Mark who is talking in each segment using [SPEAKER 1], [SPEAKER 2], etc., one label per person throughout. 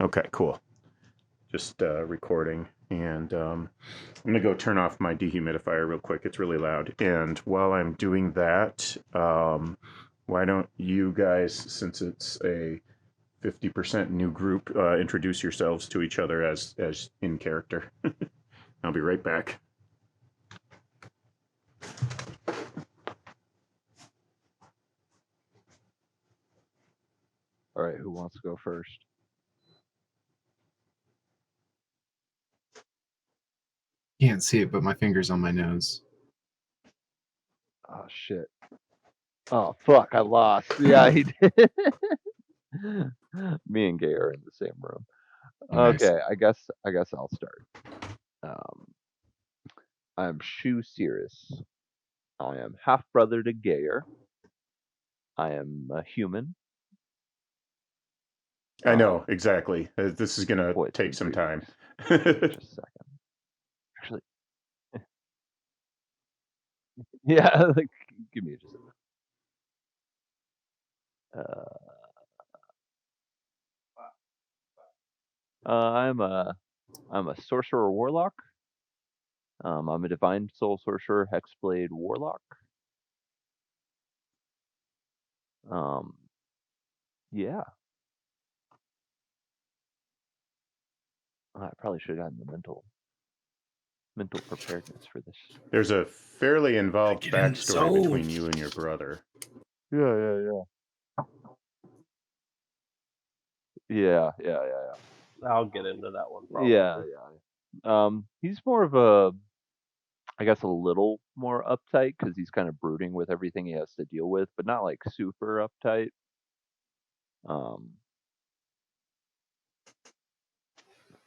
[SPEAKER 1] Okay, cool. Just recording, and I'm gonna go turn off my dehumidifier real quick. It's really loud. And while I'm doing that, why don't you guys, since it's a 50% new group, introduce yourselves to each other as in character. I'll be right back.
[SPEAKER 2] All right, who wants to go first?
[SPEAKER 3] Can't see it, but my finger's on my nose.
[SPEAKER 2] Oh shit. Oh fuck, I lost. Yeah, he did. Me and Gay are in the same room.
[SPEAKER 3] Nice.
[SPEAKER 2] Okay, I guess I'll start. I'm Shu Cirrus. I am half brother to Gayer. I am a human.
[SPEAKER 1] I know exactly. This is gonna
[SPEAKER 2] Boy, it's
[SPEAKER 1] take
[SPEAKER 2] been
[SPEAKER 1] some
[SPEAKER 2] 3
[SPEAKER 1] time.
[SPEAKER 2] weeks. Just a second. Actually, yeah, like, give me just a second. I'm a sorcerer warlock. I'm a divine soul sorcerer, hexblade warlock. Yeah. I probably should have gotten the mental preparedness for this.
[SPEAKER 1] There's a fairly involved backstory between you and your brother.
[SPEAKER 2] Yeah.
[SPEAKER 4] I'll get into that one probably.
[SPEAKER 2] Yeah. He's more of a, I guess, a little more uptight because he's kind of brooding with everything he has to deal with, but not like super uptight.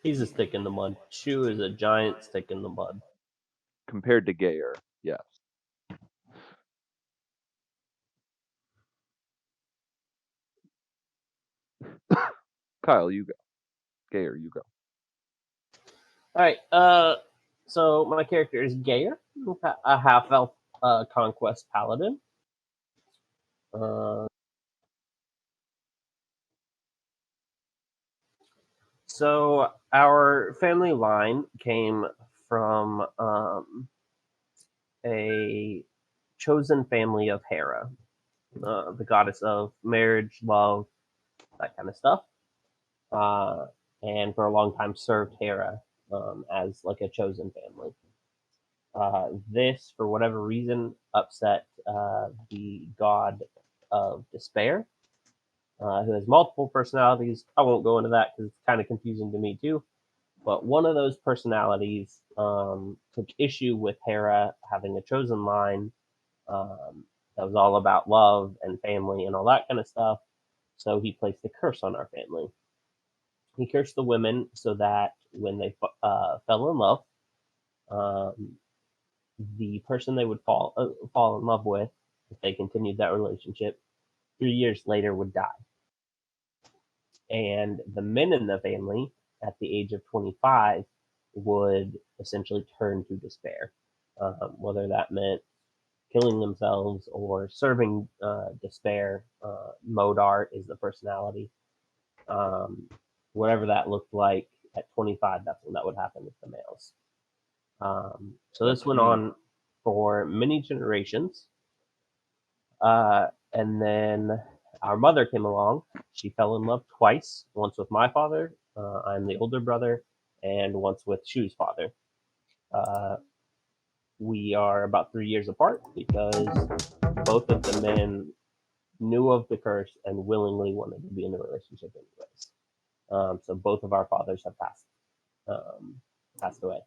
[SPEAKER 4] He's a stick in the mud. Shu is a giant stick in the mud.
[SPEAKER 2] Compared to Gayer, yes. Kyle, you go. Gayer, you go.
[SPEAKER 4] All right. So my character is Gayer, a half elf conquest paladin. So our family line came from a chosen family of Hera, the goddess of marriage, love, that kind of stuff. And for a long time served Hera as like a chosen family. This, for whatever reason, upset the god of despair, who has multiple personalities. I won't go into that because it's kind of confusing to me too. But one of those personalities took issue with Hera having a chosen line that was all about love and family and all that kind of stuff. So he placed a curse on our family. He cursed the women so that when they fell in love, the person they would fall in love with, if they continued that relationship, 3 years later would die. And the men in the family, at the age of 25, would essentially turn to despair, whether that meant killing themselves or serving despair. Modar is the personality. Whatever that looked like at 25, that's when that would happen with the males. So this went on for many generations. And then our mother came along. She fell in love twice, once with my father, I'm the older brother, and once with Shu's father. We are about 3 years apart because both of the men knew of the curse and willingly wanted to be in a relationship anyways. So both of our fathers have passed away.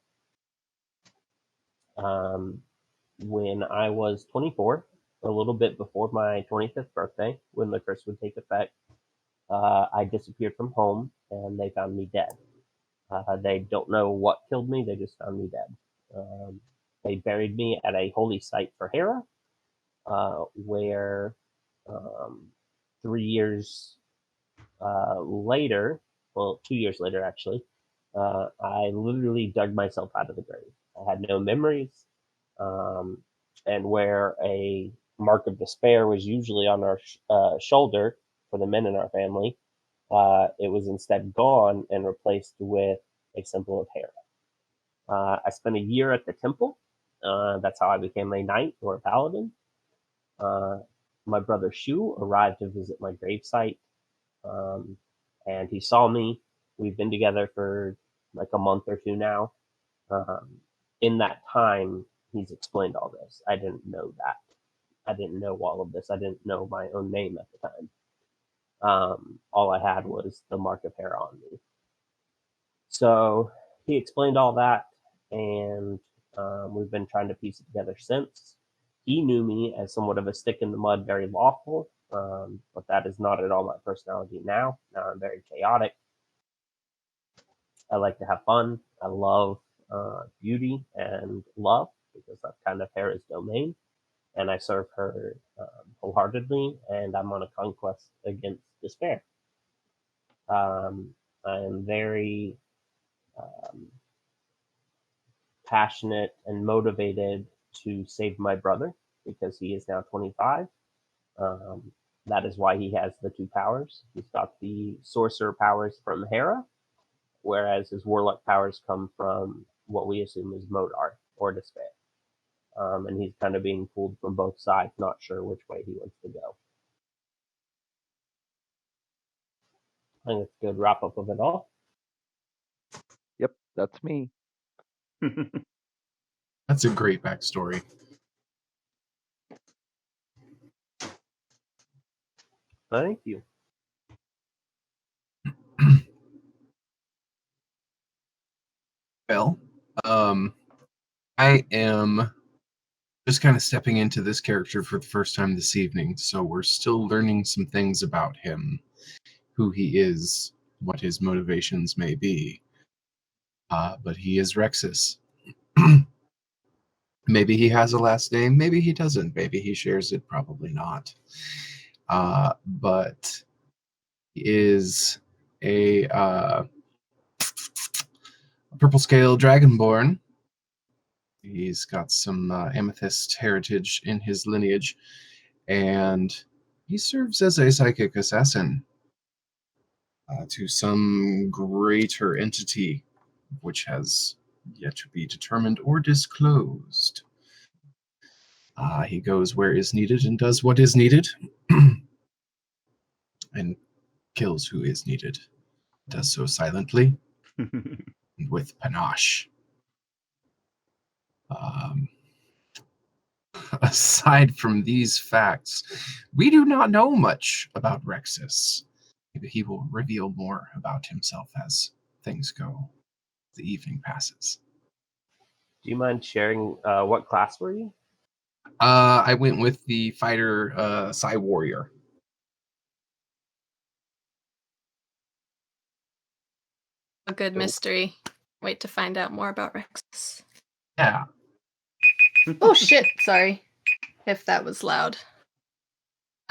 [SPEAKER 4] When I was 24, a little bit before my 25th birthday, when the curse would take effect, I disappeared from home and they found me dead. They don't know what killed me, they just found me dead. They buried me at a holy site for Hera, where 3 years later, well, 2 years later actually, I literally dug myself out of the grave. I had no memories, and where a mark of despair was usually on our shoulder for the men in our family, It was instead gone and replaced with a symbol of Hera. I spent a year at the temple. That's how I became a knight or a paladin. My brother Shu arrived to visit my gravesite, and he saw me. We've been together for like a month or two now. In that time, he's explained all this. I didn't know that. I didn't know all of this. I didn't know my own name at the time. All I had was the mark of Hera on me. So he explained all that, and we've been trying to piece it together since. He knew me as somewhat of a stick in the mud, very lawful, but that is not at all my personality now. Now I'm very chaotic. I like to have fun. I love beauty and love because that's kind of Hera's domain, and I serve her wholeheartedly, and I'm on a conquest against despair. I am very passionate and motivated to save my brother because he is now 25. That is why he has the two powers. He's got the sorcerer powers from Hera, whereas his warlock powers come from what we assume is Modar or despair. And he's kind of being pulled from both sides, not sure which way he wants to go. I think it's a good wrap up of it all.
[SPEAKER 2] Yep, that's me.
[SPEAKER 3] That's a great backstory.
[SPEAKER 4] Thank you.
[SPEAKER 3] Well, I am just kind of stepping into this character for the first time this evening, so we're still learning some things about him, who he is, what his motivations may be. But he is Rexus. Maybe he has a last name, maybe he doesn't, maybe he shares it, probably not. But he is a purple scale dragonborn. He's got some amethyst heritage in his lineage, and he serves as a psychic assassin to some greater entity, which has yet to be determined or disclosed. He goes where is needed and does what is needed, and kills who is needed. Does so silently and with panache. Aside from these facts, we do not know much about Rexus. Maybe he will reveal more about himself as things go. The evening passes.
[SPEAKER 4] Do you mind sharing what class were you?
[SPEAKER 3] I went with the fighter Psy Warrior.
[SPEAKER 5] A good mystery. Wait to find out more about Rexus.
[SPEAKER 3] Yeah.
[SPEAKER 5] Oh shit, sorry. If that was loud.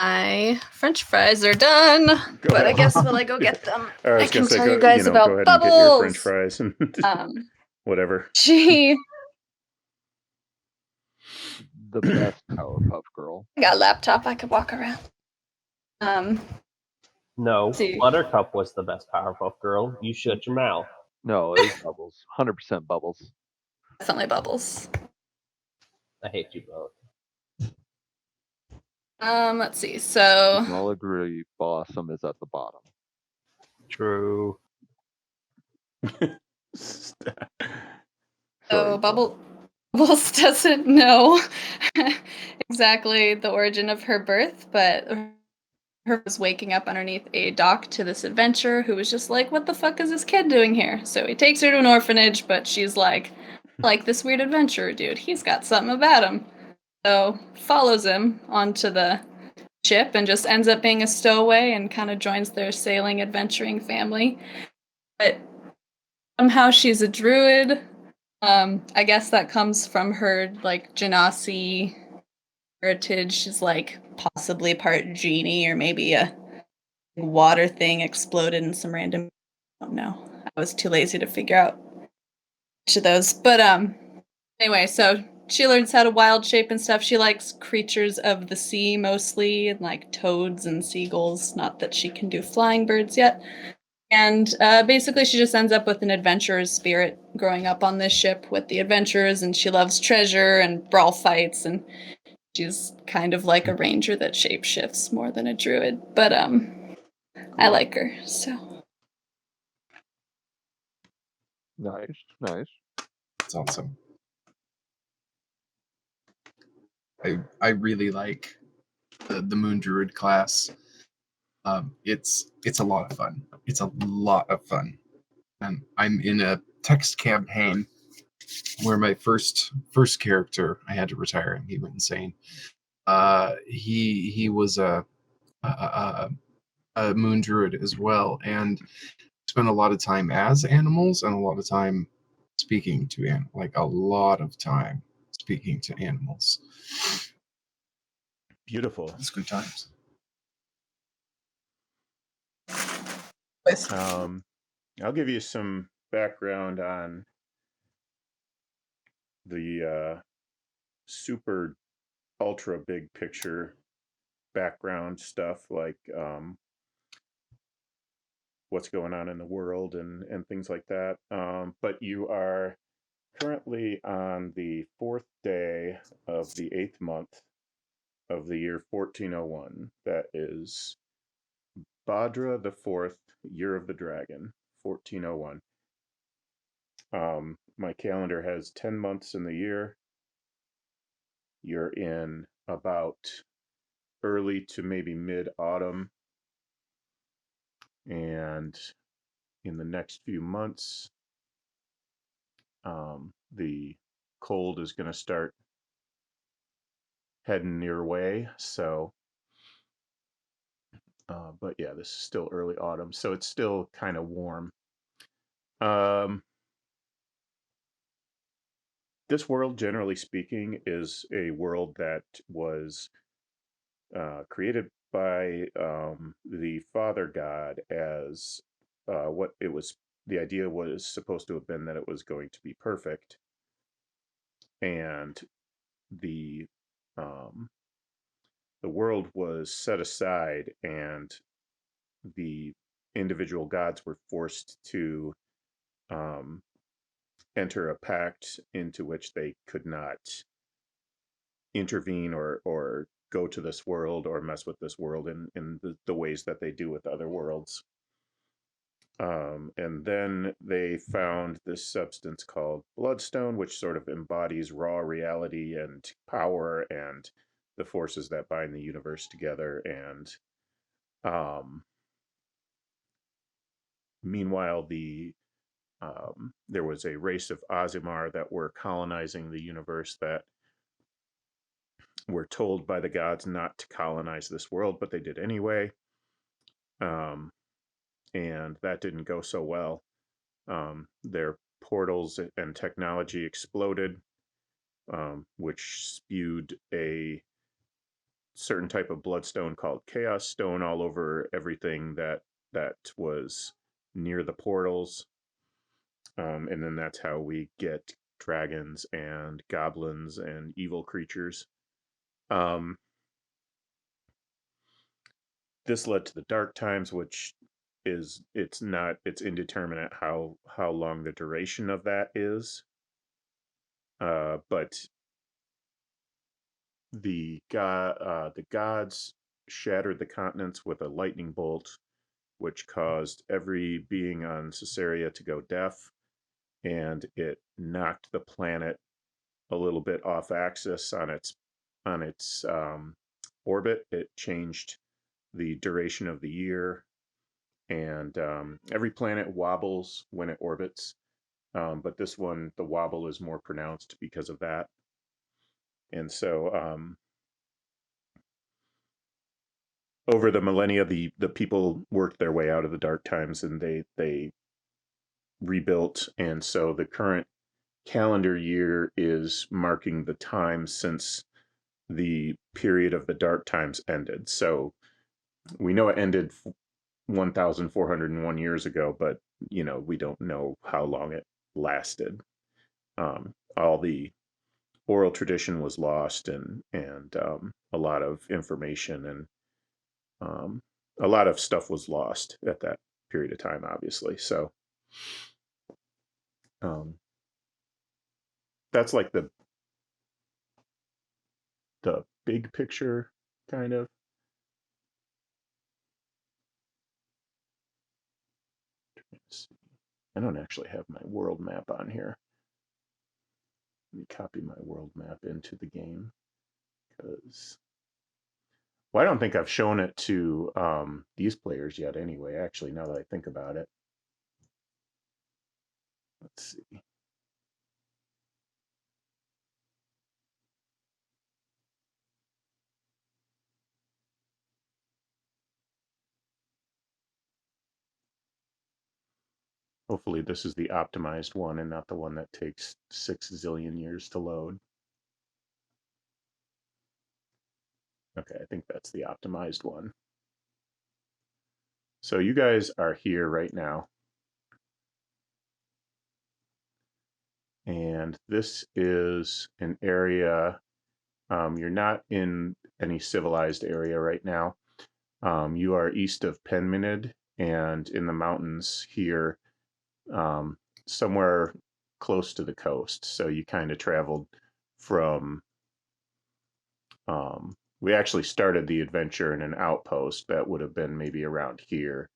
[SPEAKER 5] My French fries are done, but I guess while I go get them, I can tell you guys about
[SPEAKER 1] go ahead
[SPEAKER 5] Bubbles.
[SPEAKER 1] And get your French fries and whatever.
[SPEAKER 5] She
[SPEAKER 2] The best Powerpuff Girl.
[SPEAKER 5] got a laptop. I could walk around.
[SPEAKER 4] No,
[SPEAKER 5] See.
[SPEAKER 4] Buttercup was the best Powerpuff Girl. You shut your mouth.
[SPEAKER 2] No, it was Bubbles. 100% Bubbles.
[SPEAKER 5] Definitely Bubbles.
[SPEAKER 4] I hate you both.
[SPEAKER 5] Let's see. So
[SPEAKER 2] We can all agree Blossom is at the bottom.
[SPEAKER 4] True.
[SPEAKER 5] So Bubbles doesn't know exactly the origin of her birth, but her was waking up underneath a dock to this adventurer who was just like, what the fuck is this kid doing here? So he takes her to an orphanage, but she's like this weird adventurer dude. He's got something about him. So follows him onto the ship and just ends up being a stowaway and kind of joins their sailing adventuring family. But somehow she's a druid. I guess that comes from her like Genasi heritage. She's like possibly part genie or maybe a water thing exploded in some random. I don't know. I was too lazy to figure out each of those. But anyway, so she learns how to wild shape and stuff. She likes creatures of the sea mostly, and like toads and seagulls. Not that she can do flying birds yet. And basically, she just ends up with an adventurer's spirit growing up on this ship with the adventurers, and she loves treasure and brawl fights, and she's kind of like a ranger that shapeshifts more than a druid. But I like her, so.
[SPEAKER 2] Nice, nice.
[SPEAKER 3] It's awesome. I really like the Moon Druid class. It's a lot of fun. It's a lot of fun. I'm in a text campaign where my first character, I had to retire him. He went insane. He was a Moon Druid as well, and spent a lot of time as animals and a lot of time speaking to a lot of time speaking to animals.
[SPEAKER 1] Beautiful.
[SPEAKER 3] It's good times.
[SPEAKER 1] I'll give you some background on the super ultra big picture background stuff, like what's going on in the world and things like that. But you are currently on the 4th day of the 8th month of the year 1401. That is Badra the 4th, Year of the Dragon, 1401. My calendar has 10 months in the year. You're in about early to maybe mid-autumn. And in the next few months, the cold is going to start heading your way. So, but yeah, this is still early autumn, so it's still kind of warm. This world, generally speaking, is a world that was created by the Father God as what it was. The idea was supposed to have been that it was going to be perfect, and the world was set aside, and the individual gods were forced to enter a pact into which they could not intervene or go to this world or mess with this world in the ways that they do with other worlds. And then they found this substance called bloodstone, which sort of embodies raw reality and power and the forces that bind the universe together. And meanwhile, there was a race of Ozimar that were colonizing the universe that were told by the gods not to colonize this world, but they did anyway. And that didn't go so well. Their portals and technology exploded, which spewed a certain type of bloodstone called Chaos Stone all over everything that was near the portals. And then that's how we get dragons and goblins and evil creatures. This led to the Dark Times, which it's indeterminate how long the duration of that is. But the gods shattered the continents with a lightning bolt, which caused every being on Caesarea to go deaf, and it knocked the planet a little bit off axis on its orbit. It changed the duration of the year, and every planet wobbles when it orbits, but this one, the wobble is more pronounced because of that. And so over the millennia, the people worked their way out of the Dark Times, and they rebuilt. And so the current calendar year is marking the time since the period of the Dark Times ended. So we know it ended 1,401 years ago, but we don't know how long it lasted. All the oral tradition was lost, and a lot of information and a lot of stuff was lost at that period of time, obviously. So that's like the big picture, kind of. I don't actually have my world map on here. Let me copy my world map into the game, because, well, I don't think I've shown it to these players yet anyway, actually, now that I think about it. Let's see. Hopefully this is the optimized one and not the one that takes 6 zillion years to load. Okay, I think that's the optimized one. So you guys are here right now. And this is an area, you're not in any civilized area right now. You are east of Penminid and in the mountains here, somewhere close to the coast. So you kind of traveled from, we actually started the adventure in an outpost that would have been maybe around here.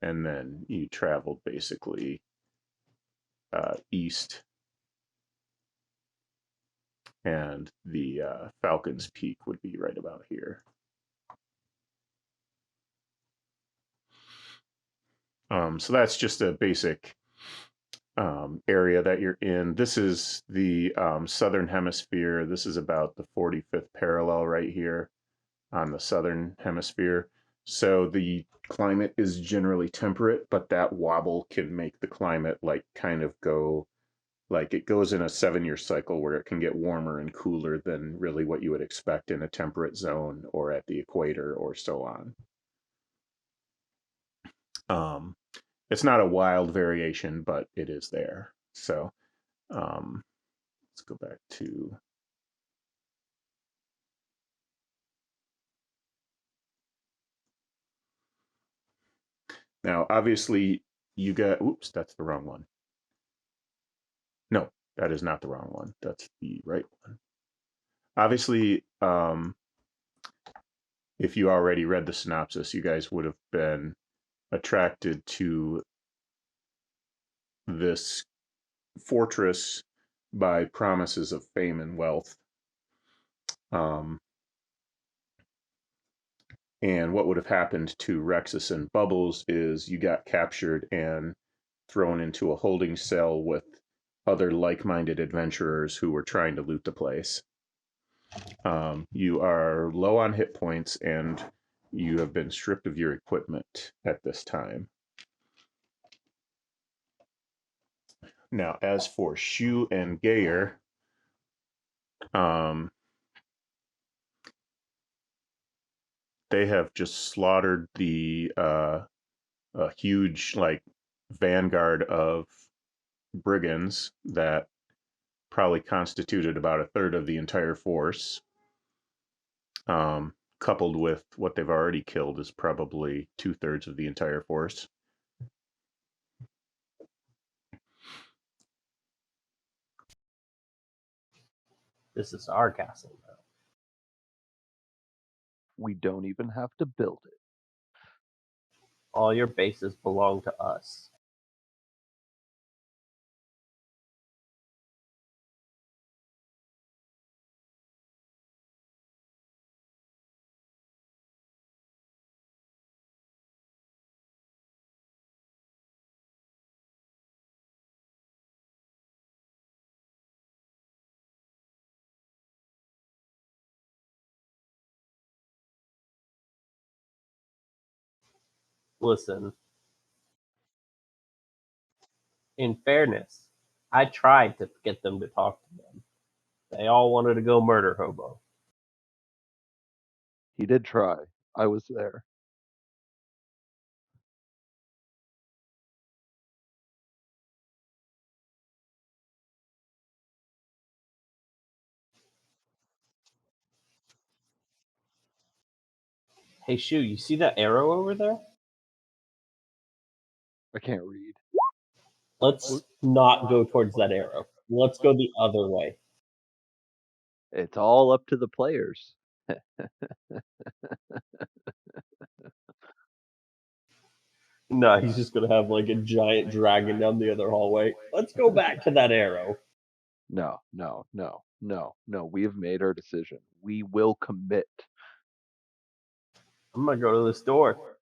[SPEAKER 1] And then you traveled basically east. And the Falcon's Peak would be right about here. So that's just a basic area that you're in. This is the southern hemisphere. This is about the 45th parallel right here on the southern hemisphere. So the climate is generally temperate, but that wobble can make the climate like kind of go, like it goes in a 7-year cycle where it can get warmer and cooler than really what you would expect in a temperate zone or at the equator or so on. It's not a wild variation, but it is there. So let's go back to, now obviously you got, oops, that's the wrong one. No, that is not the wrong one. That's the right one. Obviously, if you already read the synopsis, you guys would have been attracted to this fortress by promises of fame and wealth. And what would have happened to Rexus and Bubbles is you got captured and thrown into a holding cell with other like-minded adventurers who were trying to loot the place. You are low on hit points and you have been stripped of your equipment at this time. Now, as for Shu and Geyer, they have just slaughtered the a huge like vanguard of brigands that probably constituted about a third of the entire force. Coupled with what they've already killed is probably 2/3 of the entire force.
[SPEAKER 4] This is our castle now.
[SPEAKER 2] We don't even have to build it.
[SPEAKER 4] All your bases belong to us. Listen, in fairness, I tried to get them to talk to them. They all wanted to go murder Hobo.
[SPEAKER 2] He did try. I was there.
[SPEAKER 4] Hey, Shu, you see that arrow over there?
[SPEAKER 2] I can't read.
[SPEAKER 4] Let's not go towards that arrow. Let's go the other way.
[SPEAKER 2] It's all up to the players.
[SPEAKER 4] No, he's just gonna have like a giant dragon down the other hallway. Let's go back to that arrow.
[SPEAKER 2] No, no, no, no, no. We have made our decision. We will commit.
[SPEAKER 4] I'm gonna go to this door.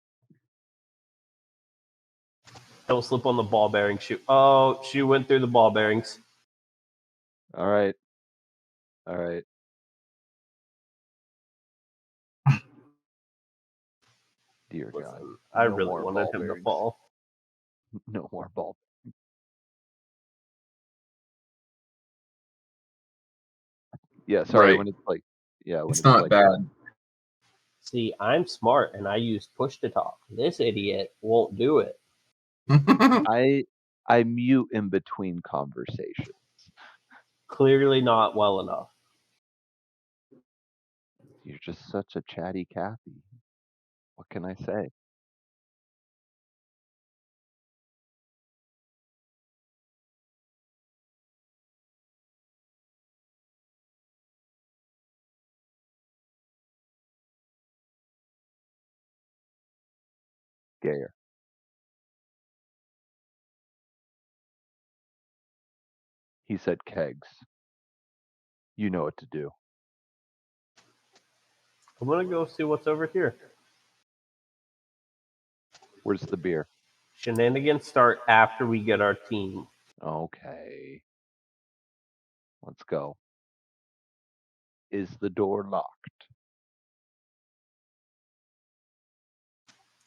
[SPEAKER 4] Don't slip on the ball bearing, Shu. Oh, Shu went through the ball bearings.
[SPEAKER 2] All right. All right. Dear God.
[SPEAKER 4] Listen, I
[SPEAKER 2] No
[SPEAKER 4] really
[SPEAKER 2] more
[SPEAKER 4] wanted
[SPEAKER 2] ball
[SPEAKER 4] him to
[SPEAKER 2] bearings.
[SPEAKER 4] fall.
[SPEAKER 2] No more ball. Yeah, sorry,
[SPEAKER 3] Right.
[SPEAKER 2] when it's like when
[SPEAKER 3] It's
[SPEAKER 2] it's
[SPEAKER 3] not
[SPEAKER 2] like
[SPEAKER 3] bad.
[SPEAKER 4] See, I'm smart and I use push to talk. This idiot won't do it.
[SPEAKER 2] I mute in between conversations.
[SPEAKER 4] Clearly not well enough.
[SPEAKER 2] You're just such a chatty Cathy. What can I say? Gayer. He said kegs. You know what to do.
[SPEAKER 4] I'm gonna go see what's over here.
[SPEAKER 2] Where's the beer?
[SPEAKER 4] Shenanigans start after we get our team.
[SPEAKER 2] Okay. Let's go. Is the door locked?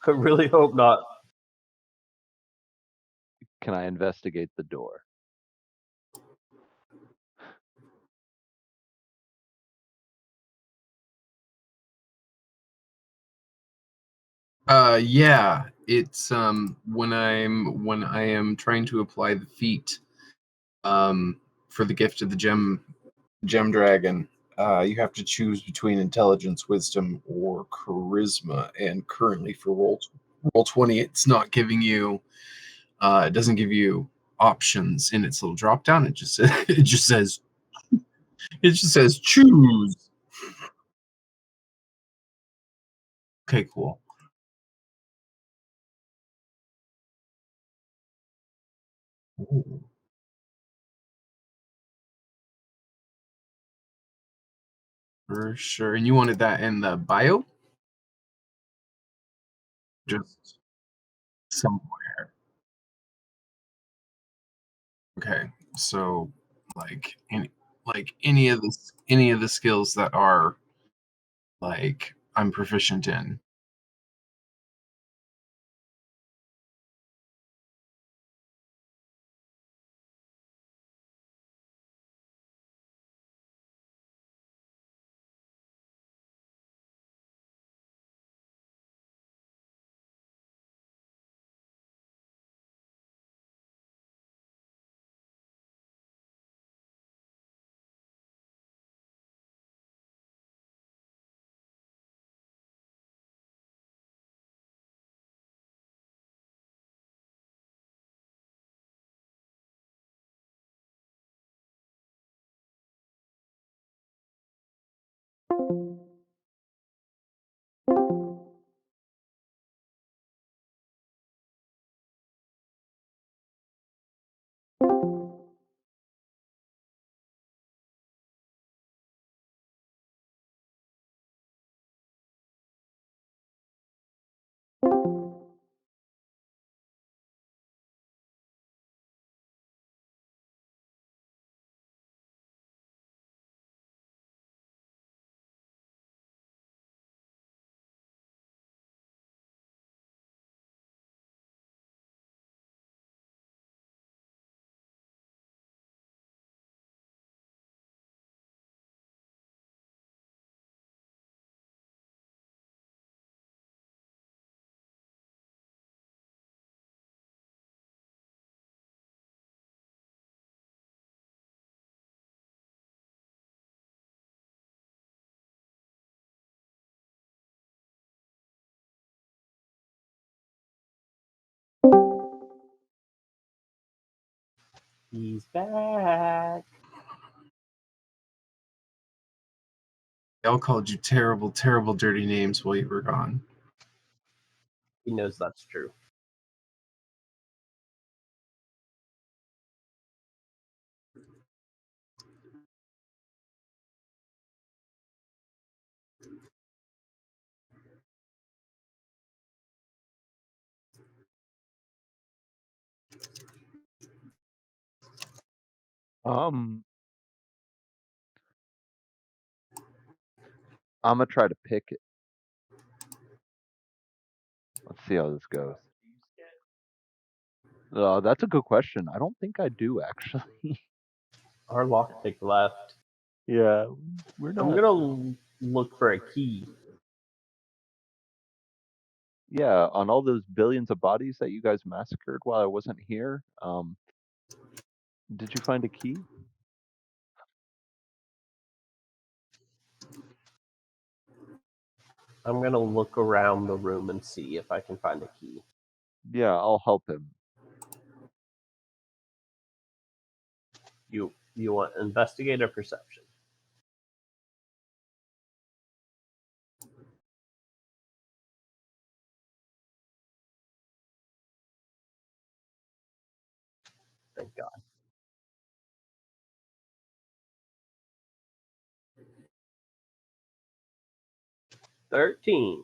[SPEAKER 4] I really hope not.
[SPEAKER 2] Can I investigate the door?
[SPEAKER 3] Yeah, it's when I am trying to apply the feat for the gift of the gem dragon, you have to choose between intelligence, wisdom, or charisma. And currently for roll 20, it's not giving you it doesn't give you options in its little drop down. It just says it just says choose. Okay, cool. Ooh. For sure. And you wanted that in the bio? Just somewhere. Okay. So any of the skills that are like I'm proficient in.
[SPEAKER 4] He's back.
[SPEAKER 3] They all called you terrible, terrible, dirty names while you were gone.
[SPEAKER 4] He knows that's true.
[SPEAKER 2] I'm gonna try to pick it. Let's see how this goes. That's a good question. I don't think I do actually.
[SPEAKER 4] Our lockpick left.
[SPEAKER 2] Yeah, we're not.
[SPEAKER 4] I'm gonna look for a key.
[SPEAKER 2] Yeah, on all those billions of bodies that you guys massacred while I wasn't here. Did you find a key?
[SPEAKER 4] I'm gonna look around the room and see if I can find a key.
[SPEAKER 2] Yeah, I'll help him.
[SPEAKER 4] You want investigate or perception? Thank God. 13.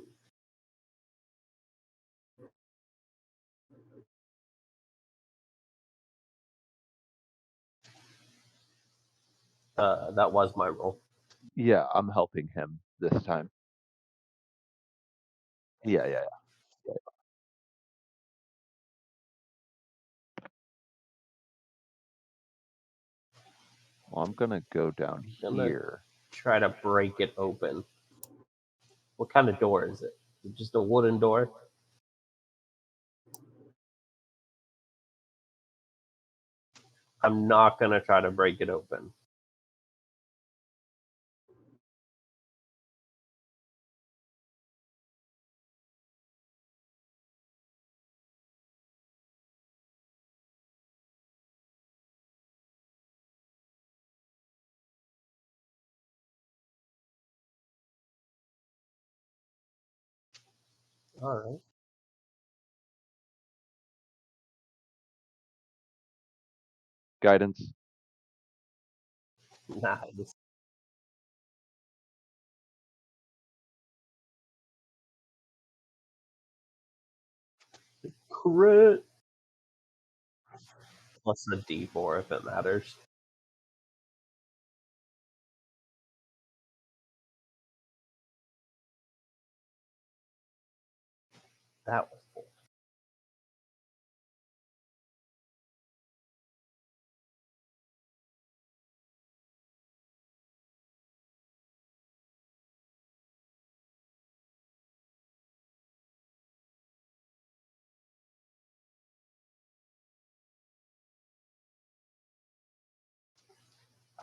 [SPEAKER 4] That was my roll.
[SPEAKER 2] Yeah, I'm helping him this time. Yeah. Well, I'm gonna go down here.
[SPEAKER 4] Try to break it open. What kind of door is it? Is it just a wooden door? I'm not gonna try to break it open. All right.
[SPEAKER 2] Guidance.
[SPEAKER 4] Nice. Crit. Plus a D4 if it matters. That was cool.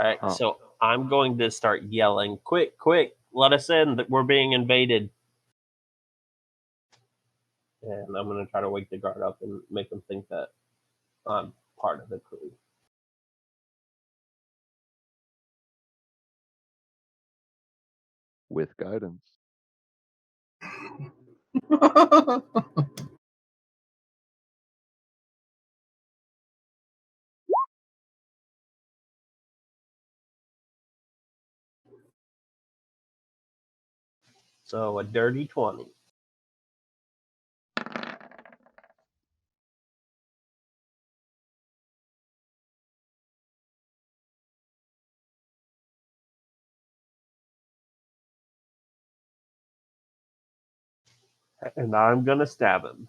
[SPEAKER 4] All right, so I'm going to start yelling, quick, let us in, that we're being invaded. And I'm going to try to wake the guard up and make them think that I'm part of the crew.
[SPEAKER 2] With guidance.
[SPEAKER 4] So a dirty 20. And I'm going to stab him.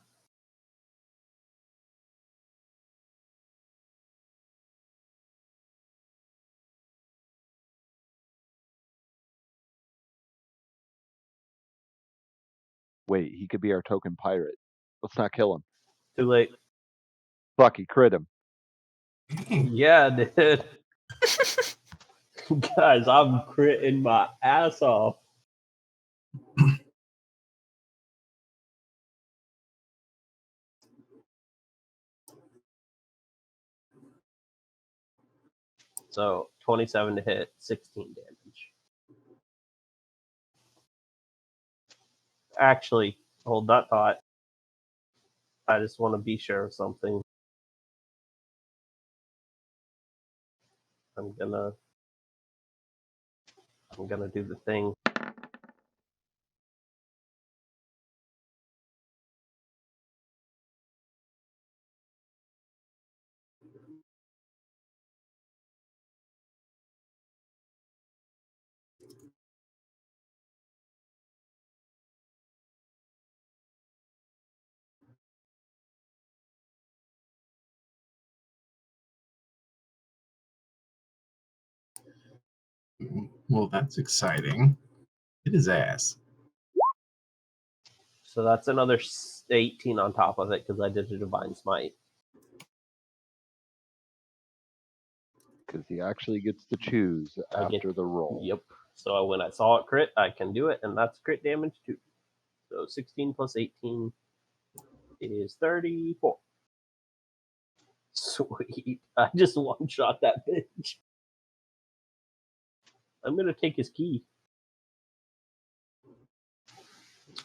[SPEAKER 2] Wait, he could be our token pirate. Let's not kill him.
[SPEAKER 4] Too late.
[SPEAKER 2] Fuck, he crit him.
[SPEAKER 4] Yeah, dude. Guys, I'm critting my ass off. So 27 to hit, 16 damage. Actually, hold that thought. I just want to be sure of something. I'm gonna do the thing.
[SPEAKER 3] Well, that's exciting. Hit his ass.
[SPEAKER 4] So that's another 18 on top of it because I did a divine smite.
[SPEAKER 2] Because he actually gets to choose
[SPEAKER 4] I get-
[SPEAKER 2] after the roll.
[SPEAKER 4] Yep. So when I saw it crit, I can do it, and that's crit damage too. So 16 plus 18 is 34. Sweet. I just one-shot that bitch. I'm going to take his key.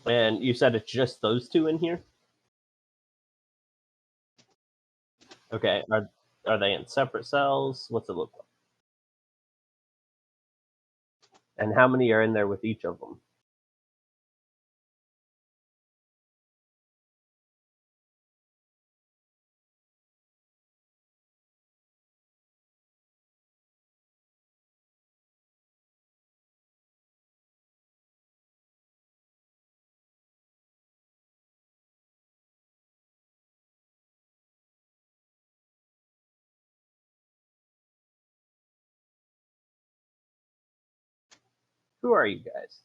[SPEAKER 4] And you said it's just those two in here? Okay. Are they in separate cells? What's it look like? And how many are in there with each of them? Who are you guys?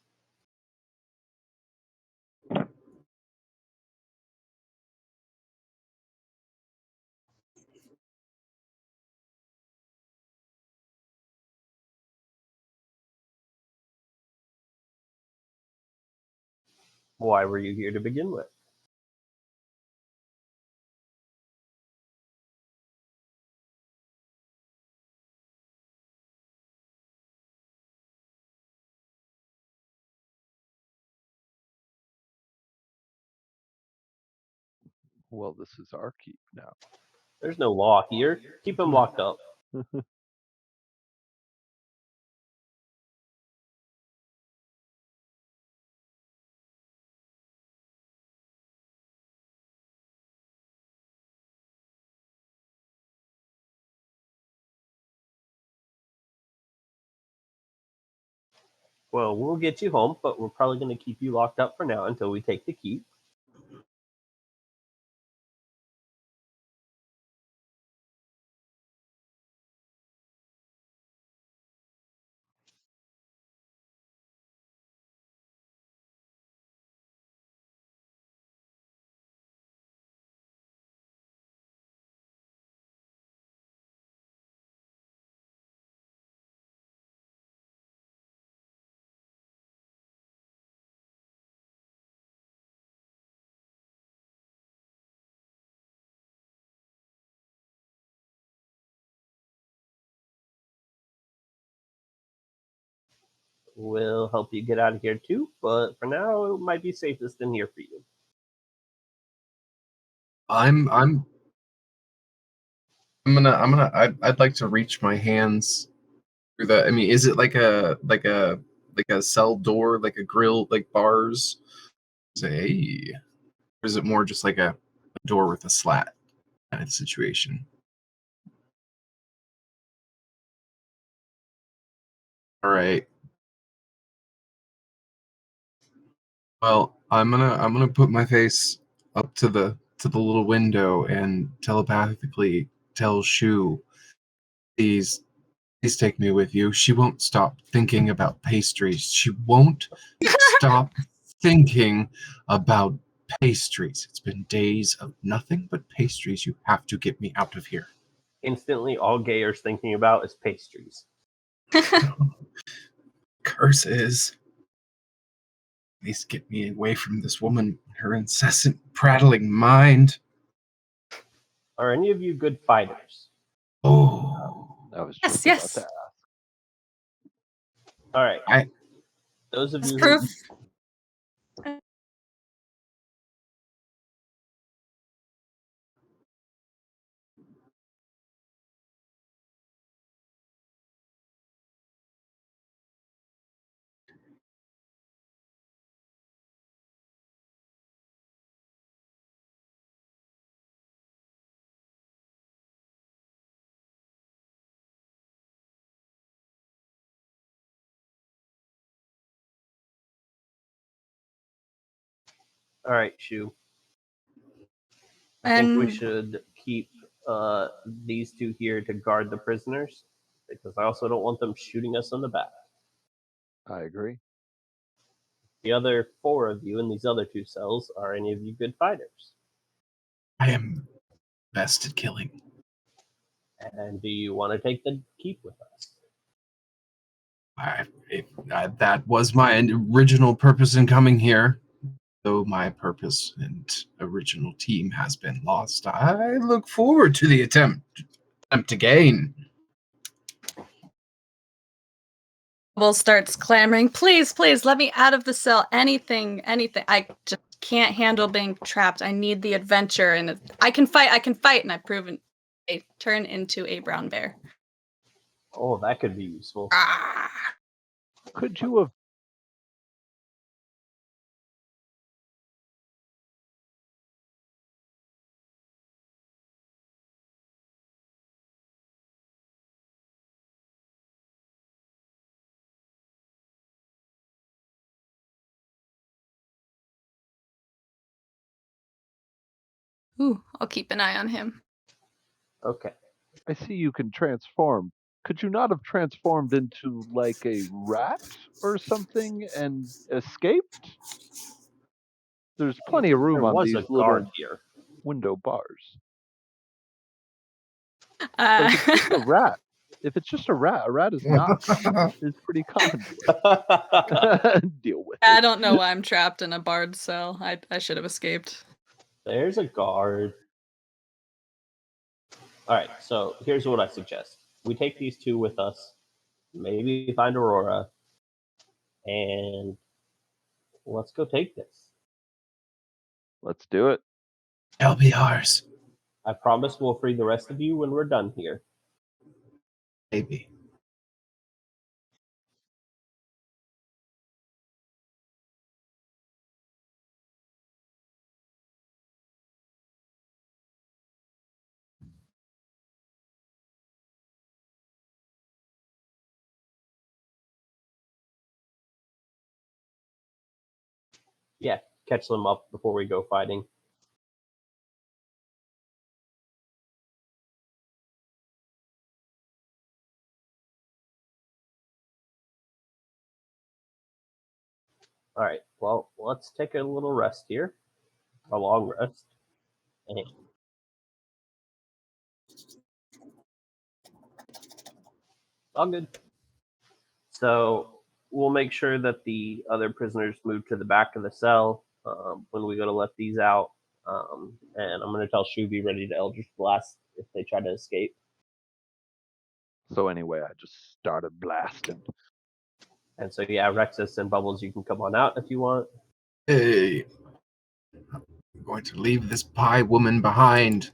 [SPEAKER 4] Why were you here to begin with?
[SPEAKER 2] Well, this is our keep now.
[SPEAKER 4] There's no law here. Keep him locked up. Well, we'll get you home, but we're probably going to keep you locked up for now until we take the keep. We'll help you get out of here too, but for now, it might be safest in here for you.
[SPEAKER 3] I'd like to reach my hands through the. I mean, is it like a cell door, like a grill, like bars? Say, hey, or is it more just like a door with a slat kind of situation? All right. Well, I'm gonna put my face up to the little window and telepathically tell Shu, please take me with you. She won't stop thinking about pastries. She won't stop thinking about pastries. It's been days of nothing but pastries. You have to get me out of here.
[SPEAKER 4] Instantly, all Gayer's thinking about is pastries.
[SPEAKER 3] Curses. At least get me away from this woman, her incessant prattling mind.
[SPEAKER 4] Are any of you good fighters?
[SPEAKER 3] Oh,
[SPEAKER 2] I was
[SPEAKER 5] Yes,
[SPEAKER 2] just
[SPEAKER 5] yes.
[SPEAKER 2] about to ask.
[SPEAKER 4] All right.
[SPEAKER 3] I-
[SPEAKER 4] Those of
[SPEAKER 5] That's
[SPEAKER 4] you
[SPEAKER 5] proof.
[SPEAKER 4] All right, Shu. I think we
[SPEAKER 5] And
[SPEAKER 4] should keep these two here to guard the prisoners because I also don't want them shooting us in the back.
[SPEAKER 2] I agree.
[SPEAKER 4] The other 4 of you in these other 2 cells, are any of you good fighters?
[SPEAKER 3] I am best at killing.
[SPEAKER 4] And do you want to take the keep with us?
[SPEAKER 3] That was my original purpose in coming here. Though my purpose and original team has been lost, I look forward to the attempt again.
[SPEAKER 5] Bubbles starts clamoring, please, please, let me out of the cell. Anything, anything. I just can't handle being trapped. I need the adventure, and I can fight, and I've proven I turn into a brown bear.
[SPEAKER 4] Oh, that could be useful.
[SPEAKER 5] Ah.
[SPEAKER 2] Could you have?
[SPEAKER 5] Ooh, I'll keep an eye on him.
[SPEAKER 4] Okay.
[SPEAKER 2] I see you can transform. Could you not have transformed into like a rat or something and escaped? There's plenty of room
[SPEAKER 4] There
[SPEAKER 2] on
[SPEAKER 4] was
[SPEAKER 2] these
[SPEAKER 4] a guard
[SPEAKER 2] little
[SPEAKER 4] here.
[SPEAKER 2] window bars. But if it's just a rat, a rat is not is pretty common to deal with.
[SPEAKER 5] I don't know why I'm trapped in a bard cell. I should have escaped.
[SPEAKER 4] There's a guard. All right, so here's what I suggest. We take these 2 with us, maybe find Aurora, and let's go take this.
[SPEAKER 2] Let's do it.
[SPEAKER 3] They'll be ours,
[SPEAKER 4] I promise we'll free the rest of you when we're done here.
[SPEAKER 3] baby.
[SPEAKER 4] Yeah, catch them up before we go fighting. All right, well, let's take a little rest here, a long rest. And all good. So we'll make sure that the other prisoners move to the back of the cell when we go to let these out. And I'm going to tell Shu be ready to Eldritch Blast if they try to escape.
[SPEAKER 2] So anyway, I just started blasting.
[SPEAKER 4] And so, yeah, Rexus and Bubbles, you can come on out if you want.
[SPEAKER 3] Hey, I'm going to leave this pie woman behind.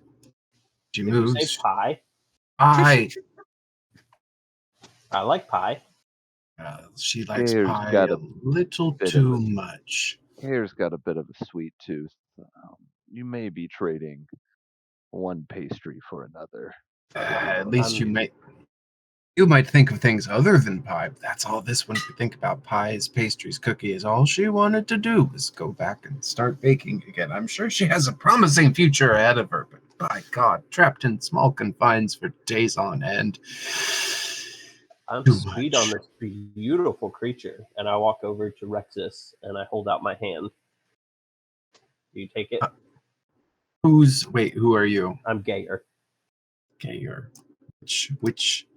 [SPEAKER 3] She
[SPEAKER 4] Did you say
[SPEAKER 3] moves.
[SPEAKER 4] pie?
[SPEAKER 3] Pie.
[SPEAKER 4] I like pie.
[SPEAKER 3] She likes
[SPEAKER 2] Gator's
[SPEAKER 3] pie
[SPEAKER 2] got
[SPEAKER 3] a
[SPEAKER 2] a
[SPEAKER 3] little
[SPEAKER 2] bit of
[SPEAKER 3] too
[SPEAKER 2] a-
[SPEAKER 3] much.
[SPEAKER 2] Hair's got a bit of a sweet tooth. You may be trading one pastry for another.
[SPEAKER 3] At least you might think of things other than pie. But that's all this one could think about. Pies, pastries, cookies. All she wanted to do was go back and start baking again. I'm sure she has a promising future ahead of her, but by God, trapped in small confines for days on end.
[SPEAKER 4] I'm
[SPEAKER 3] Too
[SPEAKER 4] sweet
[SPEAKER 3] much.
[SPEAKER 4] on this beautiful creature. And I walk over to Rexus and I hold out my hand. Do you take it?
[SPEAKER 3] Who are you?
[SPEAKER 4] I'm Gayer.
[SPEAKER 3] Gayer. Which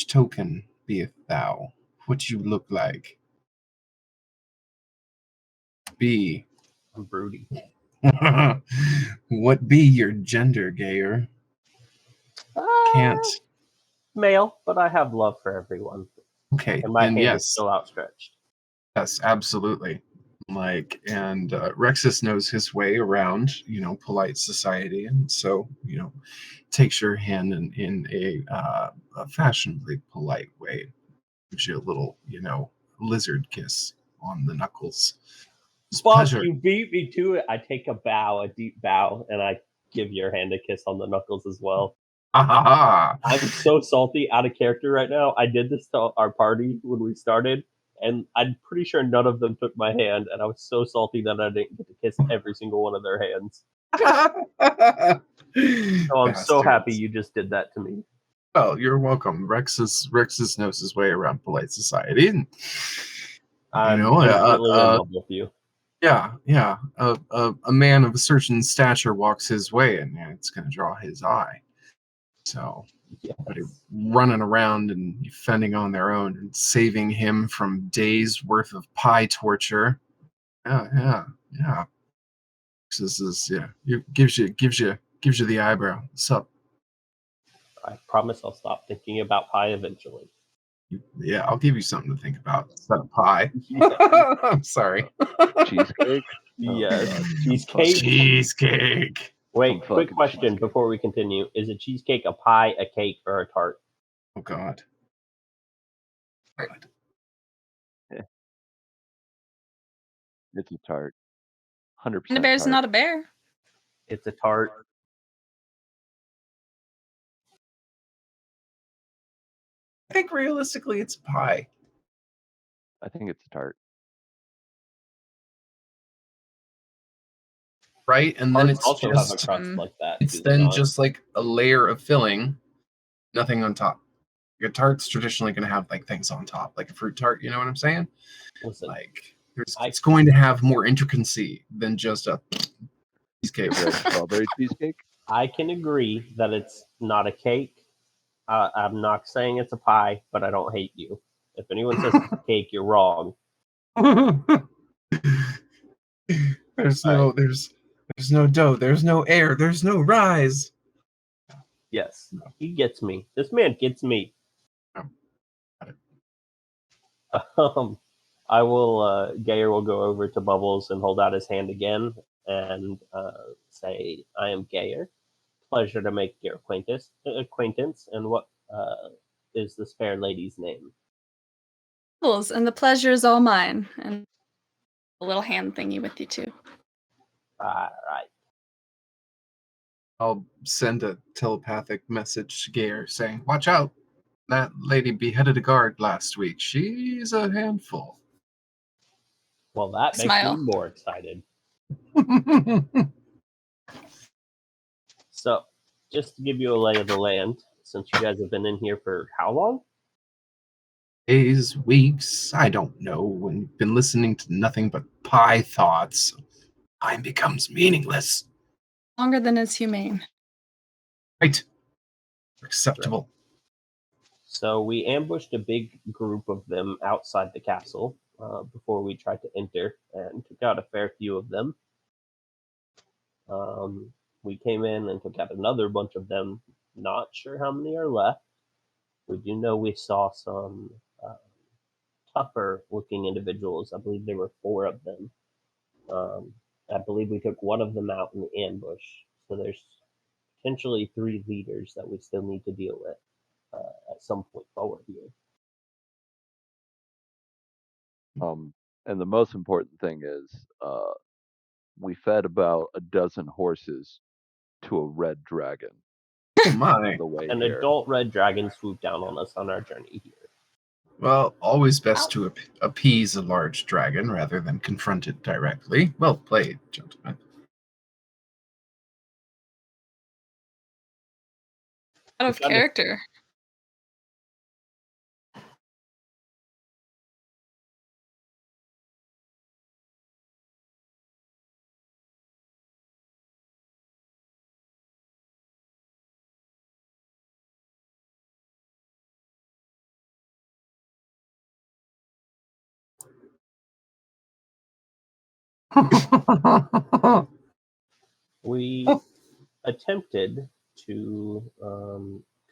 [SPEAKER 3] token beeth thou? What do you look like? Be.
[SPEAKER 4] I'm broody.
[SPEAKER 3] What be your gender, Gayer? Can't.
[SPEAKER 4] Male, but I have love for everyone,
[SPEAKER 3] Okay,
[SPEAKER 4] and my
[SPEAKER 3] and
[SPEAKER 4] hand
[SPEAKER 3] yes,
[SPEAKER 4] is still outstretched.
[SPEAKER 3] yes, absolutely. And Rexus knows his way around, polite society, and so, takes your hand in a fashionably polite way, gives you a little, lizard kiss on the knuckles. It's a
[SPEAKER 4] Fuck,
[SPEAKER 3] pleasure.
[SPEAKER 4] you beat me to it. I take a deep bow, and I give your hand a kiss on the knuckles as well. I'm so salty, out of character right now. I did this to our party when we started, and I'm pretty sure none of them took my hand, and I was so salty that I didn't get to kiss every single one of their hands. So I'm so happy you just did that to me.
[SPEAKER 3] Well, you're welcome. Rexus knows his way around polite society. And,
[SPEAKER 4] I'm definitely in love with you.
[SPEAKER 3] yeah. A man of a certain stature walks his way, and it's going to draw his eye. So, everybody running around and fending on their own and saving him from days worth of pie torture. Yeah. This is gives you the eyebrow. What's up?
[SPEAKER 4] I promise I'll stop thinking about pie eventually.
[SPEAKER 3] Yeah, I'll give you something to think about. Instead of pie. I'm sorry.
[SPEAKER 2] Cheesecake?
[SPEAKER 4] Yes,
[SPEAKER 2] God.
[SPEAKER 4] cheesecake.
[SPEAKER 3] Cheesecake.
[SPEAKER 4] Wait, quick
[SPEAKER 2] fucking
[SPEAKER 4] question
[SPEAKER 2] cheesecake.
[SPEAKER 4] before we continue. Is a cheesecake a pie, a cake, or a tart?
[SPEAKER 3] Oh God.
[SPEAKER 2] It's a tart. 100%
[SPEAKER 5] And a bear's
[SPEAKER 2] tart.
[SPEAKER 5] not a bear.
[SPEAKER 4] It's a tart.
[SPEAKER 3] I think realistically it's pie.
[SPEAKER 2] I think it's a tart.
[SPEAKER 3] Right? And then
[SPEAKER 4] Tarts
[SPEAKER 3] it's
[SPEAKER 4] also
[SPEAKER 3] just
[SPEAKER 4] have a crust like that.
[SPEAKER 3] it's
[SPEAKER 4] do they
[SPEAKER 3] then
[SPEAKER 4] not?
[SPEAKER 3] just like a layer of filling, nothing on top. Your tart's traditionally going to have like things on top, like a fruit tart. You know what I'm saying?
[SPEAKER 4] Listen,
[SPEAKER 3] Like it's going to have more intricacy than just a cheesecake.
[SPEAKER 2] Red strawberry cheesecake?
[SPEAKER 4] I can agree that it's not a cake. I'm not saying it's a pie, but I don't hate you. If anyone says it's a cake, you're wrong.
[SPEAKER 3] There's no dough, there's no air, there's no rise.
[SPEAKER 4] Yes, he gets me. This man gets me. I will. Gayer will go over to Bubbles and hold out his hand again and say, "I am Gayer. Pleasure to make your acquaintance. And what is this fair lady's name?"
[SPEAKER 5] Bubbles, and the pleasure is all mine. And a little hand thingy with you too.
[SPEAKER 4] All right.
[SPEAKER 3] I'll send a telepathic message to Gayer saying, "Watch out! That lady beheaded a guard last week. She's a handful."
[SPEAKER 4] Well, that makes
[SPEAKER 5] Smile.
[SPEAKER 4] me more excited. So, just to give you a lay of the land, since you guys have been in here for how long?
[SPEAKER 3] Days, weeks, I don't know. When you've been listening to nothing but pie thoughts, time becomes meaningless.
[SPEAKER 5] Longer than is humane.
[SPEAKER 3] Right. Acceptable.
[SPEAKER 4] So we ambushed a big group of them outside the castle before we tried to enter, and took out a fair few of them. We came in and took out another bunch of them. Not sure how many are left. We do know we saw some tougher-looking individuals. I believe there were 4 of them. I believe we took one of them out in the ambush. So there's potentially 3 leaders that we still need to deal with at some point forward here.
[SPEAKER 2] And the most important thing is we fed about a dozen horses to a red dragon
[SPEAKER 3] Oh my.
[SPEAKER 2] on the way
[SPEAKER 4] An
[SPEAKER 2] here.
[SPEAKER 4] adult red dragon swooped down on us on our journey here.
[SPEAKER 3] Well, always best to appease a large dragon rather than confront it directly. Well played, gentlemen.
[SPEAKER 5] Out of character.
[SPEAKER 4] We attempted to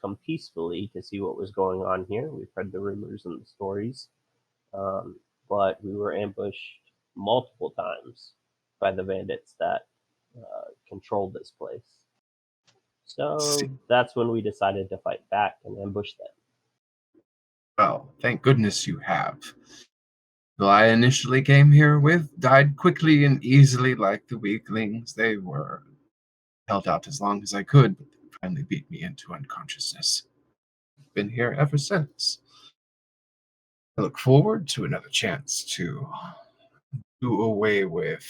[SPEAKER 4] come peacefully to see what was going on here. We've heard the rumors and the stories, but we were ambushed multiple times by the bandits that controlled this place. So that's when we decided to fight back and ambush them.
[SPEAKER 3] Well, thank goodness you have. Though I initially came here with died quickly and easily like the weaklings they were. Held out as long as I could, but they finally beat me into unconsciousness. Been here ever since. I look forward to another chance to do away with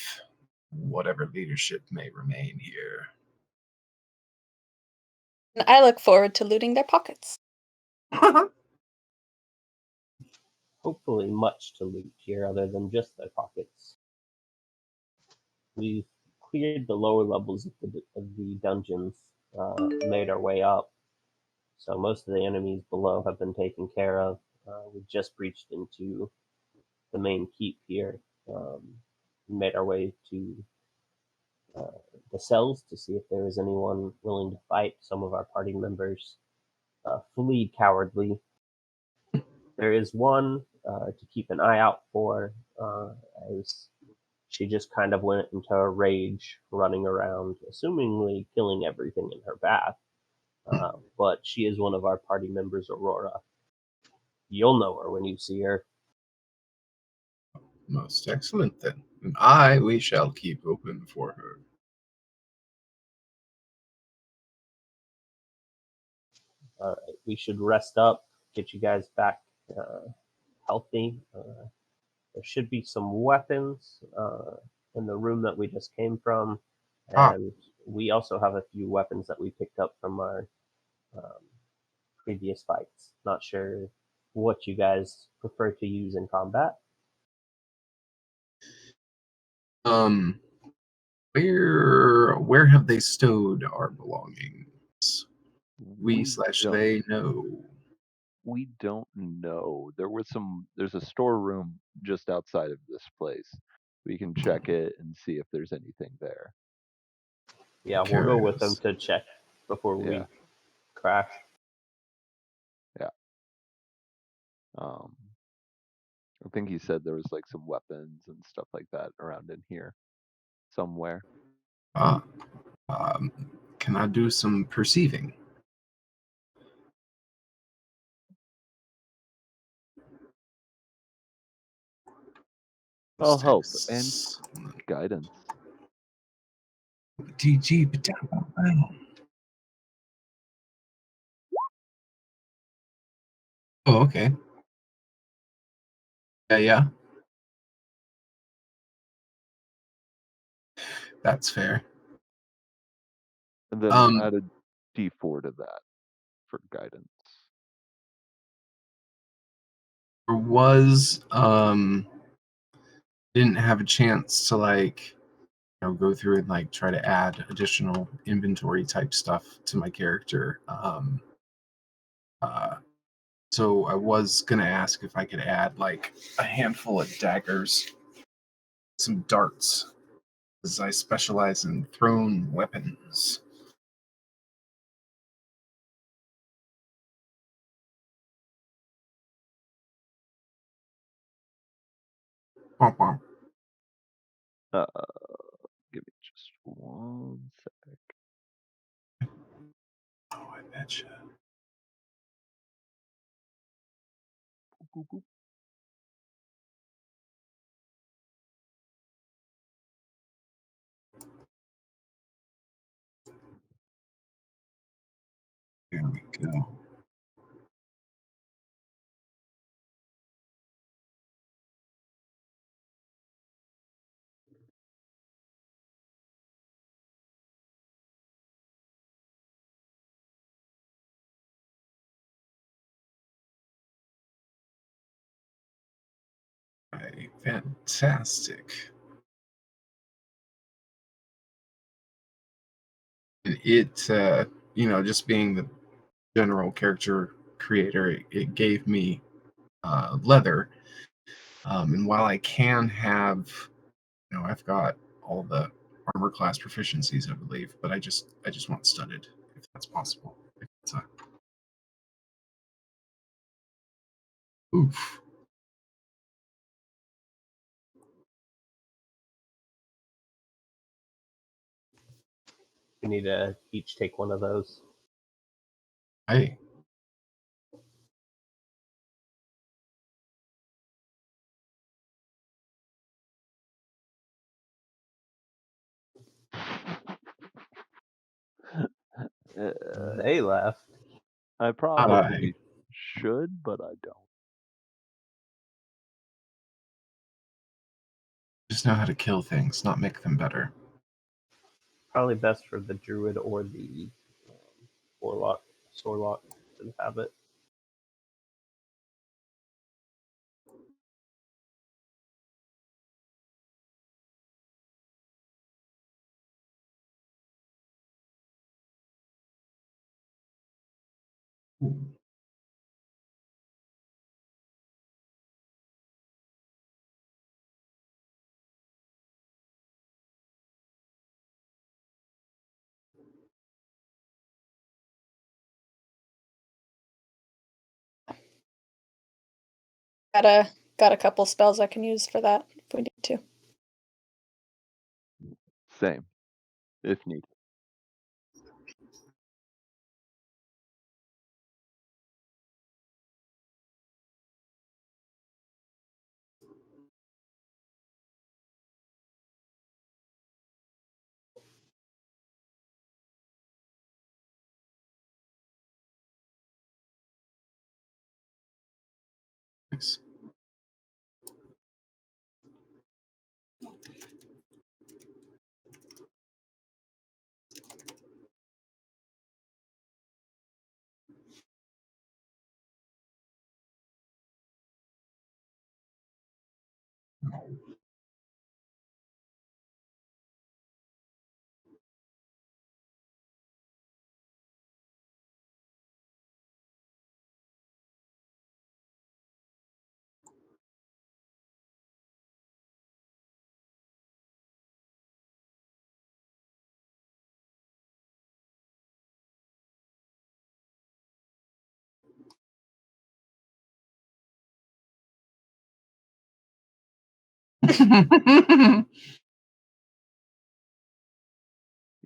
[SPEAKER 3] whatever leadership may remain here.
[SPEAKER 5] And I look forward to looting their pockets.
[SPEAKER 4] Hopefully much to loot here other than just their pockets. We've cleared the lower levels of the dungeons, made our way up. So most of the enemies below have been taken care of. We just breached into the main keep here. Made our way to the cells to see if there was anyone willing to fight. Some of our party members fled cowardly. There is one to keep an eye out for, as she just kind of went into a rage, running around, assumingly killing everything in her path. But she is one of our party members, Aurora. You'll know her when you see her.
[SPEAKER 3] Most excellent, then. And we shall keep open for her.
[SPEAKER 4] All right, we should rest up, get you guys back healthy. There should be some weapons in the room that we just came from, and we also have a few weapons that we picked up from our previous fights. Not sure what you guys prefer to use in combat.
[SPEAKER 3] Where have they stowed our belongings? They know.
[SPEAKER 2] We don't know. There's a storeroom just outside of this place. We can check it and see if there's anything there.
[SPEAKER 4] Yeah, we'll go with them to check before we crash.
[SPEAKER 2] Yeah. I think he said there was like some weapons and stuff like that around in here somewhere.
[SPEAKER 3] Can I do some perceiving?
[SPEAKER 2] I'll help. And guidance.
[SPEAKER 3] DG, but down. Oh, okay. Yeah. That's fair.
[SPEAKER 2] And then add a D4 to that for guidance.
[SPEAKER 3] There was didn't have a chance to go through and try to add additional inventory type stuff to my character. So I was gonna ask if I could add a handful of daggers, some darts, as I specialize in thrown weapons.
[SPEAKER 2] Give me just 1 sec.
[SPEAKER 3] Oh, I betcha.
[SPEAKER 2] Boop, boop.
[SPEAKER 3] There we go. Right, fantastic. It, just being the general character creator, it gave me leather. And while I can have, I've got all the armor class proficiencies, I believe, but I just want studded, if that's possible. If it's a Oof.
[SPEAKER 4] We need to each take one of those.
[SPEAKER 3] Hey.
[SPEAKER 4] They left.
[SPEAKER 2] I probably should, but I don't.
[SPEAKER 3] Just know how to kill things, not make them better.
[SPEAKER 4] Probably best for the druid or the warlock, sorlock to have it.
[SPEAKER 3] Ooh.
[SPEAKER 5] Got a couple spells I can use for that if we need to.
[SPEAKER 2] Same, if needed.
[SPEAKER 3] Nice.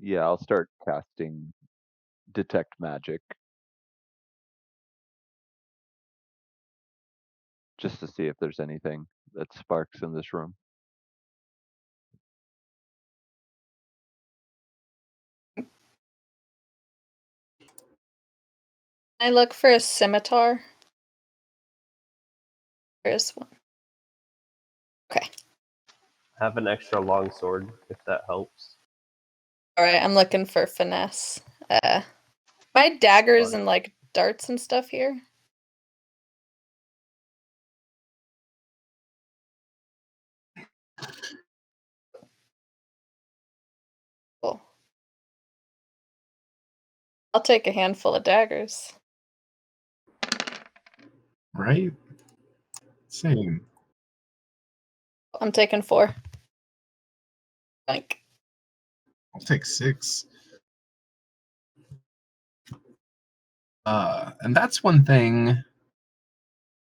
[SPEAKER 2] Yeah, I'll start casting detect magic just to see if there's anything that sparks in this room.
[SPEAKER 5] I look for a scimitar. There's one. Okay.
[SPEAKER 4] Have an extra long sword if that helps.
[SPEAKER 5] All right, I'm looking for finesse. My daggers
[SPEAKER 4] Fine.
[SPEAKER 5] and like darts and stuff here. Cool. I'll take a handful of daggers.
[SPEAKER 3] Right? Same.
[SPEAKER 5] I'm taking 4. Like,
[SPEAKER 3] I'll take 6. And that's one thing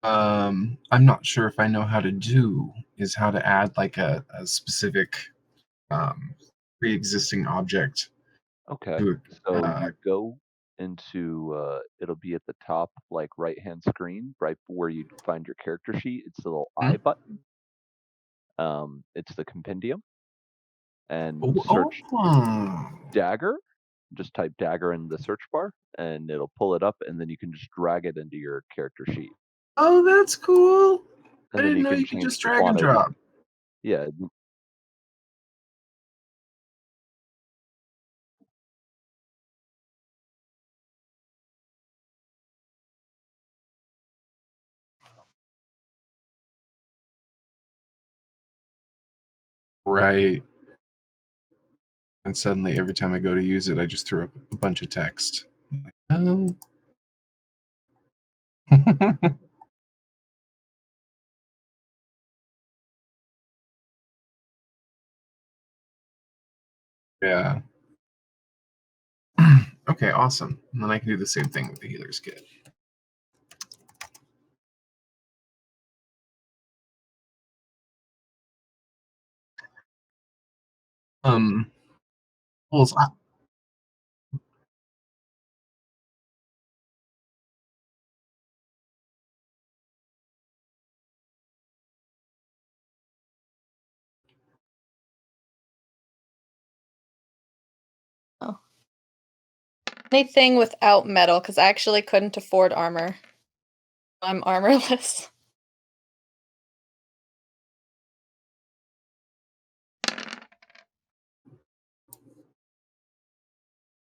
[SPEAKER 3] I'm not sure if I know how to do, is how to add like a specific pre-existing object
[SPEAKER 2] Okay,
[SPEAKER 3] to
[SPEAKER 2] so you go into, it'll be at the top, like right-hand screen, right where you find your character sheet. It's the little I button. It's the compendium, and search dagger. Just type dagger in the search bar, and it'll pull it up, and then you can just drag it into your character sheet.
[SPEAKER 3] Oh, that's cool. I
[SPEAKER 2] And then
[SPEAKER 3] didn't
[SPEAKER 2] you
[SPEAKER 3] know
[SPEAKER 2] can
[SPEAKER 3] you could
[SPEAKER 2] change
[SPEAKER 3] just
[SPEAKER 2] the
[SPEAKER 3] drag and
[SPEAKER 2] quantity.
[SPEAKER 3] drop.
[SPEAKER 2] Yeah.
[SPEAKER 3] Right. And suddenly, every time I go to use it, I just throw up a bunch of text. I'm like, oh. Yeah. Okay, awesome. And then I can do the same thing with the healer's kit. Well,
[SPEAKER 5] Anything without metal, because I actually couldn't afford armor. I'm armorless.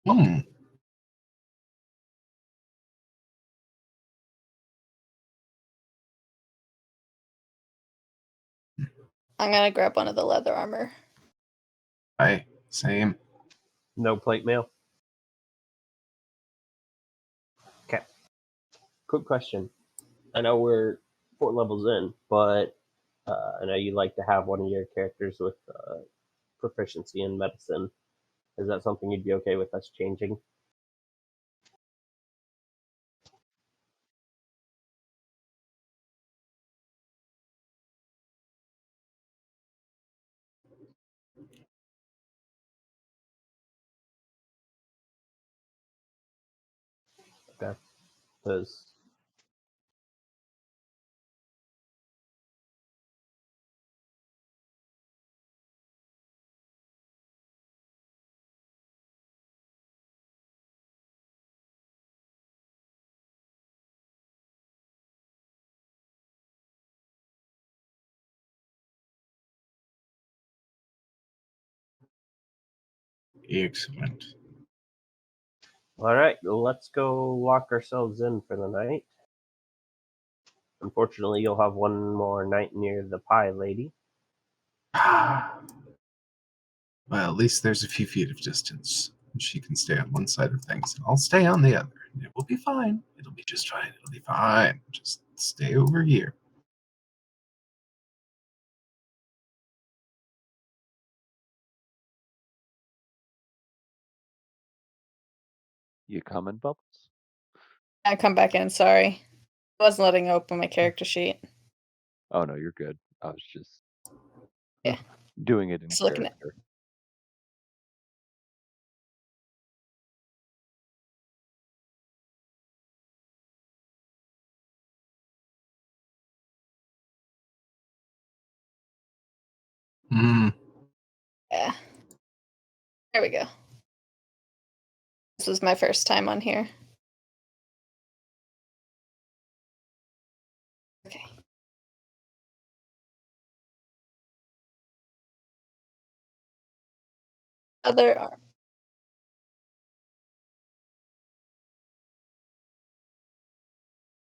[SPEAKER 3] hmm.
[SPEAKER 5] I'm gonna grab one of the leather armor.
[SPEAKER 3] Same.
[SPEAKER 4] No plate mail. Okay. Quick question. I know we're 4 levels in, but I know you like to have one of your characters with proficiency in medicine. Is that something you'd be okay with us changing? Okay. Because
[SPEAKER 3] Excellent.
[SPEAKER 4] all right, let's go lock ourselves in for the night. Unfortunately, you'll have one more night near the pie lady.
[SPEAKER 3] Well, at least there's a few feet of distance. She can stay on one side of things, and I'll stay on the other. And it will be fine. It'll be just fine. It'll be fine. Just stay over here.
[SPEAKER 2] You coming, Bubbles?
[SPEAKER 5] I come back in. Sorry, I wasn't letting open my character sheet.
[SPEAKER 2] Oh no, you're good. I was just
[SPEAKER 5] Yeah,
[SPEAKER 2] doing it in
[SPEAKER 5] just looking at.
[SPEAKER 2] character.
[SPEAKER 3] Hmm.
[SPEAKER 5] Yeah, there we go. This was my first time on here. Okay. Other arm.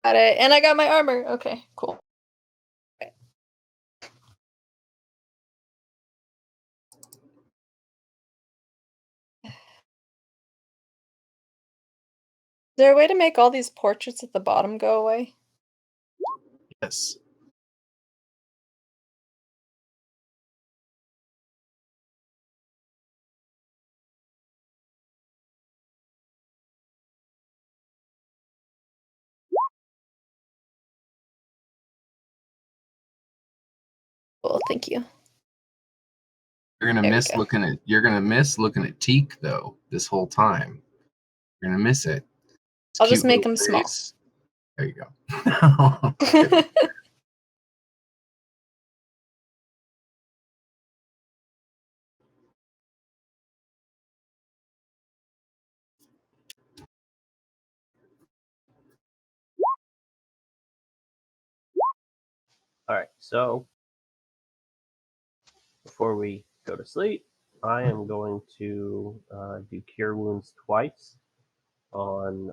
[SPEAKER 5] Got it, and I got my armor. Okay, cool. Okay. Is there a way to make all these portraits at the bottom go away?
[SPEAKER 3] Yes.
[SPEAKER 5] Cool, thank you.
[SPEAKER 3] You're gonna
[SPEAKER 5] There we
[SPEAKER 3] miss
[SPEAKER 5] go.
[SPEAKER 3] looking at. You're gonna miss looking at Teak though. This whole time, you're gonna miss it. His
[SPEAKER 5] I'll just
[SPEAKER 3] cute
[SPEAKER 5] make
[SPEAKER 3] little
[SPEAKER 5] them small.
[SPEAKER 3] face. There you go.
[SPEAKER 4] All right, so before we go to sleep, I am going to do Cure Wounds twice on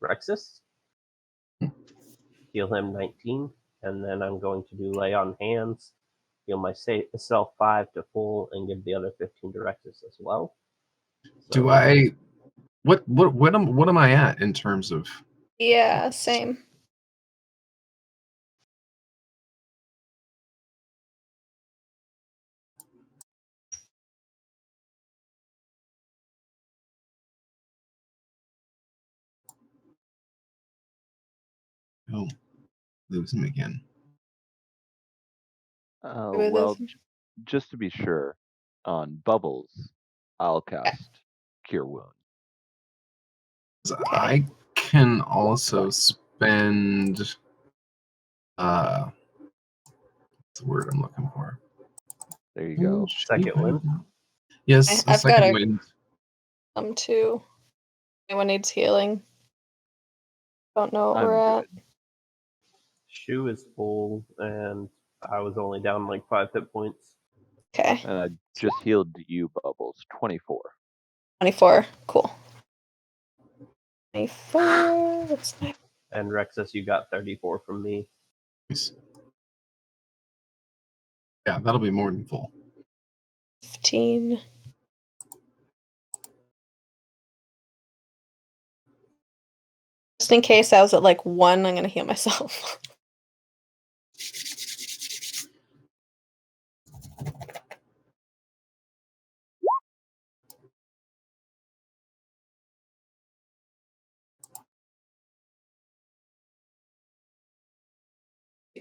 [SPEAKER 4] Rexus, heal him 19, and then I'm going to do Lay on Hands, heal myself 5 to full, and give the other 15 to Rexus as well. So,
[SPEAKER 3] Do I? What am I at in terms of?
[SPEAKER 5] Yeah, same.
[SPEAKER 3] Oh, lose him again.
[SPEAKER 5] With
[SPEAKER 2] Well,
[SPEAKER 5] this-
[SPEAKER 2] just to be sure, on Bubbles, I'll cast Cure Wound.
[SPEAKER 3] I can also spend. What's the word I'm looking for?
[SPEAKER 2] There you go.
[SPEAKER 4] Second wind.
[SPEAKER 3] Yes,
[SPEAKER 5] I've got
[SPEAKER 3] second
[SPEAKER 5] a-
[SPEAKER 3] wind.
[SPEAKER 5] Too. Anyone needs healing? Don't know what
[SPEAKER 2] I'm
[SPEAKER 5] we're at.
[SPEAKER 2] good.
[SPEAKER 4] Shoe is full, and I was only down like 5 hit points.
[SPEAKER 5] Okay.
[SPEAKER 2] And I just healed you, Bubbles. 24.
[SPEAKER 5] 24. Cool. 24. That's nice.
[SPEAKER 4] And Rexus, you got 34 from me.
[SPEAKER 3] Nice. Yeah, that'll be more than full.
[SPEAKER 5] 15. Just in case I was at like 1, I'm going to heal myself.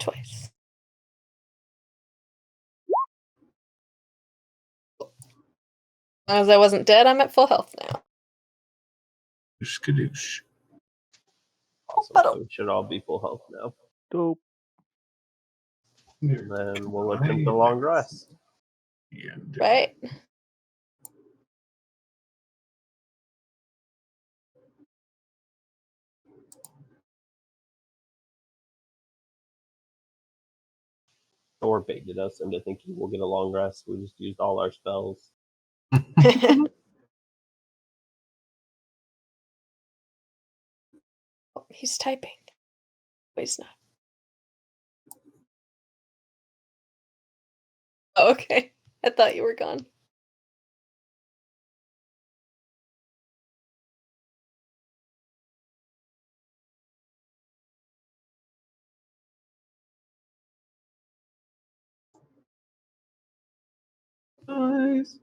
[SPEAKER 5] Twice. As long as I wasn't dead, I'm at full health now.
[SPEAKER 3] Skadoosh.
[SPEAKER 4] Awesome. So we should all be full health now.
[SPEAKER 2] Dope.
[SPEAKER 4] And then we'll attempt a long rest.
[SPEAKER 5] Right?
[SPEAKER 4] Thor baited us into thinking we'll get a long rest. We just used all our spells.
[SPEAKER 5] Oh, he's typing. Oh, he's not. Oh, okay. I thought you were gone.
[SPEAKER 3] Nice.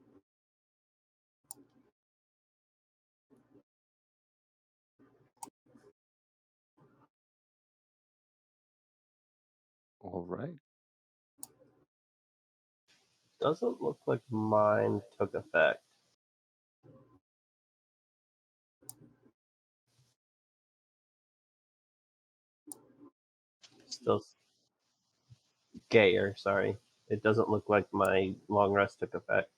[SPEAKER 2] All right.
[SPEAKER 4] Doesn't look like mine took effect. Still gayer, sorry. It doesn't look like my long rest took effect.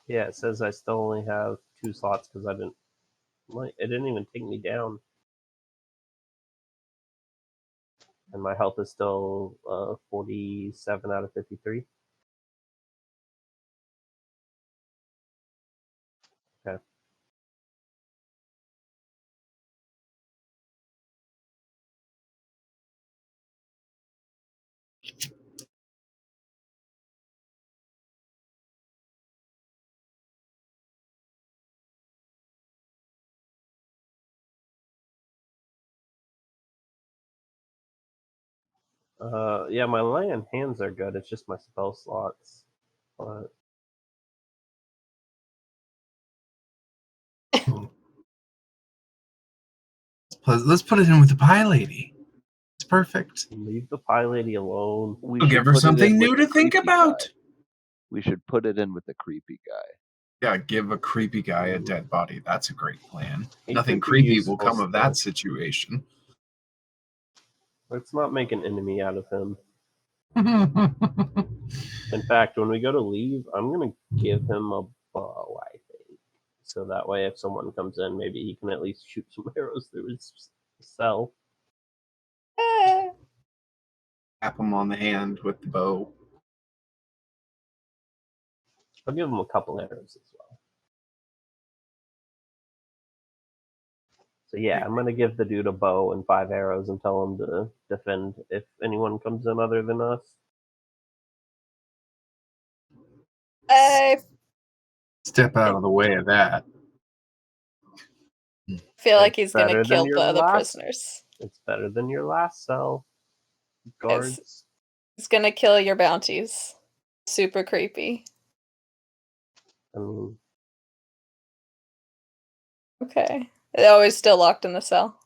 [SPEAKER 4] Yeah, it says I still only have 2 slots because it didn't even take me down. And my health is still 47 out of 53. Okay. Yeah, my lay on hands are good. It's just my spell slots. But
[SPEAKER 3] Let's put it in with the pie lady. It's perfect.
[SPEAKER 4] leave the pie lady alone.
[SPEAKER 2] We
[SPEAKER 3] We'll
[SPEAKER 2] should
[SPEAKER 3] give her
[SPEAKER 2] put it in
[SPEAKER 3] something
[SPEAKER 2] with
[SPEAKER 3] new
[SPEAKER 2] the
[SPEAKER 3] to think
[SPEAKER 2] creepy
[SPEAKER 3] about.
[SPEAKER 2] guy. We should put it in with the creepy guy.
[SPEAKER 3] Yeah, give a creepy guy a dead body. That's a great plan.
[SPEAKER 4] He
[SPEAKER 3] Nothing
[SPEAKER 4] could be
[SPEAKER 3] creepy will
[SPEAKER 4] useful
[SPEAKER 3] come of that
[SPEAKER 4] still.
[SPEAKER 3] situation.
[SPEAKER 4] Let's not make an enemy out of him. In fact, when we go to leave, I'm going to give him a bow, I think. So that way, if someone comes in, maybe he can at least shoot some arrows through his cell.
[SPEAKER 3] Tap him on the hand with the bow.
[SPEAKER 4] I'll give him a couple arrows as well. So yeah, I'm going to give the dude a bow and 5 arrows and tell him to defend if anyone comes in other than us.
[SPEAKER 5] I
[SPEAKER 3] Step out of the way of that.
[SPEAKER 5] feel like
[SPEAKER 4] It's
[SPEAKER 5] he's going to
[SPEAKER 4] better than
[SPEAKER 5] kill
[SPEAKER 4] your
[SPEAKER 5] the other
[SPEAKER 4] last-
[SPEAKER 5] prisoners.
[SPEAKER 4] It's better than your last cell. Guards.
[SPEAKER 5] He's going to kill your bounties. Super creepy.
[SPEAKER 4] I mean,
[SPEAKER 5] Okay. Oh, he's still locked in the cell.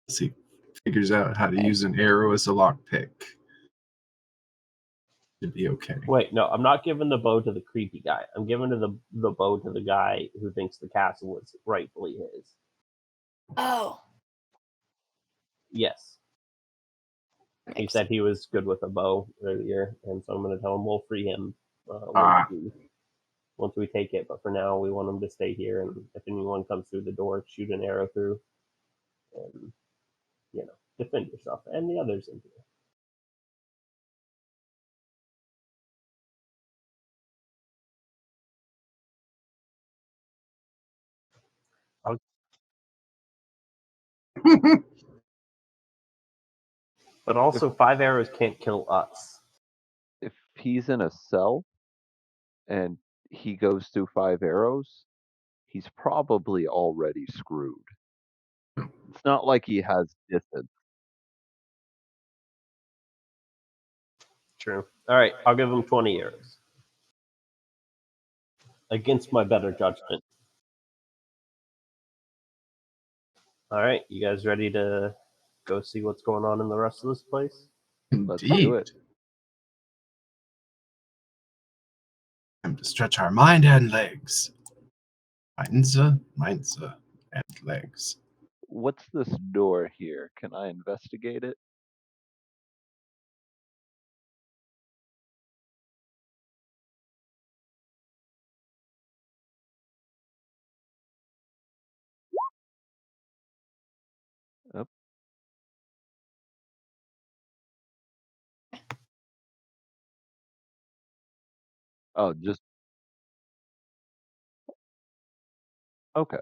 [SPEAKER 3] He figures out how to
[SPEAKER 5] Okay.
[SPEAKER 3] use an arrow as a lockpick. It'd be okay.
[SPEAKER 4] wait, no, I'm not giving the bow to the creepy guy. I'm giving the bow to the guy who thinks the castle was rightfully his.
[SPEAKER 5] Oh.
[SPEAKER 4] Yes. He
[SPEAKER 5] Makes
[SPEAKER 4] said he was good with a bow earlier, and so I'm going to tell him we'll free him
[SPEAKER 3] Ah.
[SPEAKER 4] once we take it. But for now, we want him to stay here, and if anyone comes through the door, shoot an arrow through, and defend yourself and the others in here. But also, 5 arrows can't kill us.
[SPEAKER 2] If he's in a cell and he goes through 5 arrows, he's probably already screwed. It's not like he has distance.
[SPEAKER 4] True. All right, I'll give him 20 arrows. Against my better judgment. All right, you guys ready to go see what's going on in the rest of this place?
[SPEAKER 2] Let's do
[SPEAKER 3] Indeed.
[SPEAKER 2] it.
[SPEAKER 3] Time to stretch our mind and legs. Mind's and legs.
[SPEAKER 2] What's this door here? Can I investigate it? Oh. Oh, just okay.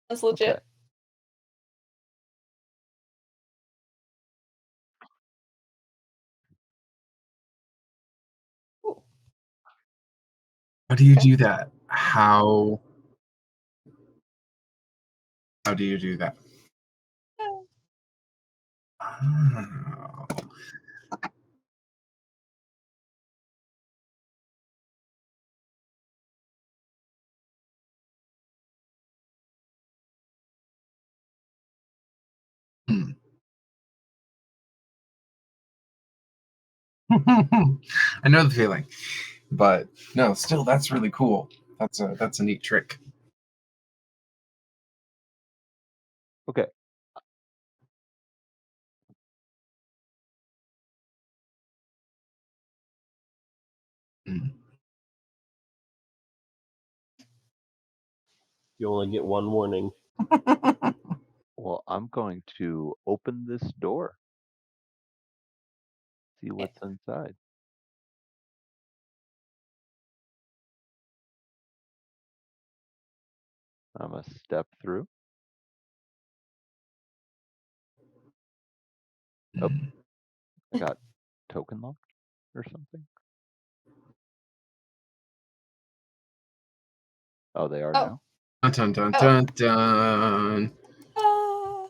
[SPEAKER 5] That's legit.
[SPEAKER 2] Okay.
[SPEAKER 3] How do you do that? How do you do that? Oh. Hmm. I know the feeling, but no, still, that's really cool. That's a neat trick.
[SPEAKER 2] Okay.
[SPEAKER 3] Hmm.
[SPEAKER 4] You only get one warning.
[SPEAKER 2] Well, I'm going to open this door. See what's inside. I'm gonna step through. Oh, I got token locked or something. Oh, they are
[SPEAKER 5] Oh.
[SPEAKER 2] now.
[SPEAKER 3] Dun dun dun
[SPEAKER 5] Oh.
[SPEAKER 3] dun dun.
[SPEAKER 5] Ah.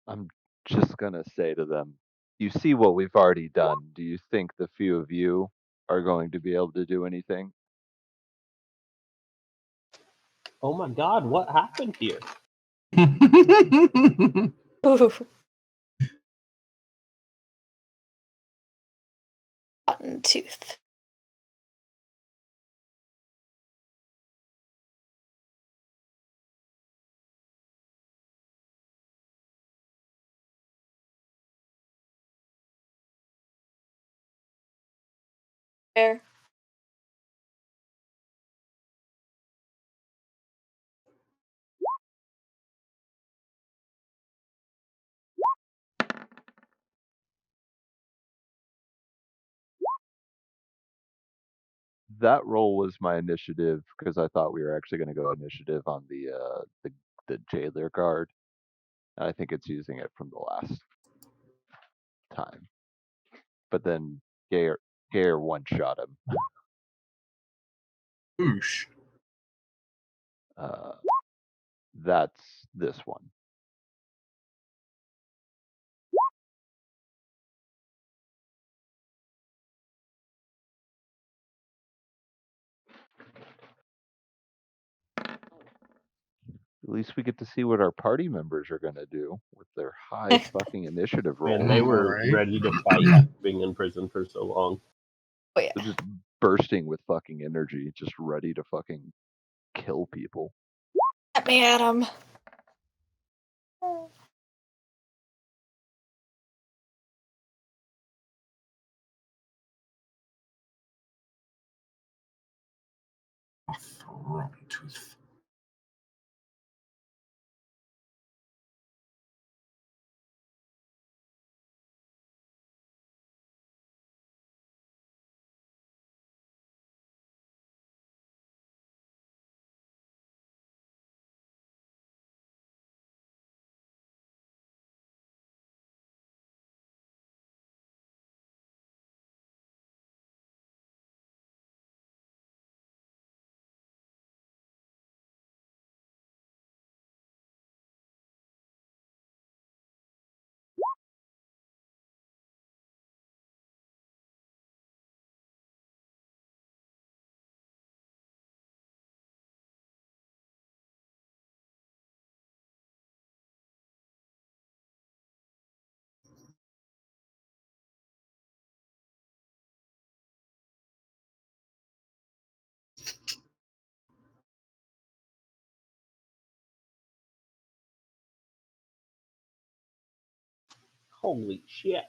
[SPEAKER 2] I'm just gonna say to them, you see what we've already done. Do you think the few of you are going to be able to do anything?
[SPEAKER 4] Oh my god, what happened here?
[SPEAKER 5] Ooh. Rotten tooth. Fair.
[SPEAKER 2] that roll was my initiative because I thought we were actually going to go initiative on the jailer guard. I think it's using it from the last time. But then Gayer one shot him.
[SPEAKER 3] Oosh.
[SPEAKER 2] That's this one. At least we get to see what our party members are gonna do with their high fucking initiative roll.
[SPEAKER 4] And they were
[SPEAKER 3] Right.
[SPEAKER 4] ready to fight being in prison for so long.
[SPEAKER 5] Oh yeah.
[SPEAKER 2] They're just bursting with fucking energy, just ready to fucking kill people.
[SPEAKER 5] Let me at him.
[SPEAKER 3] Wrong tooth.
[SPEAKER 4] Holy shit.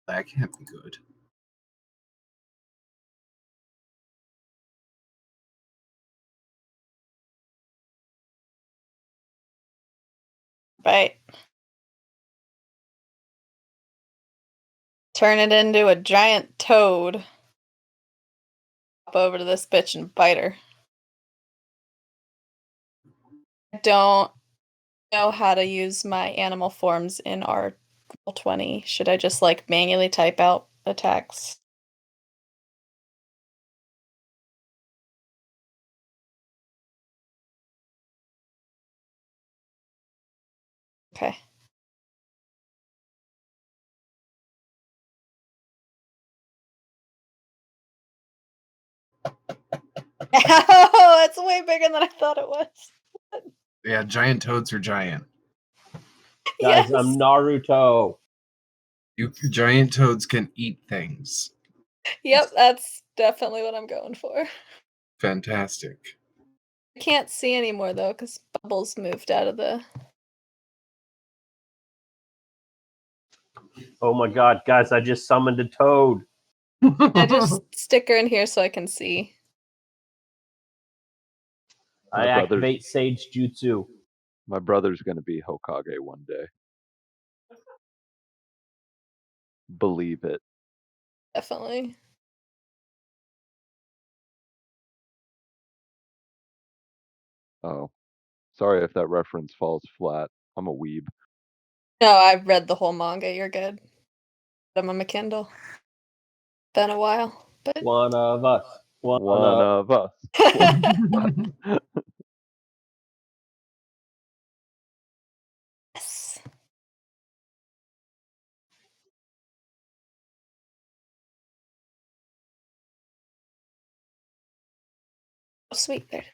[SPEAKER 3] That can't be good.
[SPEAKER 5] Right. Turn it into a giant toad. Hop over to this bitch and bite her. I don't know how to use my animal forms in R20. Should I just like manually type out attacks? Okay. Oh, it's way bigger than I thought it was.
[SPEAKER 3] Yeah, giant toads are giant.
[SPEAKER 4] Guys,
[SPEAKER 5] Yes.
[SPEAKER 4] I'm Naruto.
[SPEAKER 3] Giant toads can eat things.
[SPEAKER 5] Yep, that's definitely what I'm going for.
[SPEAKER 3] Fantastic.
[SPEAKER 5] I can't see anymore though, because Bubbles moved out of the.
[SPEAKER 4] Oh my god, guys, I just summoned a toad.
[SPEAKER 5] I just stick her in here so I can see.
[SPEAKER 4] I
[SPEAKER 2] My brother's-
[SPEAKER 4] activate Sage Jutsu.
[SPEAKER 2] My brother's gonna be Hokage one day. Believe it.
[SPEAKER 5] Definitely.
[SPEAKER 2] Oh. Sorry if that reference falls flat. I'm a weeb.
[SPEAKER 5] No, I've read the whole manga. You're good. I'm on my Kindle. Been a while, but
[SPEAKER 4] One of us. One of
[SPEAKER 2] of us.
[SPEAKER 5] yes. Oh, sweet there.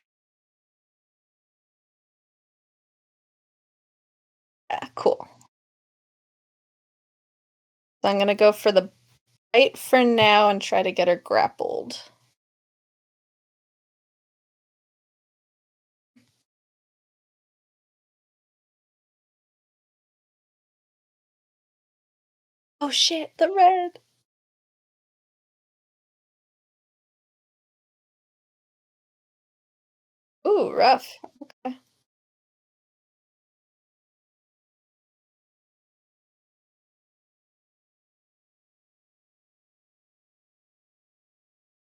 [SPEAKER 5] Yeah, cool. So I'm gonna go for the bite for now and try to get her grappled. Oh shit, the red. Ooh, rough. Okay.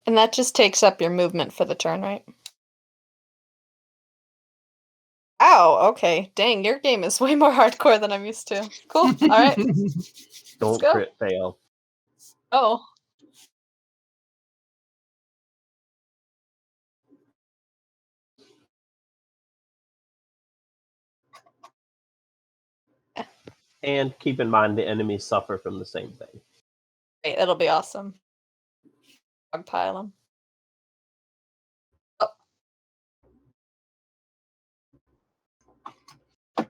[SPEAKER 5] And that just takes up your movement for the turn, right? Ow, okay. Dang, your game is way more hardcore than I'm used to. Cool. All right.
[SPEAKER 4] Don't
[SPEAKER 5] go.
[SPEAKER 4] crit fail.
[SPEAKER 5] Oh.
[SPEAKER 4] And keep in mind the enemies suffer from the same thing.
[SPEAKER 5] Hey, it'll be awesome. Dogpile them. Oh. I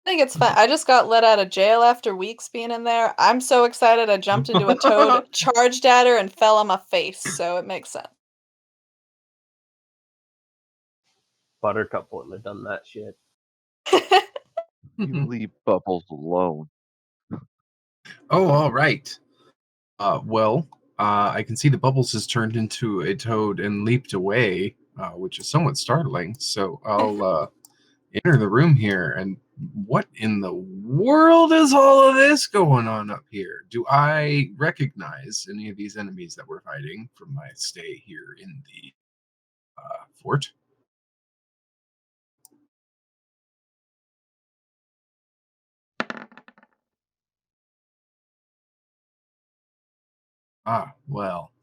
[SPEAKER 5] think it's fine. I just got let out of jail after weeks being in there. I'm so excited I jumped into a toad, charged at her, and fell on my face, so it makes sense.
[SPEAKER 4] Buttercup wouldn't have done that shit.
[SPEAKER 2] You leave Bubbles alone.
[SPEAKER 3] Oh, all right. Well, I can see the Bubbles has turned into a toad and leaped away, which is somewhat startling. So I'll enter the room here. And what in the world is all of this going on up here? Do I recognize any of these enemies that we're fighting from my stay here in the fort? Well,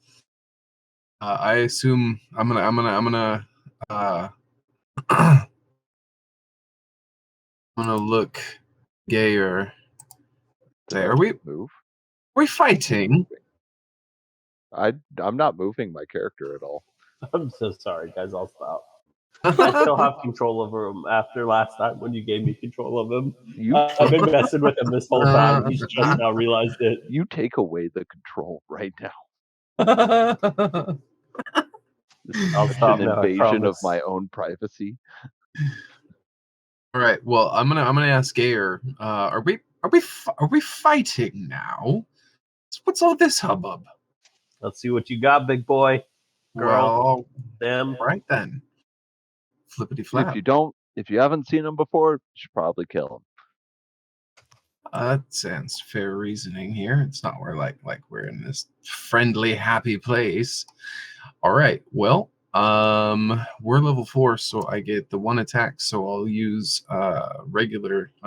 [SPEAKER 3] I assume I'm gonna I'm gonna look gayer.
[SPEAKER 2] Did
[SPEAKER 3] Say,
[SPEAKER 2] I
[SPEAKER 3] are we
[SPEAKER 2] move?
[SPEAKER 3] fighting?
[SPEAKER 2] I'm not moving my character at all.
[SPEAKER 4] I'm so sorry, guys. I'll stop. I still have control over him after last time when you gave me control of him. I've been messing with him this whole time. He's just now realized it.
[SPEAKER 2] You take away the control right now. This is
[SPEAKER 4] I'll
[SPEAKER 2] such
[SPEAKER 4] stop
[SPEAKER 2] an
[SPEAKER 4] now, I
[SPEAKER 2] invasion of
[SPEAKER 4] promise.
[SPEAKER 2] my own privacy.
[SPEAKER 3] All right. Well, I'm gonna ask Gayer. Are we fighting now? What's all this hubbub?
[SPEAKER 4] Let's see what you got, big boy. Girl,
[SPEAKER 3] Well,
[SPEAKER 4] them.
[SPEAKER 3] all right then. Flippity
[SPEAKER 2] If
[SPEAKER 3] flap.
[SPEAKER 2] you haven't seen him before, you should probably kill him.
[SPEAKER 3] That sounds fair reasoning here. It's not like we're in this friendly, happy place. All right. Well, we're level 4, so I get the 1 attack. So I'll use I'll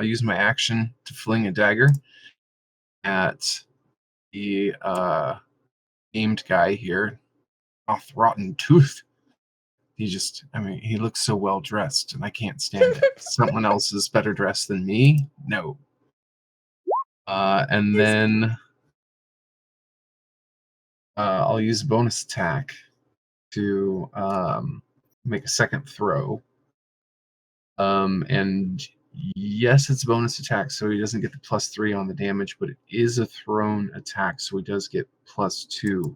[SPEAKER 3] use my action to fling a dagger at the aimed guy here, off Rotten Tooth. He looks so well dressed, and I can't stand it. Someone else is better dressed than me? No. And then I'll use a bonus attack to make a second throw. And yes, it's a bonus attack, so he doesn't get the +3 on the damage, but it is a thrown attack, so he does get +2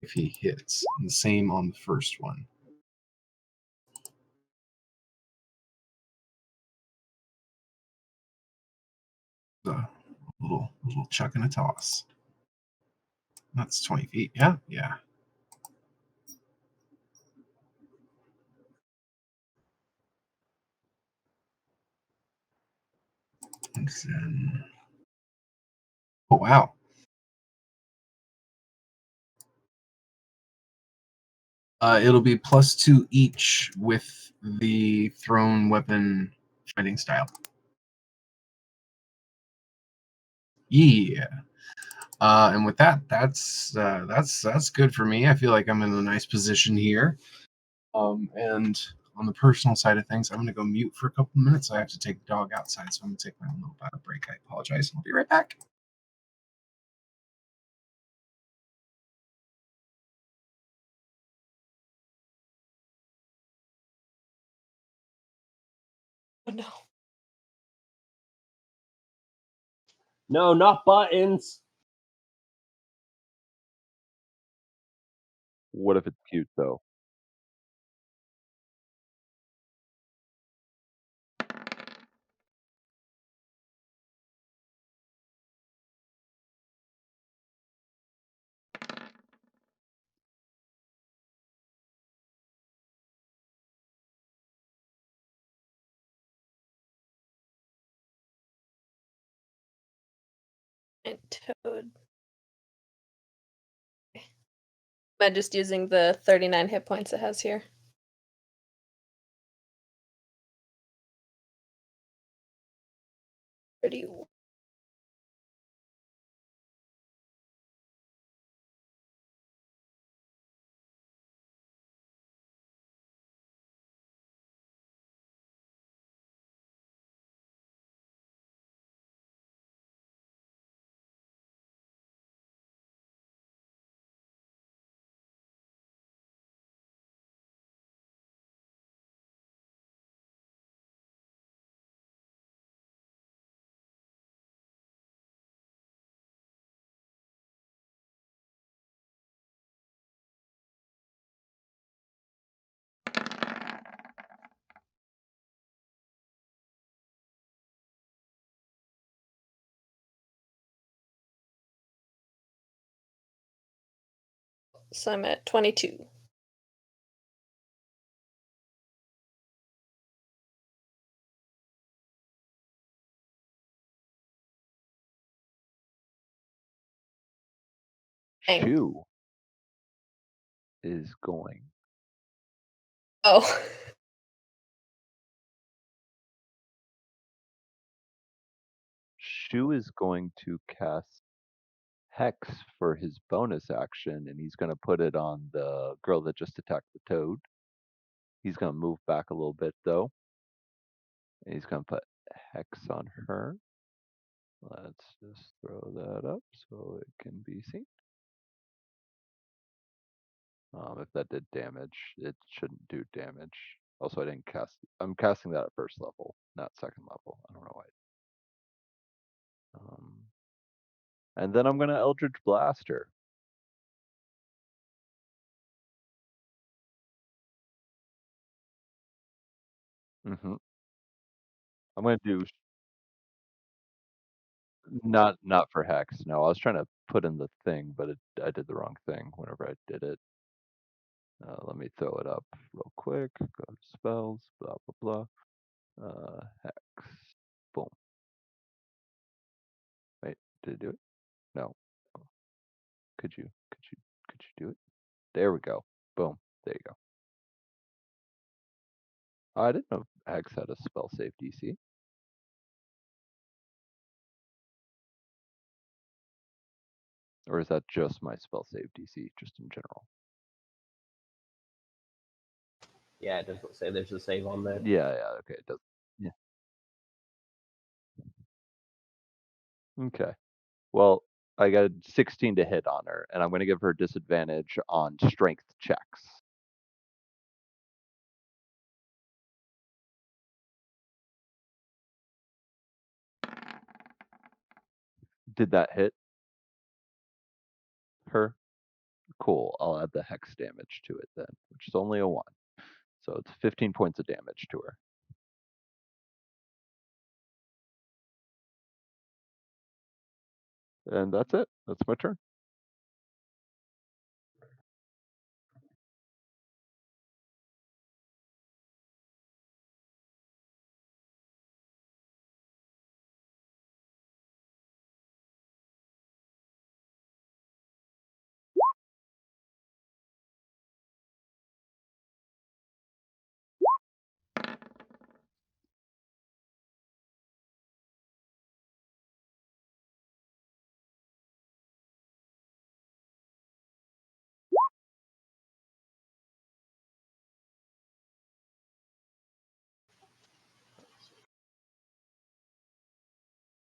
[SPEAKER 3] if he hits. And the same on the first one. So, a little chuck and a toss. That's 20 feet. Yeah, yeah. And then, oh wow. It'll be +2 each with the thrown weapon fighting style. Yeah. And with that's good for me. I feel like I'm in a nice position here. And on the personal side of things, I'm gonna go mute for a couple minutes. I have to take the dog outside, so I'm gonna take my own little break. I apologize. I'll be right back.
[SPEAKER 5] Oh no.
[SPEAKER 4] No, not buttons.
[SPEAKER 2] What if it's cute though?
[SPEAKER 5] Toad. By just using the 39 hit points it has here. Pretty. So I'm at 22. Dang.
[SPEAKER 2] Shu is going.
[SPEAKER 5] Oh.
[SPEAKER 2] Shu is going to cast Hex for his bonus action, and he's going to put it on the girl that just attacked the toad. He's going to move back a little bit, though. And he's going to put Hex on her. Let's just throw that up so it can be seen. If that did damage, it shouldn't do damage. Also, I didn't cast. I'm casting that at first level, not second level. I don't know why. And then I'm going to Eldritch Blast her. I'm going to do not for Hex. No, I was trying to put in the thing, but I did the wrong thing whenever I did it. Let me throw it up real quick. Go to spells, blah blah blah. Hex. Boom. Wait, did it do it? No. Could you do it? There we go. Boom. There you go. I didn't know Hex had a spell save DC. Or is that just my spell save DC, just in general?
[SPEAKER 4] Yeah, it doesn't say there's a save on there.
[SPEAKER 2] Yeah, okay, it does. Yeah. Okay. Well, I got 16 to hit on her, and I'm going to give her disadvantage on strength checks. Did that hit her? Cool. I'll add the hex damage to it then, which is only a 1. So it's 15 points of damage to her. And that's it. That's my turn.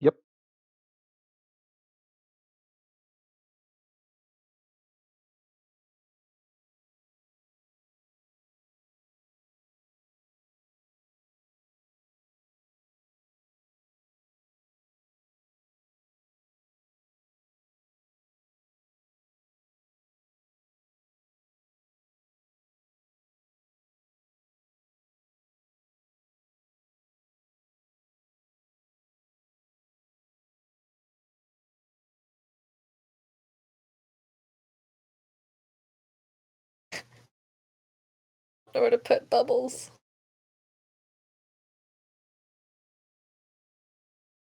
[SPEAKER 2] Yep.
[SPEAKER 5] Or to put bubbles.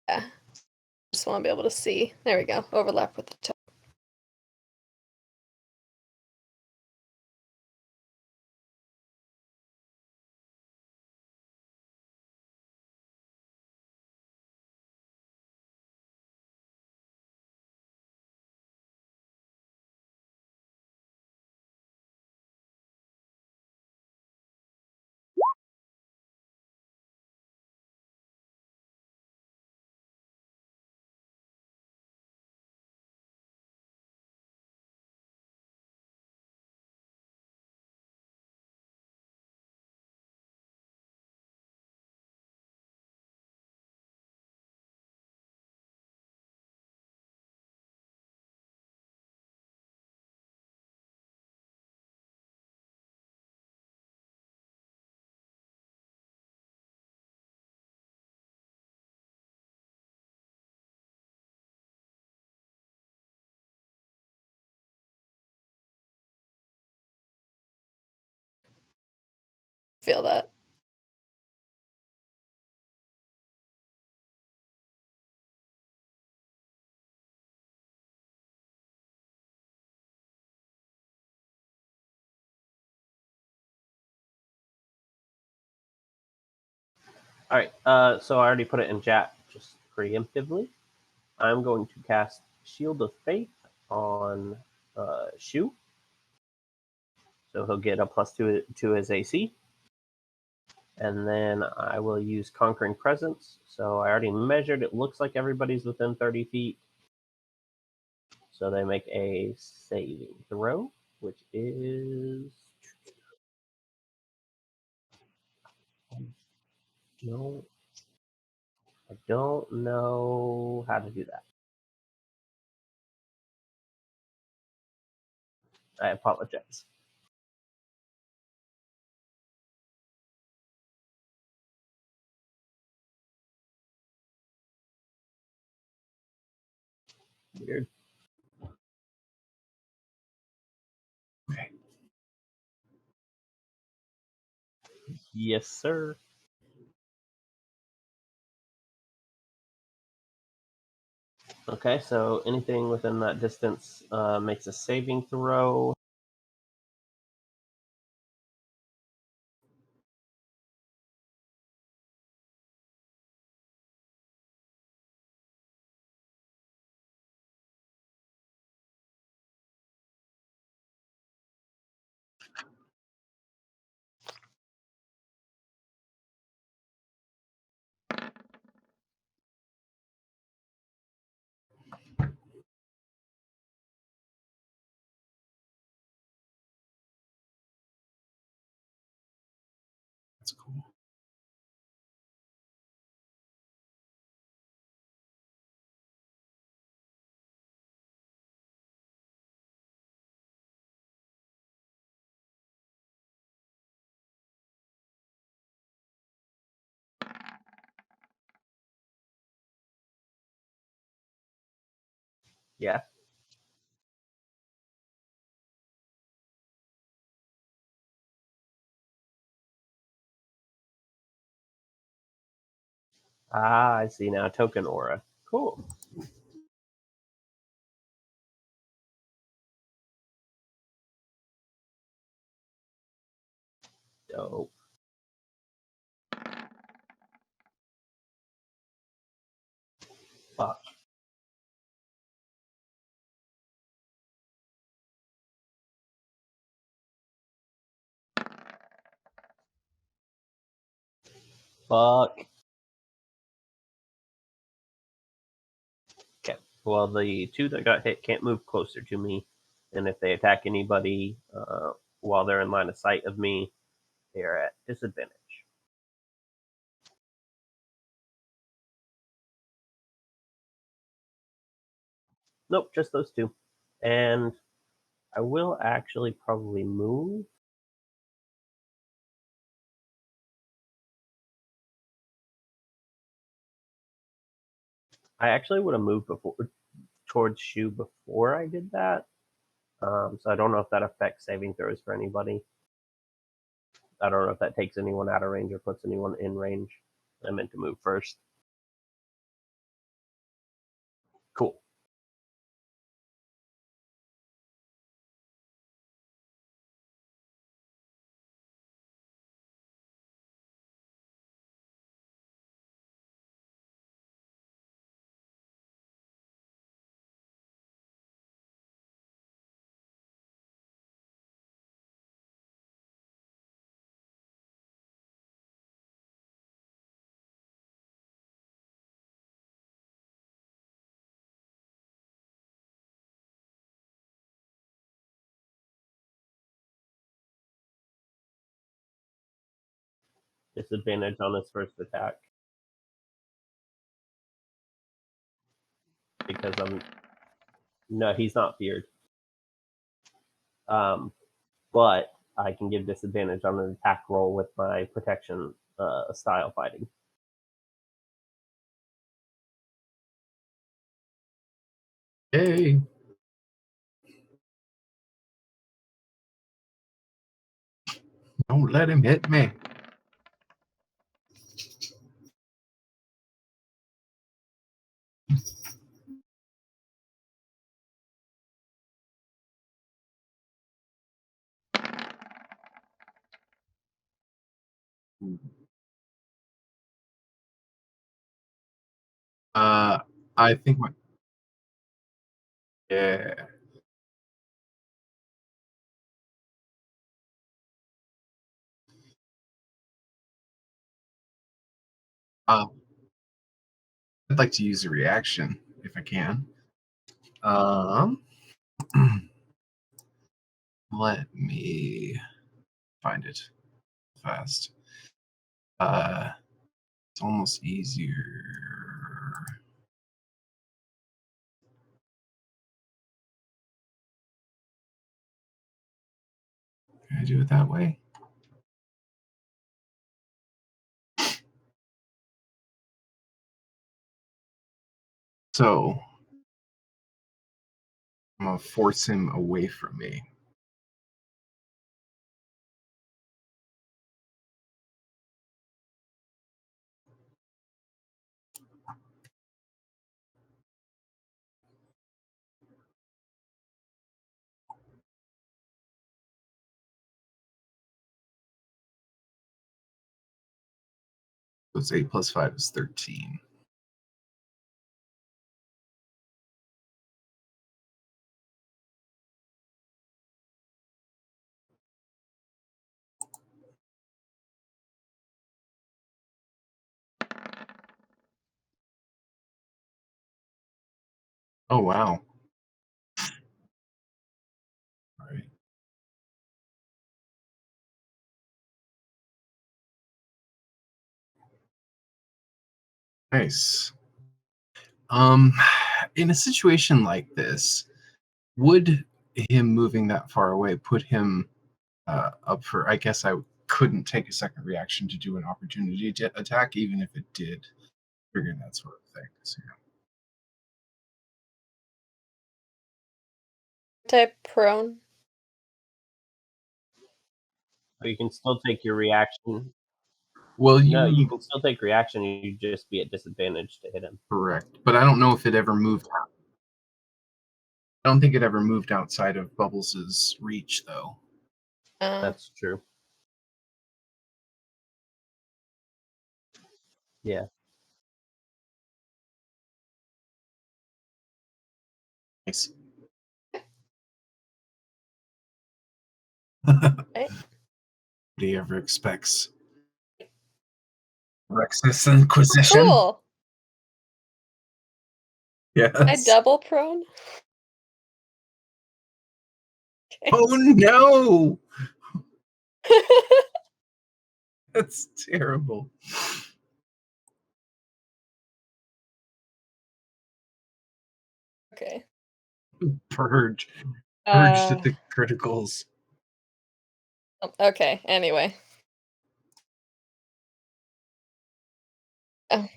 [SPEAKER 5] Yeah. Just want to be able to see. There we go. Overlap with the top. Feel that.
[SPEAKER 4] All right. So I already put it in chat just preemptively. I'm going to cast Shield of Faith on Shu. So he'll get a +2 to his AC. And then I will use Conquering Presence. So I already measured. It looks like everybody's within 30 feet. So they make a saving throw, which is... No, I don't know how to do that. I apologize. Weird.
[SPEAKER 3] Okay.
[SPEAKER 4] Yes, sir. Okay, so anything within that distance makes a saving throw.
[SPEAKER 3] That's cool.
[SPEAKER 4] Yeah. Ah, I see now. Token aura. Cool. Dope. Fuck. Fuck. Okay. Well, the two that got hit can't move closer to me, and if they attack anybody while they're in line of sight of me, they are at disadvantage. Nope, just those two. And I will actually probably move. I actually would have moved before towards Shu before I did that. So I don't know if that affects saving throws for anybody. I don't know if that takes anyone out of range or puts anyone in range. I meant to move first. Cool. Disadvantage on his first attack. Because I'm... No, he's not feared. But I can give disadvantage on an attack roll with my protection style fighting.
[SPEAKER 3] Yay! Don't let him hit me. I think my yeah. Uh, I'd like to use a reaction if I can. Let me find it fast. It's almost easier. Can I do it that way? So I'm gonna force him away from me. So it's 8 plus 5 is 13. Oh wow. All right. Nice. In a situation like this, would him moving that far away put him up for? I guess I couldn't take a second reaction to do an opportunity attack, even if it did trigger that sort of thing. So,
[SPEAKER 6] Type prone.
[SPEAKER 4] But you can still take your reaction.
[SPEAKER 3] well,
[SPEAKER 4] No, you can still take reaction. You just be at disadvantage to hit him.
[SPEAKER 3] correct, but I don't know if it ever moved. I don't think it ever moved outside of Bubbles' reach, though.
[SPEAKER 4] That's true. Yeah.
[SPEAKER 3] Nice.
[SPEAKER 6] Right.
[SPEAKER 3] Nobody ever expects Rex's Inquisition.
[SPEAKER 6] Cool.
[SPEAKER 3] Yes.
[SPEAKER 6] I double prone.
[SPEAKER 3] Oh no! That's terrible.
[SPEAKER 6] Okay.
[SPEAKER 3] Purged
[SPEAKER 6] Uh,
[SPEAKER 3] at the criticals.
[SPEAKER 6] okay. Anyway. Oh.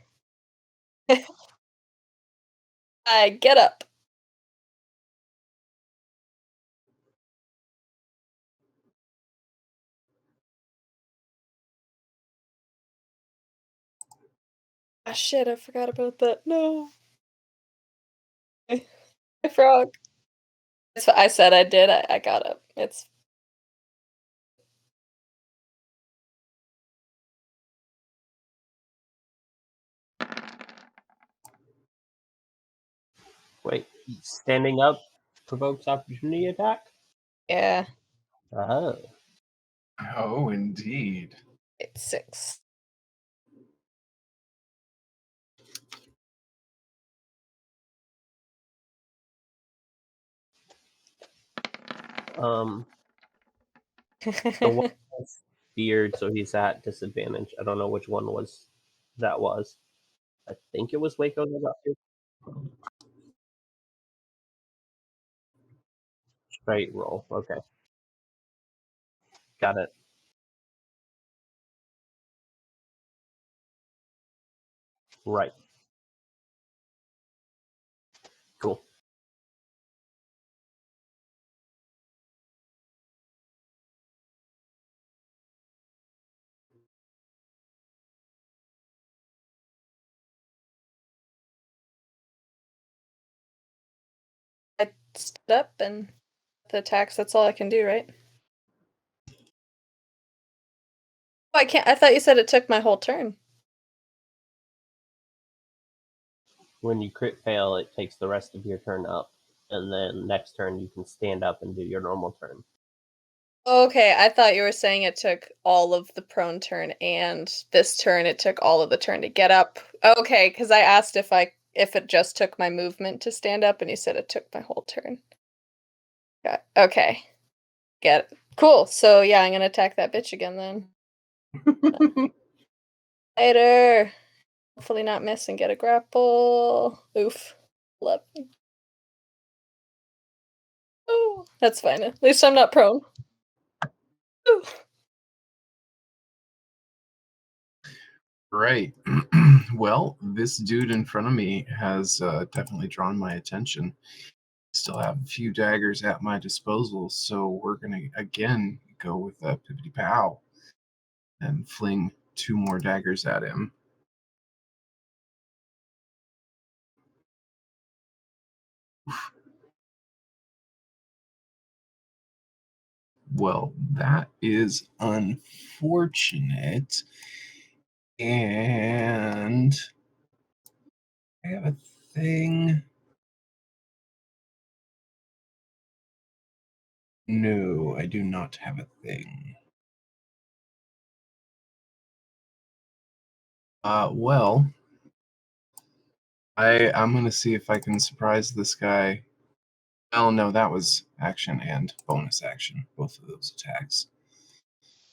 [SPEAKER 6] I get up. Ah, shit, I forgot about that. No. My frog. That's what I said I did. I got up. It's
[SPEAKER 4] Wait, standing up provokes opportunity attack?
[SPEAKER 6] yeah.
[SPEAKER 4] Oh.
[SPEAKER 3] Oh, indeed.
[SPEAKER 6] It's 6.
[SPEAKER 4] The one has beard, so he's at disadvantage. I don't know which one that was. I think it was Waco that got beard. Straight roll. Okay. Got it. Right. Cool.
[SPEAKER 6] I stood up and the attacks, that's all I can do, right? I can't. I thought you said it took my whole turn.
[SPEAKER 4] When you crit fail, it takes the rest of your turn up, and then next turn you can stand up and do your normal turn.
[SPEAKER 6] Okay, I thought you were saying it took all of the prone turn, and this turn it took all of the turn to get up. Okay, because I asked if it just took my movement to stand up, and you said it took my whole turn. Yeah. Okay. Get it. Cool. So yeah, I'm gonna attack that bitch again then. Later. Hopefully not miss and get a grapple. Oof. 11. Oh, that's fine. At least I'm not prone. Ooh.
[SPEAKER 3] Right. Well, this dude in front of me has definitely drawn my attention. Still have a few daggers at my disposal, so we're gonna again go with a pippity pow and fling 2 more daggers at him. Well, that is unfortunate. And I have a thing. No, I do not have a thing. Well, I'm gonna see if I can surprise this guy. Oh no, that was action and bonus action, both of those attacks.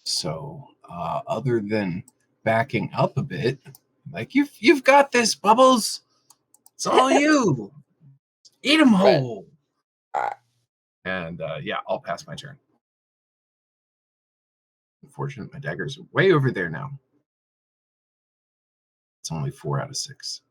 [SPEAKER 3] So, other than backing up a bit, like you've got this, Bubbles. It's all you. Eat 'em
[SPEAKER 6] Right.
[SPEAKER 3] whole. And yeah, I'll pass my turn. Unfortunate, my daggers are way over there now. It's only 4 out of 6.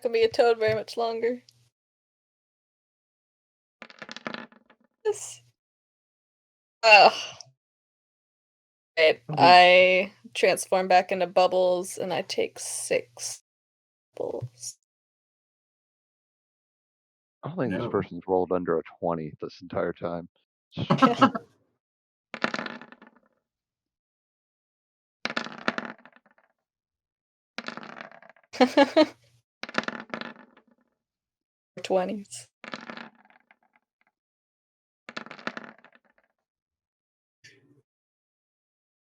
[SPEAKER 6] Could be a toad very much longer. Yes. Ugh. Right. I transform back into bubbles and I take 6 bubbles.
[SPEAKER 2] I don't think
[SPEAKER 3] No.
[SPEAKER 2] this person's rolled under a 20 this entire time.
[SPEAKER 6] Yeah. 20s.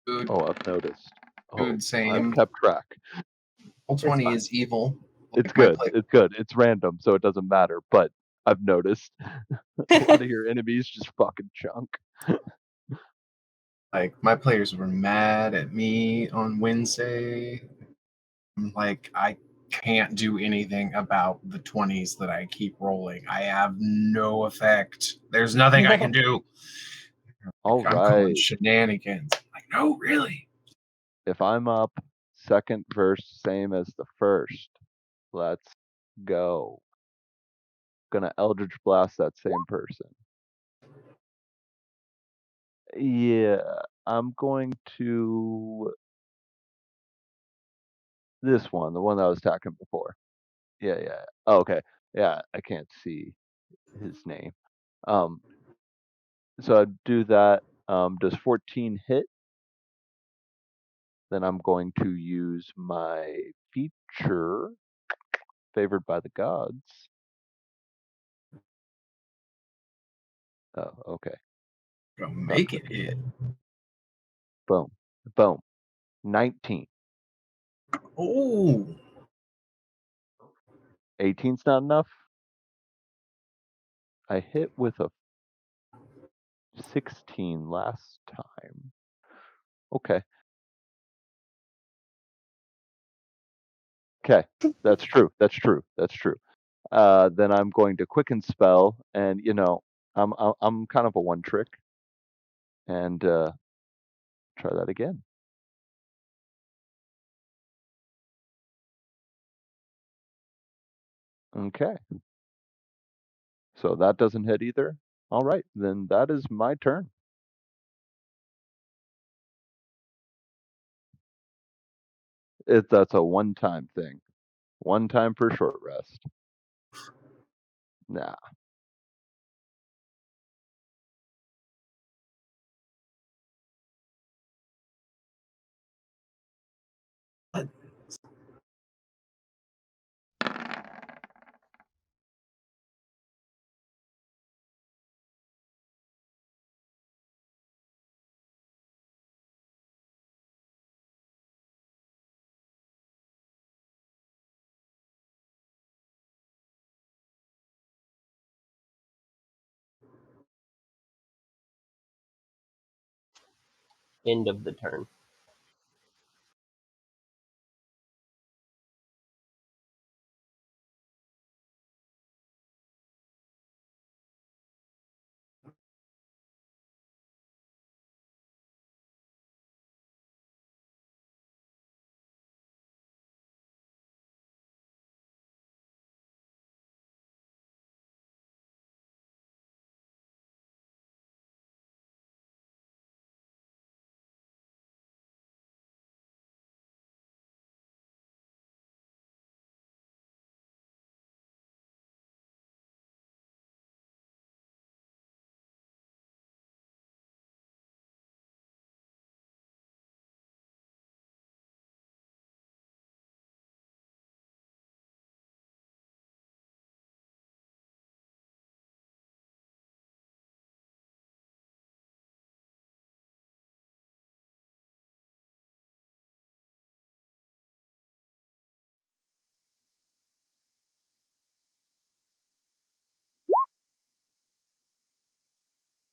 [SPEAKER 3] Dude,
[SPEAKER 2] Oh, I've noticed. Oh,
[SPEAKER 3] dude,
[SPEAKER 2] I've
[SPEAKER 3] same.
[SPEAKER 2] kept track.
[SPEAKER 3] Roll
[SPEAKER 4] It's
[SPEAKER 3] 20
[SPEAKER 4] fine.
[SPEAKER 3] is evil.
[SPEAKER 2] It's
[SPEAKER 3] Like my
[SPEAKER 2] good.
[SPEAKER 3] play.
[SPEAKER 2] It's good. It's random, so it doesn't matter. But I've noticed a lot of your enemies just fucking chunk.
[SPEAKER 3] Like my players were mad at me on Wednesday. I'm like, I can't do anything about the 20s that I keep rolling. I have no effect. There's nothing I can do.
[SPEAKER 2] All
[SPEAKER 3] I'm calling
[SPEAKER 2] right.
[SPEAKER 3] shenanigans. Like, no, really.
[SPEAKER 2] If I'm up, second verse same as the first. Let's go. Gonna Eldritch Blast that same person. Yeah, I'm going to this one, the one that I was attacking before. Yeah. Oh, okay. Yeah, I can't see his name. So I'd do that. Does 14 hit? Then I'm going to use my feature, favored by the gods. Oh, okay.
[SPEAKER 3] Gonna make it hit.
[SPEAKER 2] Boom. 19.
[SPEAKER 3] Oh,
[SPEAKER 2] 18's not enough. I hit with a 16 last time. Okay. Okay. That's true. Then I'm going to quicken spell, and I'm kind of a one trick, and try that again. Okay. So that doesn't hit either. All right, then that is my turn. That's a one-time thing. One time per short rest. Nah.
[SPEAKER 4] End of the turn.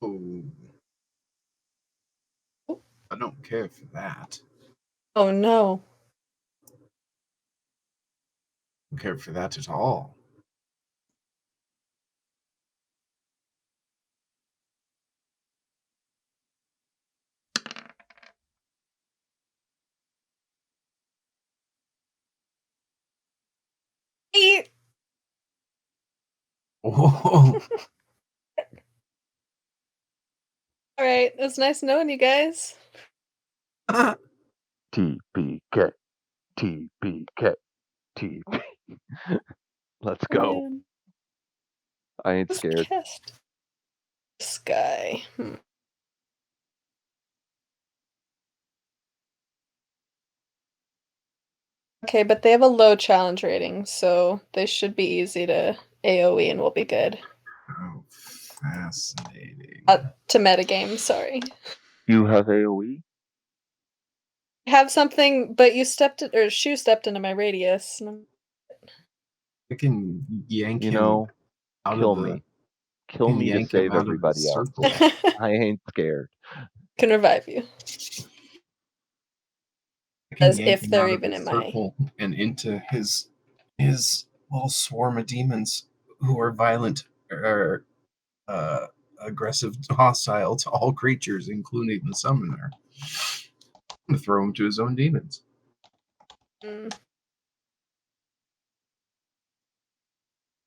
[SPEAKER 3] Oh, I don't care for that.
[SPEAKER 6] Oh no.
[SPEAKER 3] I don't care for that at all.
[SPEAKER 6] Eat.
[SPEAKER 3] Oh,
[SPEAKER 6] All right, it was nice knowing you guys.
[SPEAKER 2] TPK. TPK. TP. Let's
[SPEAKER 6] Oh,
[SPEAKER 2] go.
[SPEAKER 6] man.
[SPEAKER 2] I ain't
[SPEAKER 6] Let's
[SPEAKER 2] scared.
[SPEAKER 6] cast this guy. Okay, but they have a low challenge rating, so they should be easy to AoE and we'll be good.
[SPEAKER 3] how fascinating.
[SPEAKER 6] To metagame, sorry.
[SPEAKER 2] You have AoE?
[SPEAKER 6] Have something, but you stepped it, or Shu stepped into my radius.
[SPEAKER 3] I can yank
[SPEAKER 2] You
[SPEAKER 3] him
[SPEAKER 2] know,
[SPEAKER 3] out
[SPEAKER 2] kill
[SPEAKER 3] of the.
[SPEAKER 2] me. Kill
[SPEAKER 3] Can
[SPEAKER 2] me to
[SPEAKER 3] yank him
[SPEAKER 2] save
[SPEAKER 3] out of the
[SPEAKER 2] everybody else.
[SPEAKER 3] circle.
[SPEAKER 2] I ain't scared.
[SPEAKER 6] Can revive you.
[SPEAKER 3] I can
[SPEAKER 6] As
[SPEAKER 3] yank
[SPEAKER 6] if
[SPEAKER 3] him
[SPEAKER 6] they're
[SPEAKER 3] out of
[SPEAKER 6] even
[SPEAKER 3] the
[SPEAKER 6] in my.
[SPEAKER 3] circle and into his little swarm of demons who are violent or aggressive, hostile to all creatures, including the summoner. I'm gonna throw him to his own demons.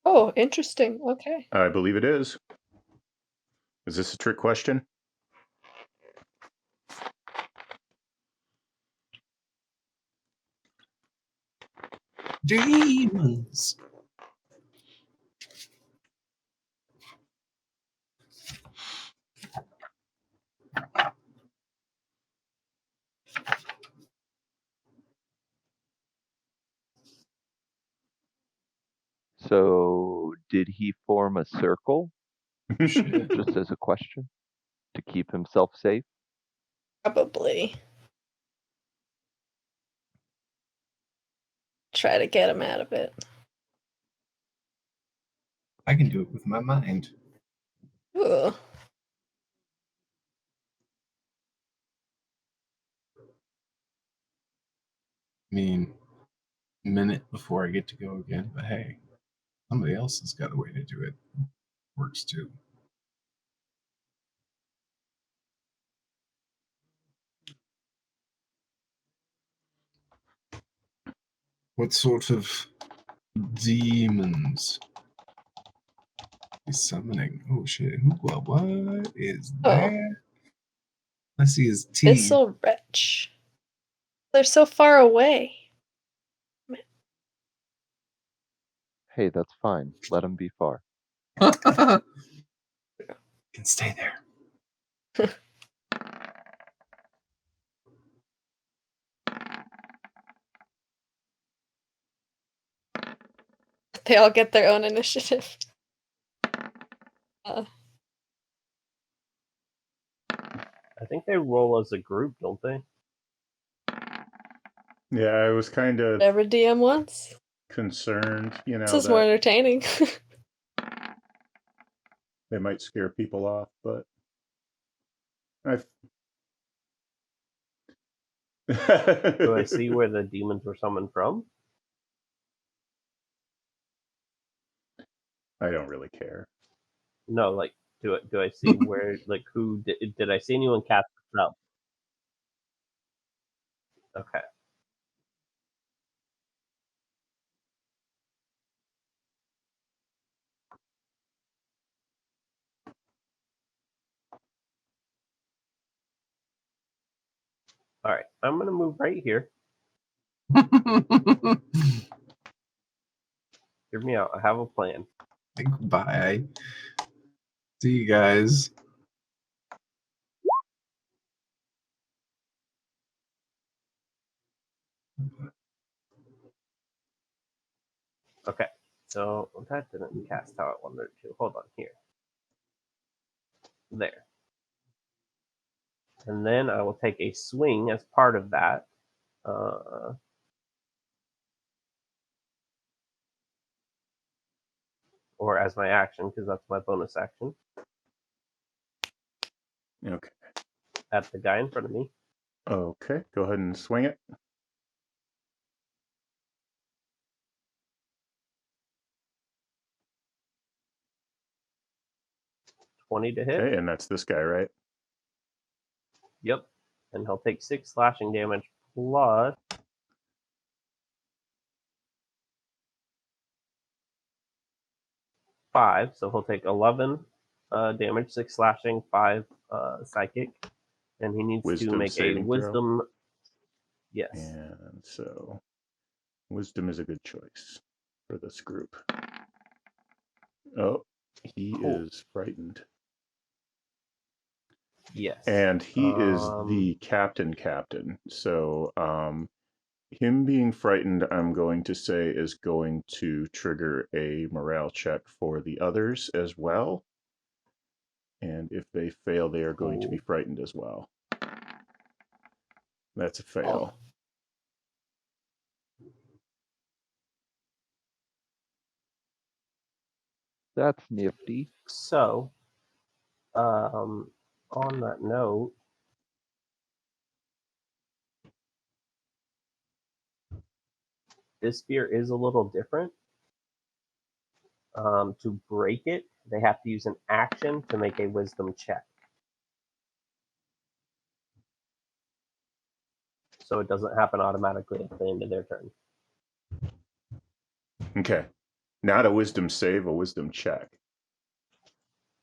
[SPEAKER 6] Oh, interesting. Okay.
[SPEAKER 1] I believe it is. Is this a trick question?
[SPEAKER 3] Demons.
[SPEAKER 2] So, did he form a circle?
[SPEAKER 3] Shit.
[SPEAKER 2] Just as a question to keep himself safe?
[SPEAKER 6] Probably. Try to get him out of it.
[SPEAKER 3] I can do it with my mind.
[SPEAKER 6] Ooh.
[SPEAKER 3] I mean, a minute before I get to go again, but hey, somebody else has got a way to do it. Works too. What sort of demons? He's summoning. Oh shit! What is
[SPEAKER 6] Oh.
[SPEAKER 3] that? I see his teeth.
[SPEAKER 6] Thistle Wretch. They're so far away.
[SPEAKER 2] Hey, that's fine. Let him be far.
[SPEAKER 3] Can stay there.
[SPEAKER 6] They all get their own initiative.
[SPEAKER 4] I think they roll as a group, don't they?
[SPEAKER 1] Yeah, I was kind of
[SPEAKER 6] Whatever DM wants.
[SPEAKER 1] concerned,
[SPEAKER 6] This is more
[SPEAKER 1] that
[SPEAKER 6] entertaining.
[SPEAKER 1] they might scare people off, but I've...
[SPEAKER 4] Do I see where the demons were summoned from?
[SPEAKER 1] I don't really care.
[SPEAKER 4] No, like, do I see where, like, who did I see anyone cast a spell? Okay. All right, I'm gonna move right here. Hear me out. I have a plan.
[SPEAKER 3] Goodbye. See you guys.
[SPEAKER 4] Okay, so that didn't cast how I wanted it to. Hold on here. There. And then I will take a swing as part of that. Or as my action, because that's my bonus action.
[SPEAKER 1] Okay.
[SPEAKER 4] At the guy in front of me.
[SPEAKER 1] Okay, go ahead and swing it.
[SPEAKER 4] $20 to hit.
[SPEAKER 1] Okay, and that's this guy, right?
[SPEAKER 4] Yep. And he'll take 6 slashing damage plus 5. So he'll take 11 damage, 6 slashing, 5 psychic. And he needs to make a wisdom. Throw. Yes.
[SPEAKER 1] And so wisdom is a good choice for this group. Oh, he is frightened.
[SPEAKER 4] Yes.
[SPEAKER 1] And he is the captain. So him being frightened, I'm going to say, is going to trigger a morale check for the others as well. And if they fail, they are going to be frightened as well. That's a fail.
[SPEAKER 2] That's nifty.
[SPEAKER 4] So, on that note, this spear is a little different. To break it, they have to use an action to make a wisdom check. So it doesn't happen automatically at the end of their turn.
[SPEAKER 1] Okay. Not a wisdom save, a wisdom check.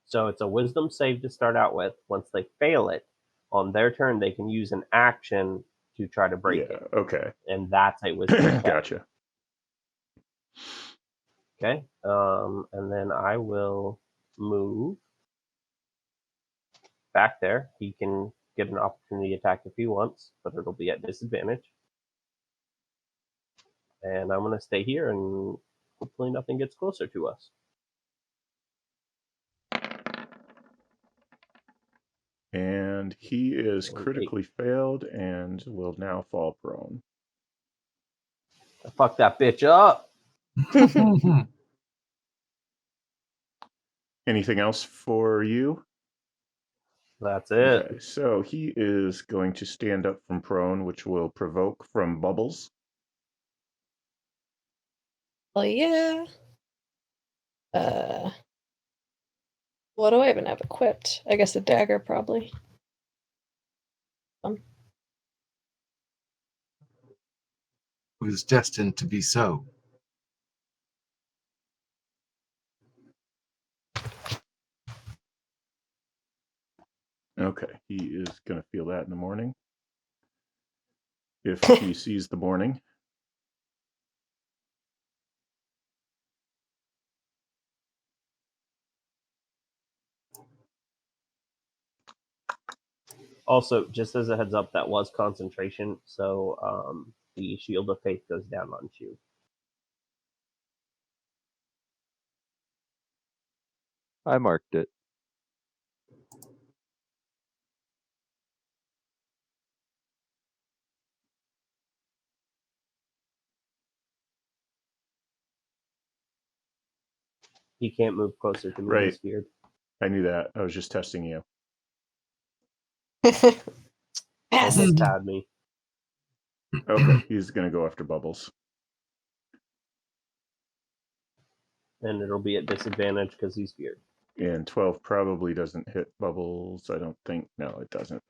[SPEAKER 4] So it's a wisdom save to start out with. Once they fail it, on their turn, they can use an action to try to break it.
[SPEAKER 1] Okay.
[SPEAKER 4] And that's a wisdom check.
[SPEAKER 1] Gotcha.
[SPEAKER 4] Okay. And then I will move back there. He can get an opportunity attack if he wants, but it'll be at disadvantage. And I'm going to stay here, and hopefully nothing gets closer to us.
[SPEAKER 1] And he is critically failed and will now fall prone.
[SPEAKER 4] Fuck that bitch up.
[SPEAKER 1] Anything else for you?
[SPEAKER 4] That's it.
[SPEAKER 1] Okay, so he is going to stand up from prone, which will provoke from Bubbles.
[SPEAKER 6] Oh yeah. What do I even have equipped? I guess a dagger, probably.
[SPEAKER 3] It was destined to be so.
[SPEAKER 1] Okay, he is going to feel that in the morning. If he sees the morning.
[SPEAKER 4] Also, just as a heads up, that was concentration, so the Shield of Faith goes down on you.
[SPEAKER 2] I marked it.
[SPEAKER 4] He can't move closer to me.
[SPEAKER 1] Right.
[SPEAKER 4] He's feared.
[SPEAKER 1] I knew that. I was just testing you.
[SPEAKER 4] Almost had me.
[SPEAKER 1] Okay, he's going to go after Bubbles.
[SPEAKER 4] And it'll be at disadvantage because he's feared.
[SPEAKER 1] And 12 probably doesn't hit Bubbles. I don't think. No, it doesn't.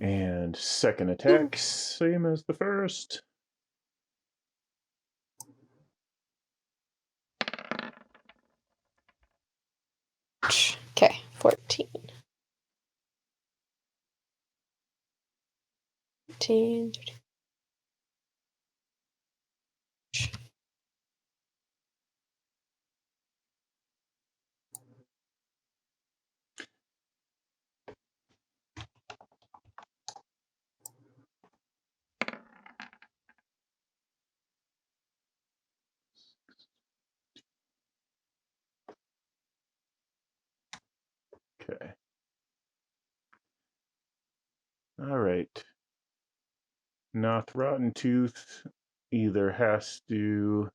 [SPEAKER 1] And second attack, same as the first.
[SPEAKER 6] Okay, 14. 15.
[SPEAKER 1] Okay. All right. Noth Rotten Tooth either has to.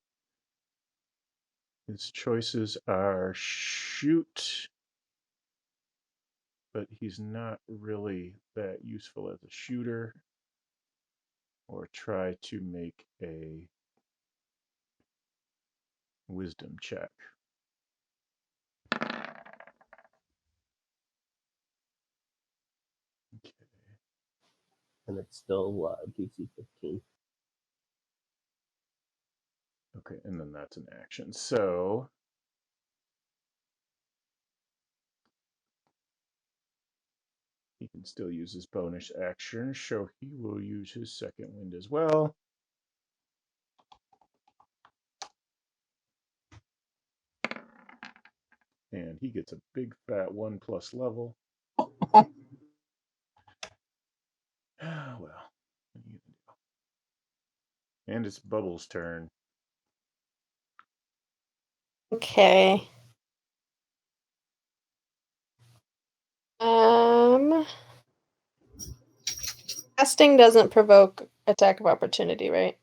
[SPEAKER 1] His choices are shoot, but he's not really that useful as a shooter, or try to make a wisdom check. Okay.
[SPEAKER 4] And it's still DC 15.
[SPEAKER 1] Okay, and then that's an action. So he can still use his bonus action, so he will use his second wind as well. And he gets a big fat 1+ level. Ah, well. And it's Bubbles' turn.
[SPEAKER 6] Okay. Casting doesn't provoke attack of opportunity, right?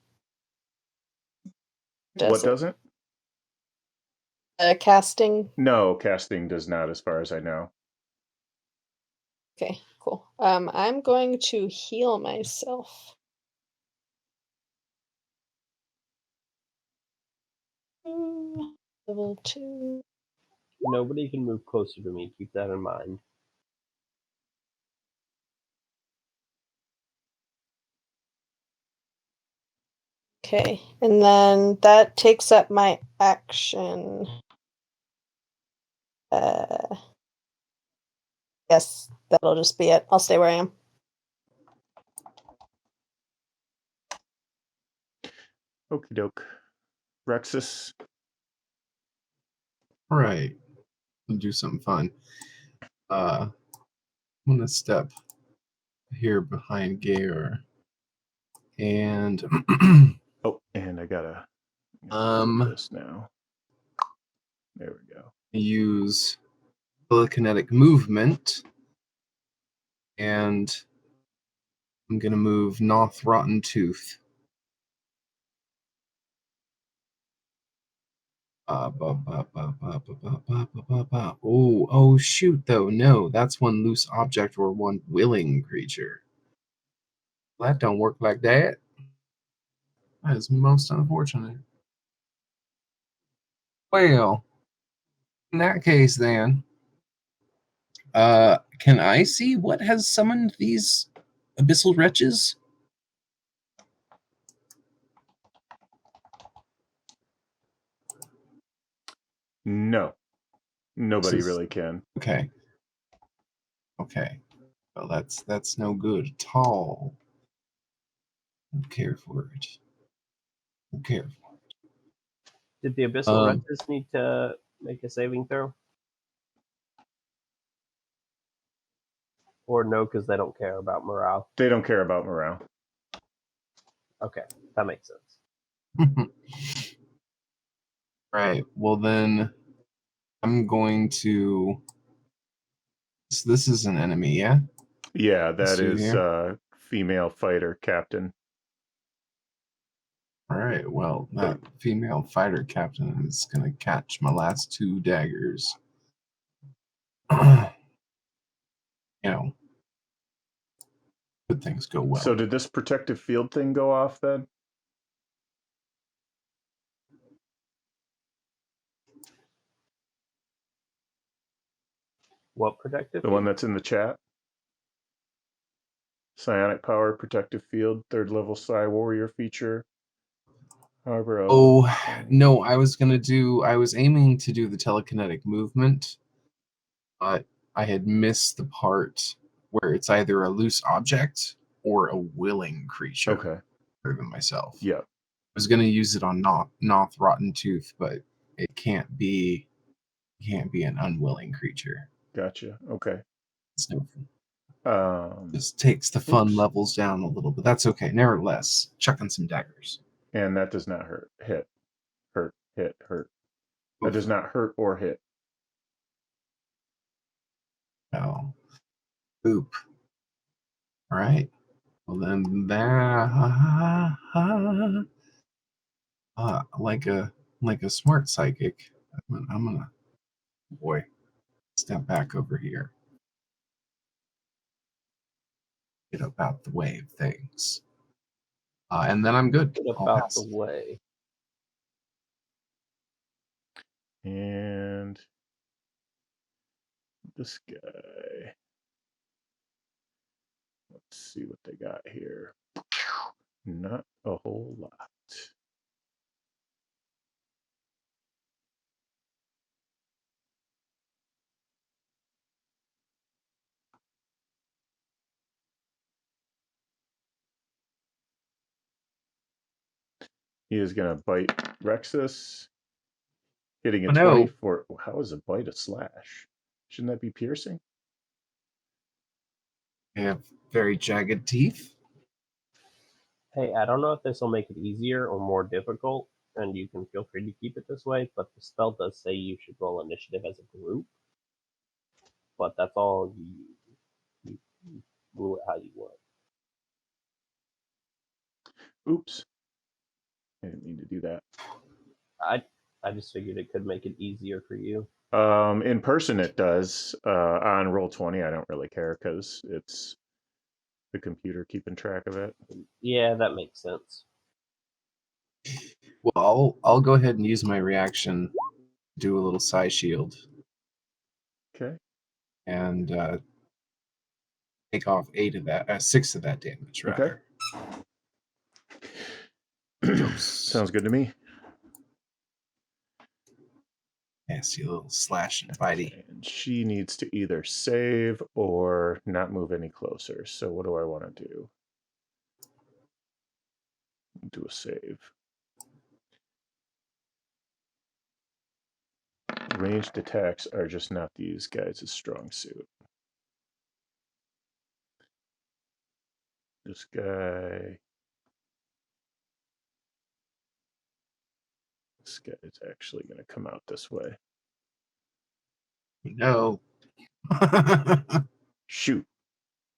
[SPEAKER 1] What doesn't?
[SPEAKER 6] Casting.
[SPEAKER 1] No, casting does not, as far as I know.
[SPEAKER 6] Okay, cool. I'm going to heal myself. Level 2.
[SPEAKER 4] Nobody can move closer to me. Keep that in mind.
[SPEAKER 6] Okay, and then that takes up my action. Yes, that'll just be it. I'll stay where I am.
[SPEAKER 1] Okie doke. Rexus.
[SPEAKER 3] All right, we'll do something fun. I'm gonna step here behind Gayer, and
[SPEAKER 1] Oh, and I gotta this now. There we go.
[SPEAKER 3] use telekinetic movement, and I'm gonna move Noth Rotten Tooth. Oh, shoot, though. No, that's one loose object or one willing creature. That don't work like that. That is most unfortunate. Well, in that case, then, can I see what has summoned these abyssal wretches?
[SPEAKER 1] No. Nobody really can.
[SPEAKER 3] Okay. Okay. Well, that's no good at all. Don't care for it. Don't care for it.
[SPEAKER 4] Did the Abyssal Wretches need to make a saving throw? Or no, because they don't care about morale?
[SPEAKER 1] They don't care about morale.
[SPEAKER 4] Okay, that makes sense.
[SPEAKER 3] Right. Well, then I'm going to. So this is an enemy, yeah?
[SPEAKER 1] Yeah, that
[SPEAKER 3] This dude
[SPEAKER 1] is
[SPEAKER 3] here?
[SPEAKER 1] female fighter captain.
[SPEAKER 3] All right. Well, that female fighter captain is going to catch my last 2 daggers. Good things go well.
[SPEAKER 1] So did this protective field thing go off then?
[SPEAKER 4] What protective?
[SPEAKER 1] The one that's in the chat? Psionic power, protective field, 3rd level Psi warrior feature. However,
[SPEAKER 3] no, I was aiming to do the telekinetic movement, but I had missed the part where it's either a loose object or a willing creature.
[SPEAKER 1] Okay.
[SPEAKER 3] Other than myself.
[SPEAKER 1] Yeah.
[SPEAKER 3] I was gonna use it on Noth Rotten Tooth, but it can't be an unwilling creature.
[SPEAKER 1] Gotcha. Okay.
[SPEAKER 3] It's no
[SPEAKER 1] Um,
[SPEAKER 3] just takes the fun
[SPEAKER 1] oops.
[SPEAKER 3] levels down a little, but that's okay. Nevertheless, chucking some daggers.
[SPEAKER 1] And that does not hurt. Hit. Hurt. Hit. Hurt. That
[SPEAKER 3] Oof.
[SPEAKER 1] does not hurt or hit.
[SPEAKER 3] Oh. Boop. All right. Well then like a smart psychic, I'm gonna boy step back over here. Get up out the way of things. And then I'm good.
[SPEAKER 4] Get
[SPEAKER 3] I'll
[SPEAKER 4] about
[SPEAKER 3] pass.
[SPEAKER 4] the way.
[SPEAKER 1] And this guy. Let's see what they got here. Not a whole lot. He is going to bite Rexus, hitting a 20 for. How is a bite a slash? Shouldn't that be piercing?
[SPEAKER 3] They have very jagged teeth.
[SPEAKER 4] Hey, I don't know if this will make it easier or more difficult, and you can feel free to keep it this way, but the spell does say you should roll initiative as a group. But that's all you rule it how you want.
[SPEAKER 1] Oops. I didn't mean to do that.
[SPEAKER 4] I just figured it could make it easier for you.
[SPEAKER 1] In person it does. On Roll20 I don't really care because it's the computer keeping track of it.
[SPEAKER 4] Yeah, that makes sense.
[SPEAKER 3] Well, I'll go ahead and use my reaction, do a little Psi shield.
[SPEAKER 1] Okay.
[SPEAKER 3] And take off 6 of that damage, rather.
[SPEAKER 1] Okay. Sounds good to me.
[SPEAKER 3] Yeah, see a little slash and bitey.
[SPEAKER 1] And she needs to either save or not move any closer. So what do I want to do? Do a save. Ranged attacks are just not these guys' strong suit. This guy. This guy is actually going to come out this way.
[SPEAKER 3] No.
[SPEAKER 1] Shoot.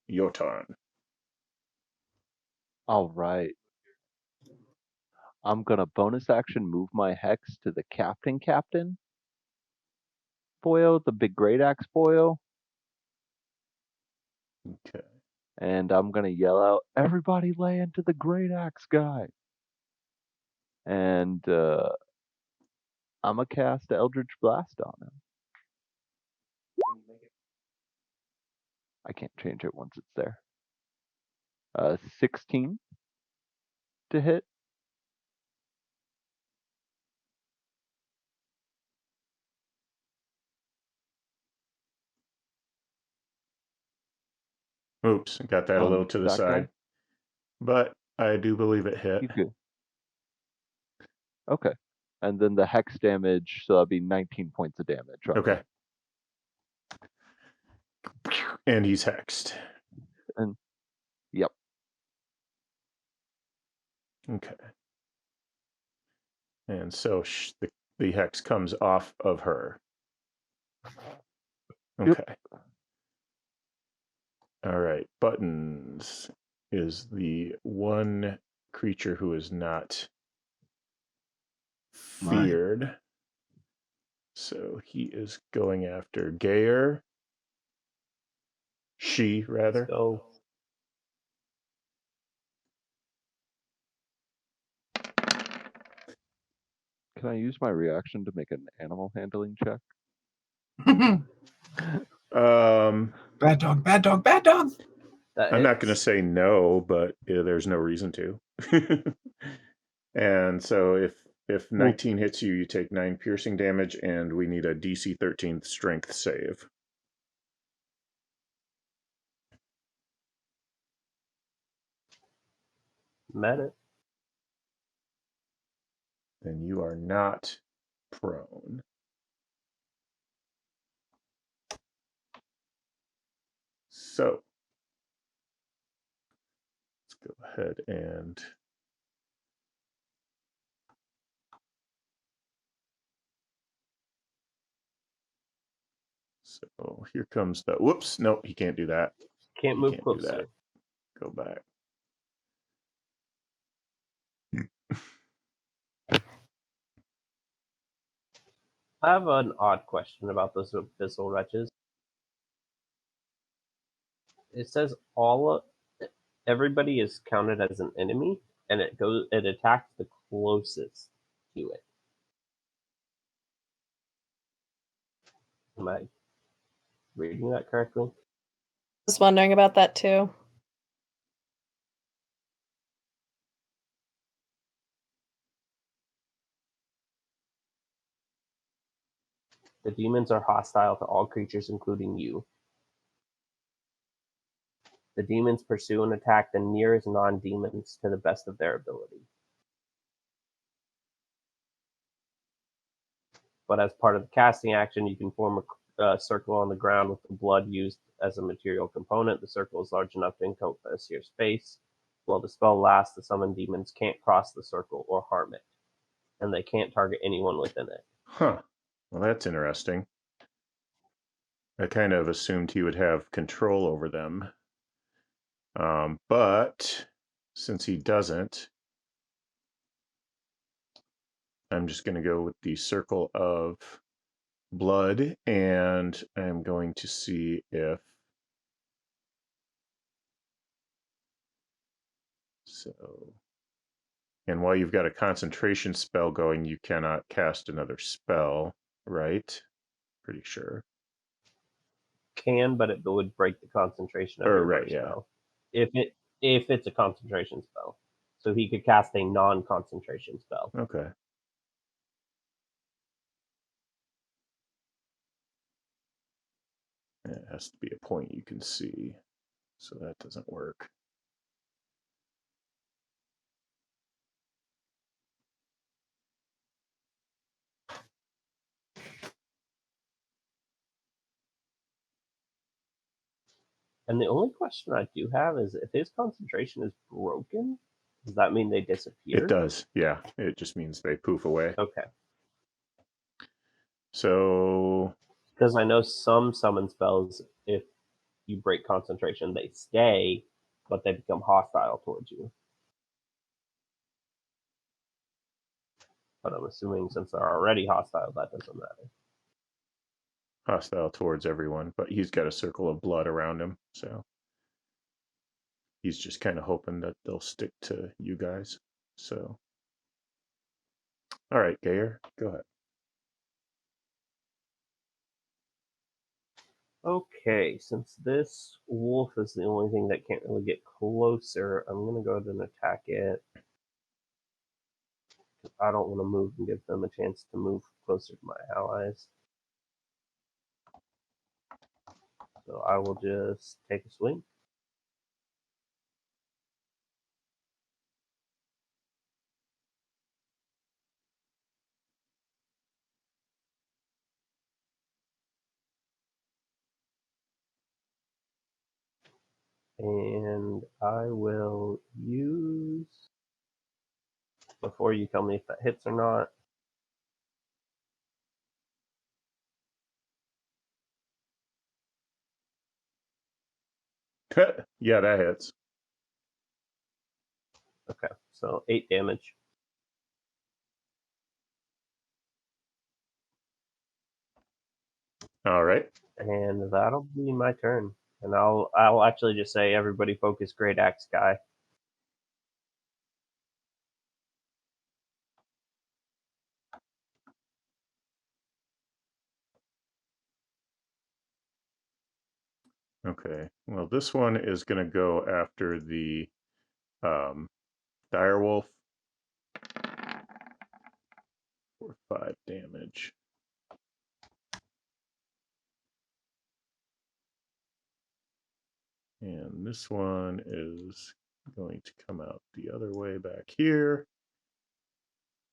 [SPEAKER 1] Your turn.
[SPEAKER 2] All right. I'm gonna bonus action move my hex to the captain boyo, the big great axe boyo,
[SPEAKER 1] Okay.
[SPEAKER 2] and I'm gonna yell out, "Everybody lay into the great axe guy!" And I'm gonna cast Eldritch Blast on him. I can't change it once it's there. 16 to hit.
[SPEAKER 1] Oops, got that a little to the
[SPEAKER 2] that
[SPEAKER 1] side.
[SPEAKER 2] guy?
[SPEAKER 1] But I do believe it hit.
[SPEAKER 2] He's good. Okay. And then the hex damage, so that'd be 19 points of damage.
[SPEAKER 1] Okay. And he's hexed.
[SPEAKER 2] And yep.
[SPEAKER 1] Okay. And so the hex comes off of her. Okay.
[SPEAKER 2] Yep.
[SPEAKER 1] All right. Buttons is the one creature who is not feared. So he is going after Gayer. She, rather.
[SPEAKER 4] Let's go.
[SPEAKER 2] Can I use my reaction to make an animal handling check?
[SPEAKER 3] Bad dog, bad dog, bad dog.
[SPEAKER 1] I'm not going to say no, but there's no reason to. And so if 19 hits you, you take 9 piercing damage, and we need a DC 13 strength save.
[SPEAKER 4] Met it.
[SPEAKER 1] Then you are not prone. So let's go ahead and so here comes the whoops. No, he can't do that.
[SPEAKER 4] Can't
[SPEAKER 1] He
[SPEAKER 4] move
[SPEAKER 1] can't do
[SPEAKER 4] closer.
[SPEAKER 1] that. Go back.
[SPEAKER 4] I have an odd question about those abyssal wretches. It says everybody is counted as an enemy, and it attacks the closest to it. Am I reading that correctly?
[SPEAKER 6] I was wondering about that too.
[SPEAKER 4] The demons are hostile to all creatures, including you. The demons pursue and attack the nearest non-demons to the best of their ability. But as part of the casting action, you can form a circle on the ground with the blood used as a material component. The circle is large enough to encompass your space. While the spell lasts, the summoned demons can't cross the circle or harm it, and they can't target anyone within it.
[SPEAKER 1] Huh. Well, that's interesting. I kind of assumed he would have control over them. But since he doesn't, I'm just going to go with the circle of blood, and I'm going to see if so. And while you've got a concentration spell going, you cannot cast another spell, right? Pretty sure.
[SPEAKER 4] Can, but it would break the concentration of your
[SPEAKER 1] Right,
[SPEAKER 4] first
[SPEAKER 1] yeah.
[SPEAKER 4] spell. If it's a concentration spell. So he could cast a non-concentration spell.
[SPEAKER 1] Okay. It has to be a point you can see, so that doesn't work.
[SPEAKER 4] And the only question I do have is if his concentration is broken, does that mean they disappear?
[SPEAKER 1] It does, yeah. It just means they poof away.
[SPEAKER 4] Okay.
[SPEAKER 1] So,
[SPEAKER 4] Because I know some summon spells, if you break concentration, they stay, but they become hostile towards you. But I'm assuming since they're already hostile, that doesn't matter.
[SPEAKER 1] hostile towards everyone, but he's got a circle of blood around him, so he's just kind of hoping that they'll stick to you guys. So, all right, Gayer, go ahead.
[SPEAKER 4] Okay, since this wolf is the only thing that can't really get closer, I'm going to go ahead and attack it. I don't want to move and give them a chance to move closer to my allies. So I will just take a swing. And I will use, before you tell me if that hits or not,
[SPEAKER 1] Yeah, that hits.
[SPEAKER 4] okay, so 8 damage.
[SPEAKER 1] All right.
[SPEAKER 4] And that'll be my turn. And I'll actually just say, everybody focus Great Axe guy.
[SPEAKER 1] Okay. Well, this one is going to go after the direwolf for 5 damage. And this one is going to come out the other way back here.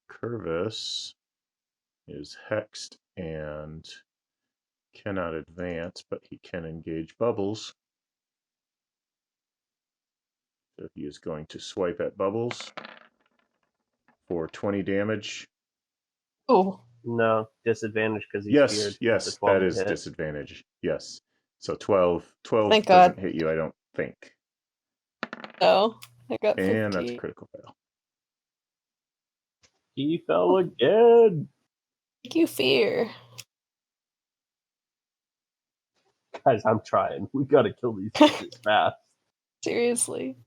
[SPEAKER 1] Curvis is hexed and cannot advance, but he can engage Bubbles. So he is going to swipe at Bubbles for 20 damage.
[SPEAKER 6] Oh,
[SPEAKER 4] No, disadvantage because he's
[SPEAKER 1] Yes,
[SPEAKER 4] feared.
[SPEAKER 1] yes,
[SPEAKER 4] It's a 12
[SPEAKER 1] that is
[SPEAKER 4] hit.
[SPEAKER 1] disadvantage. Yes. So 12
[SPEAKER 6] Thank
[SPEAKER 1] doesn't
[SPEAKER 6] God.
[SPEAKER 1] hit you, I don't think.
[SPEAKER 6] no. I got 15.
[SPEAKER 1] And that's a critical fail.
[SPEAKER 4] He fell again.
[SPEAKER 6] Make you fear.
[SPEAKER 4] Guys, I'm trying. We gotta kill these bitches fast.
[SPEAKER 6] Seriously.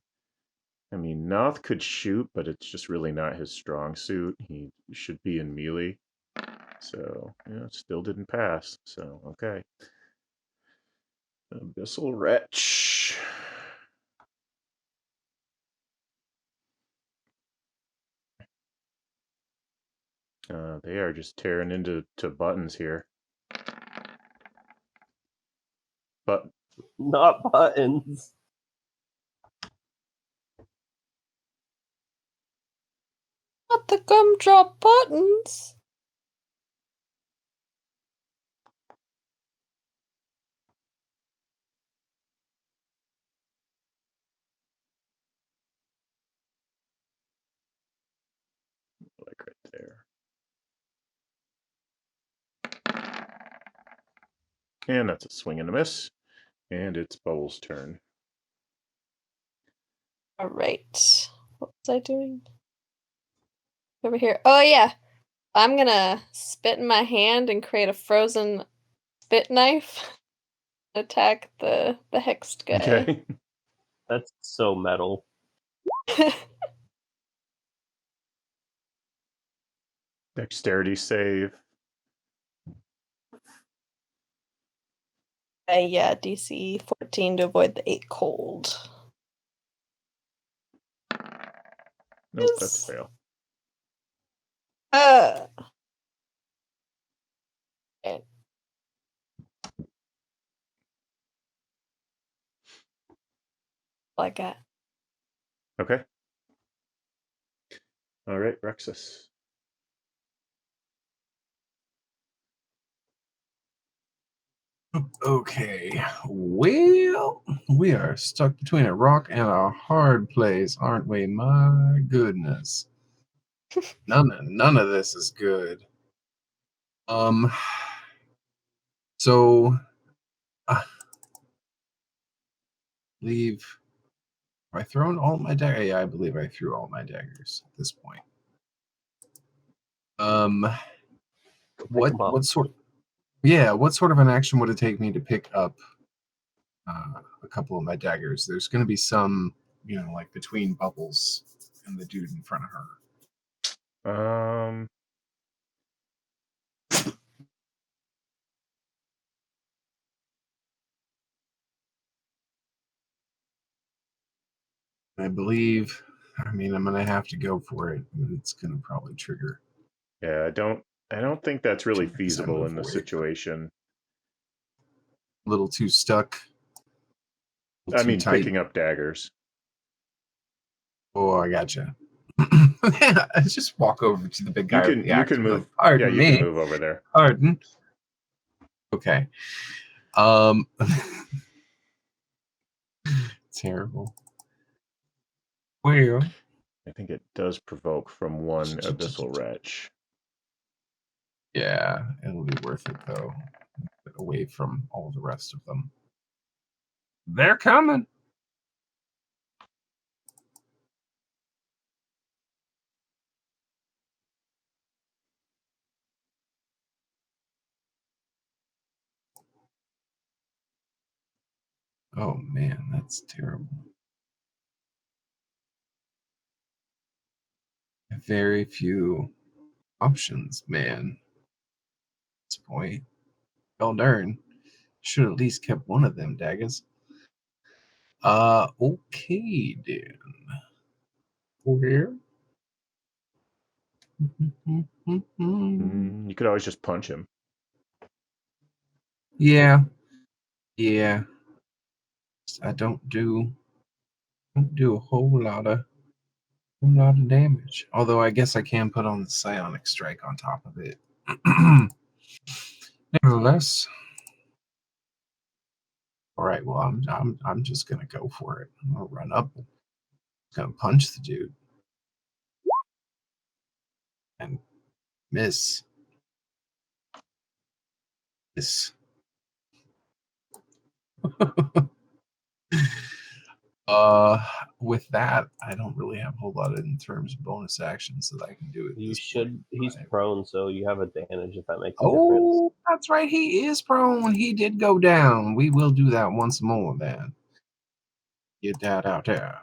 [SPEAKER 1] I mean, Noth could shoot, but it's just really not his strong suit. He should be in melee. So, yeah, still didn't pass. So, okay. Abyssal Wretch. They are just tearing into buttons here. But
[SPEAKER 4] Not buttons.
[SPEAKER 6] Not the gumdrop buttons.
[SPEAKER 1] like right there. And that's a swing and a miss. And it's Bubbles' turn.
[SPEAKER 6] All right. What was I doing? Over here. Oh, yeah. I'm gonna spit in my hand and create a frozen spit knife. Attack the hexed guy.
[SPEAKER 1] Okay.
[SPEAKER 4] That's so metal.
[SPEAKER 1] Dexterity save.
[SPEAKER 6] Yeah, DC 14 to avoid the 8 cold.
[SPEAKER 1] Nope, that's a
[SPEAKER 6] Yes.
[SPEAKER 1] fail.
[SPEAKER 6] Okay. Like that.
[SPEAKER 1] Okay. All right, Rexus.
[SPEAKER 3] Okay. Well, we are stuck between a rock and a hard place, aren't we? My goodness. None of this is good. So leave. Have I thrown all my daggers? Yeah, I believe I threw all my daggers at this point. What sort? Yeah, what sort of an action would it take me to pick up a couple of my daggers? There's going to be some, like between Bubbles and the dude in front of her. I believe. I mean, I'm gonna have to go for it. It's gonna probably trigger.
[SPEAKER 1] Yeah, I don't think that's really feasible in the situation.
[SPEAKER 3] A little too stuck.
[SPEAKER 1] I mean, picking up daggers.
[SPEAKER 3] Oh, I gotcha. I just walk over to the big guy.
[SPEAKER 1] You can move.
[SPEAKER 3] Pardon
[SPEAKER 1] you
[SPEAKER 3] me.
[SPEAKER 1] can move over there.
[SPEAKER 3] Pardon. Okay. Terrible. Well,
[SPEAKER 1] I think it does provoke from one abyssal wretch.
[SPEAKER 3] yeah, it'll be worth it though. Get away from all the rest of them. They're coming. Oh man, that's terrible. Very few options, man. At this point. Well darn. Should at least kept one of them daggers. Okay then. Where?
[SPEAKER 1] You could always just punch him.
[SPEAKER 3] Yeah. Yeah. I don't do a whole lot of damage. Although I guess I can put on the psionic strike on top of it. Nevertheless. All right, well I'm just gonna go for it. I'm gonna run up, gonna punch the dude. And miss. Miss. With that, I don't really have a whole lot in terms of bonus actions that I can do at
[SPEAKER 4] You
[SPEAKER 3] this
[SPEAKER 4] should.
[SPEAKER 3] point.
[SPEAKER 4] He's prone, so you have advantage if that makes a difference.
[SPEAKER 3] Oh, that's right. He is prone. He did go down. We will do that once more then. Get that out there.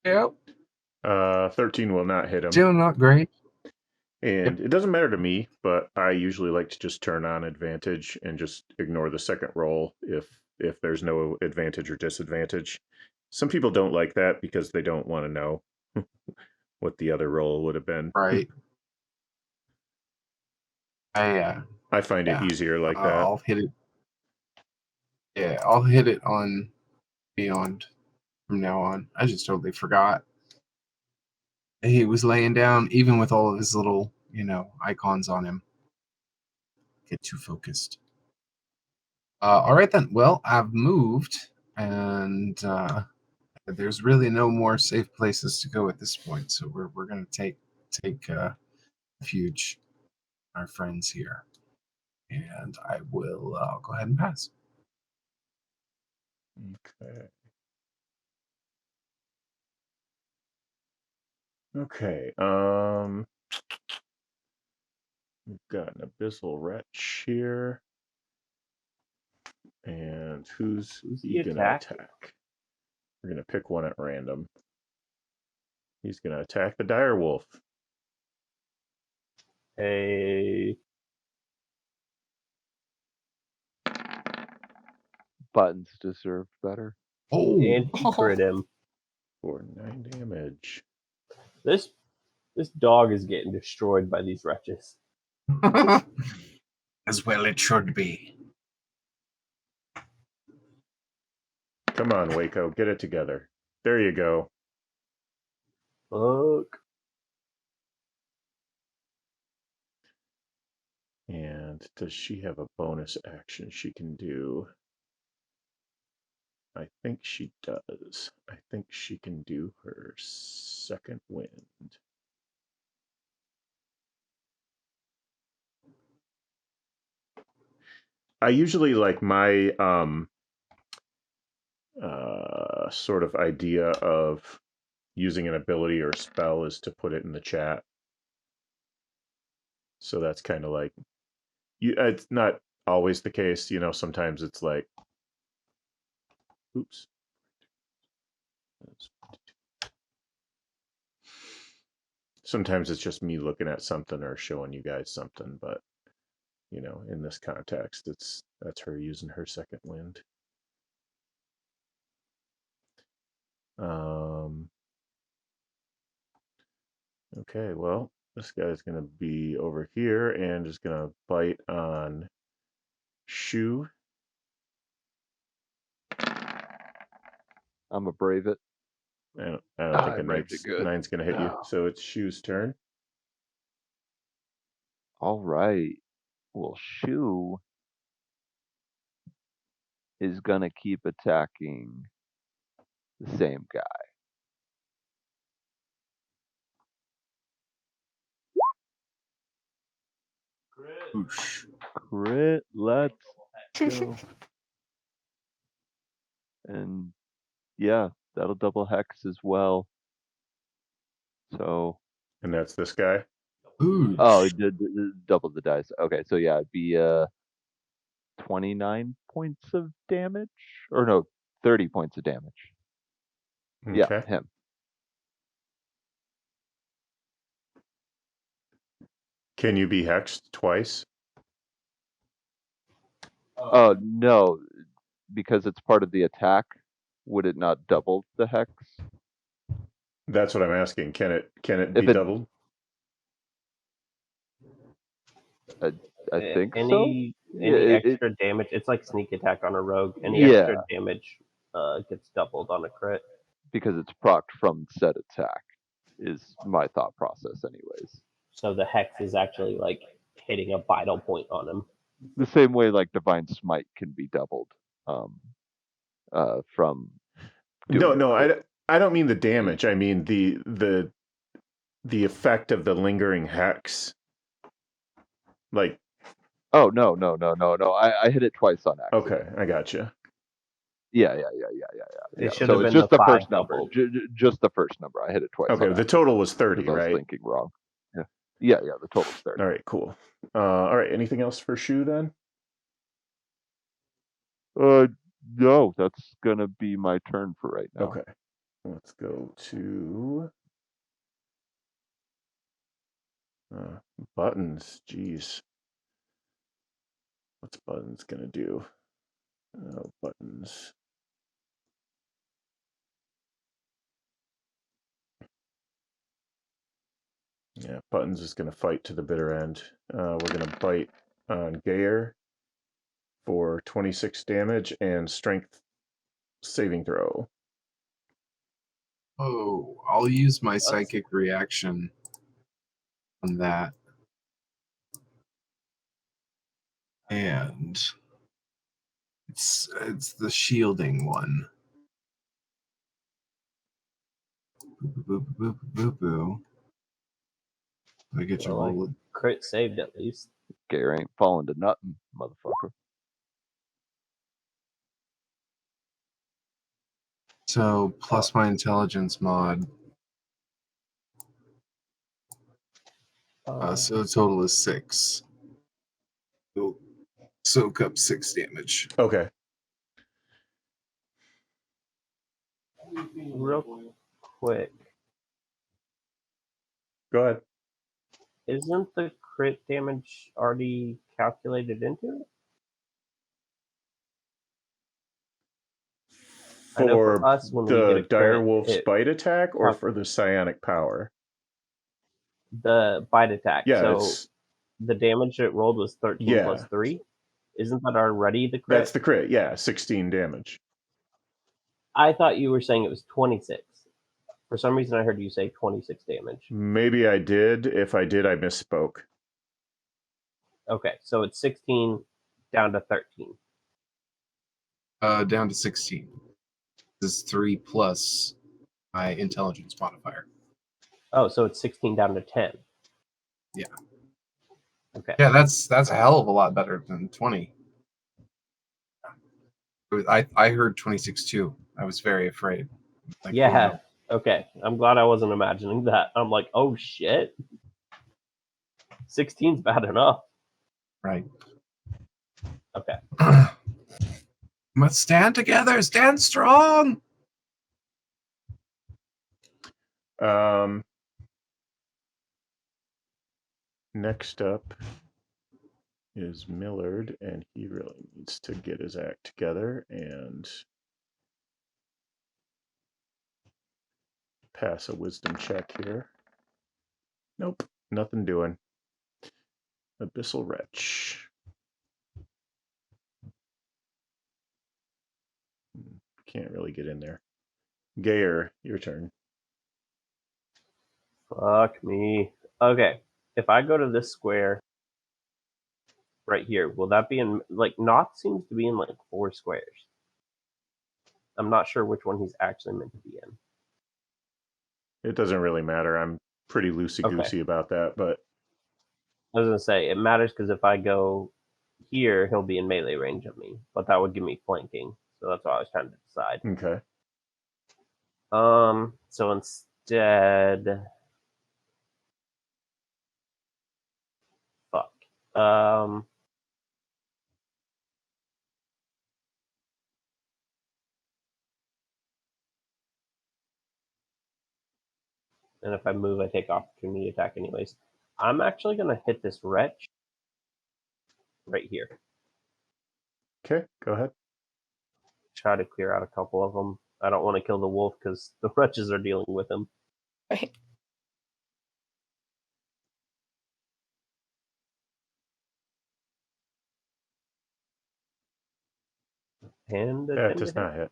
[SPEAKER 3] Yep.
[SPEAKER 1] 13 will not hit him.
[SPEAKER 3] Still not great.
[SPEAKER 1] And it doesn't matter to me, but I usually like to just turn on advantage and just ignore the second roll if there's no advantage or disadvantage. Some people don't like that because they don't want to know what the other roll would have been.
[SPEAKER 3] Right.
[SPEAKER 1] I find it easier like that.
[SPEAKER 3] I'll hit it. Yeah, I'll hit it on Beyond from now on. I just totally forgot. He was laying down, even with all of his little, icons on him. Get too focused. All right then. Well, I've moved, and there's really no more safe places to go at this point. So we're gonna take refuge, our friends here, and I will go ahead and pass.
[SPEAKER 1] Okay. Okay. We've got an abyssal wretch here. And who's he gonna attack? We're gonna pick one at random. He's gonna attack the dire wolf.
[SPEAKER 4] Hey.
[SPEAKER 2] Buttons deserved better.
[SPEAKER 3] Oh,
[SPEAKER 4] And he crit him.
[SPEAKER 1] For 9 damage.
[SPEAKER 4] This dog is getting destroyed by these wretches.
[SPEAKER 3] as well it should be.
[SPEAKER 1] Come on, Waco, get it together. There you go.
[SPEAKER 4] Fuck.
[SPEAKER 1] And does she have a bonus action she can do? I think she does. I think she can do her second wind. I usually like my sort of idea of using an ability or spell is to put it in the chat. So that's kind of like it's not always the case, sometimes it's like oops. Sometimes it's just me looking at something or showing you guys something, but in this context, that's her using her second wind. Okay, well, this guy's gonna be over here and is gonna bite on Shu.
[SPEAKER 2] I'm a brave it.
[SPEAKER 1] I don't think a
[SPEAKER 2] braved it good.
[SPEAKER 1] nine's gonna hit you, so it's Shu's turn.
[SPEAKER 2] All right. Well, Shu is gonna keep attacking the same guy.
[SPEAKER 3] Oosh.
[SPEAKER 2] Crit, let's go. And yeah, that'll double hex as well. So,
[SPEAKER 1] And that's this guy.
[SPEAKER 3] Ooh.
[SPEAKER 2] oh, it did double the dice. Okay, so yeah, it'd be 29 points of damage, or no, 30 points of damage. Yeah,
[SPEAKER 1] Okay.
[SPEAKER 2] him.
[SPEAKER 1] Can you be hexed twice?
[SPEAKER 2] Oh no, because it's part of the attack. Would it not double the hex?
[SPEAKER 1] That's what I'm asking. Can it
[SPEAKER 2] If
[SPEAKER 1] be
[SPEAKER 2] it-
[SPEAKER 1] doubled?
[SPEAKER 2] I think so.
[SPEAKER 4] Any extra damage, it's like sneak attack on a rogue. Any
[SPEAKER 2] Yeah.
[SPEAKER 4] extra damage gets doubled on a crit.
[SPEAKER 2] Because it's procced from said attack, is my thought process, anyways.
[SPEAKER 4] So the hex is actually like hitting a vital point on him.
[SPEAKER 2] The same way like Divine Smite can be doubled from.
[SPEAKER 1] No, I don't mean the damage. I mean the effect of the lingering hex. Like.
[SPEAKER 2] Oh no! I hit it twice on accident.
[SPEAKER 1] Okay, I gotcha.
[SPEAKER 2] Yeah.
[SPEAKER 4] It should
[SPEAKER 2] So
[SPEAKER 4] have
[SPEAKER 2] it's
[SPEAKER 4] been
[SPEAKER 2] just the first
[SPEAKER 4] 5
[SPEAKER 2] number.
[SPEAKER 4] doubled.
[SPEAKER 2] Just the first number. I hit it twice.
[SPEAKER 1] Okay,
[SPEAKER 2] on
[SPEAKER 1] the total was 30,
[SPEAKER 2] I was
[SPEAKER 1] right?
[SPEAKER 2] thinking wrong. Yeah. The total's 30.
[SPEAKER 1] All right, cool. All right, anything else for Shu then?
[SPEAKER 2] No, that's gonna be my turn for right now.
[SPEAKER 1] Okay, let's go to buttons. Jeez, what's buttons gonna do? Buttons. Yeah, buttons is gonna fight to the bitter end. We're gonna bite on Gayer for 26 damage and strength saving throw.
[SPEAKER 3] Oh, I'll use my psychic reaction on that. And it's the shielding one. Boo, boo, boo, boo, boo. I get you
[SPEAKER 4] Well,
[SPEAKER 3] roll it.
[SPEAKER 4] Crit saved at least.
[SPEAKER 2] Gare ain't falling to nothing, motherfucker.
[SPEAKER 3] So plus my intelligence mod. So the total is 6. You'll soak up 6 damage.
[SPEAKER 1] Okay.
[SPEAKER 4] Real quick,
[SPEAKER 1] Go ahead.
[SPEAKER 4] isn't the crit damage already calculated into it? I know
[SPEAKER 1] For
[SPEAKER 4] for us, when we
[SPEAKER 1] the
[SPEAKER 4] get a crit,
[SPEAKER 1] direwolf's
[SPEAKER 4] it-
[SPEAKER 1] bite attack or
[SPEAKER 4] Huh.
[SPEAKER 1] for the psionic power?
[SPEAKER 4] the bite attack.
[SPEAKER 1] Yeah,
[SPEAKER 4] so
[SPEAKER 1] it's,
[SPEAKER 4] the damage it rolled was 13
[SPEAKER 1] Yeah.
[SPEAKER 4] plus 3. Isn't that already the crit?
[SPEAKER 1] that's the crit. Yeah, 16 damage.
[SPEAKER 4] I thought you were saying it was 26. For some reason, I heard you say 26 damage.
[SPEAKER 1] Maybe I did. If I did, I misspoke.
[SPEAKER 4] Okay, so it's 16 down to 13.
[SPEAKER 3] Down to 16. This is 3 plus my intelligence modifier.
[SPEAKER 4] Oh, so it's 16 down to 10.
[SPEAKER 3] Yeah.
[SPEAKER 4] Okay.
[SPEAKER 3] Yeah, that's a hell of a lot better than 20. I heard 26 too. I was very afraid. Like,
[SPEAKER 4] Yeah. Okay. I'm glad I wasn't imagining that. I'm like, oh shit. 16's bad enough.
[SPEAKER 3] Right.
[SPEAKER 4] Okay.
[SPEAKER 3] Let's stand together. Stand strong.
[SPEAKER 1] Next up is Millard, and he really needs to get his act together and pass a wisdom check here. Nope, nothing doing. Abyssal Wretch. Can't really get in there. Gayer, your turn.
[SPEAKER 4] Fuck me. Okay. If I go to this square right here, will that be in, like, Knoth seems to be in like 4 squares. I'm not sure which one he's actually meant to be in.
[SPEAKER 1] It doesn't really matter. I'm pretty loosey-goosey about that, but
[SPEAKER 4] I was going to say, it matters because if I go here, he'll be in melee range of me, but that would give me flanking. So that's what I was trying to decide.
[SPEAKER 1] okay.
[SPEAKER 4] So instead, fuck. And if I move, I take opportunity attack anyways. I'm actually going to hit this wretch right here.
[SPEAKER 1] Okay, go ahead.
[SPEAKER 4] Try to clear out a couple of them. I don't want to kill the wolf because the wretches are dealing with him.
[SPEAKER 6] Right.
[SPEAKER 4] And
[SPEAKER 1] That does not hit.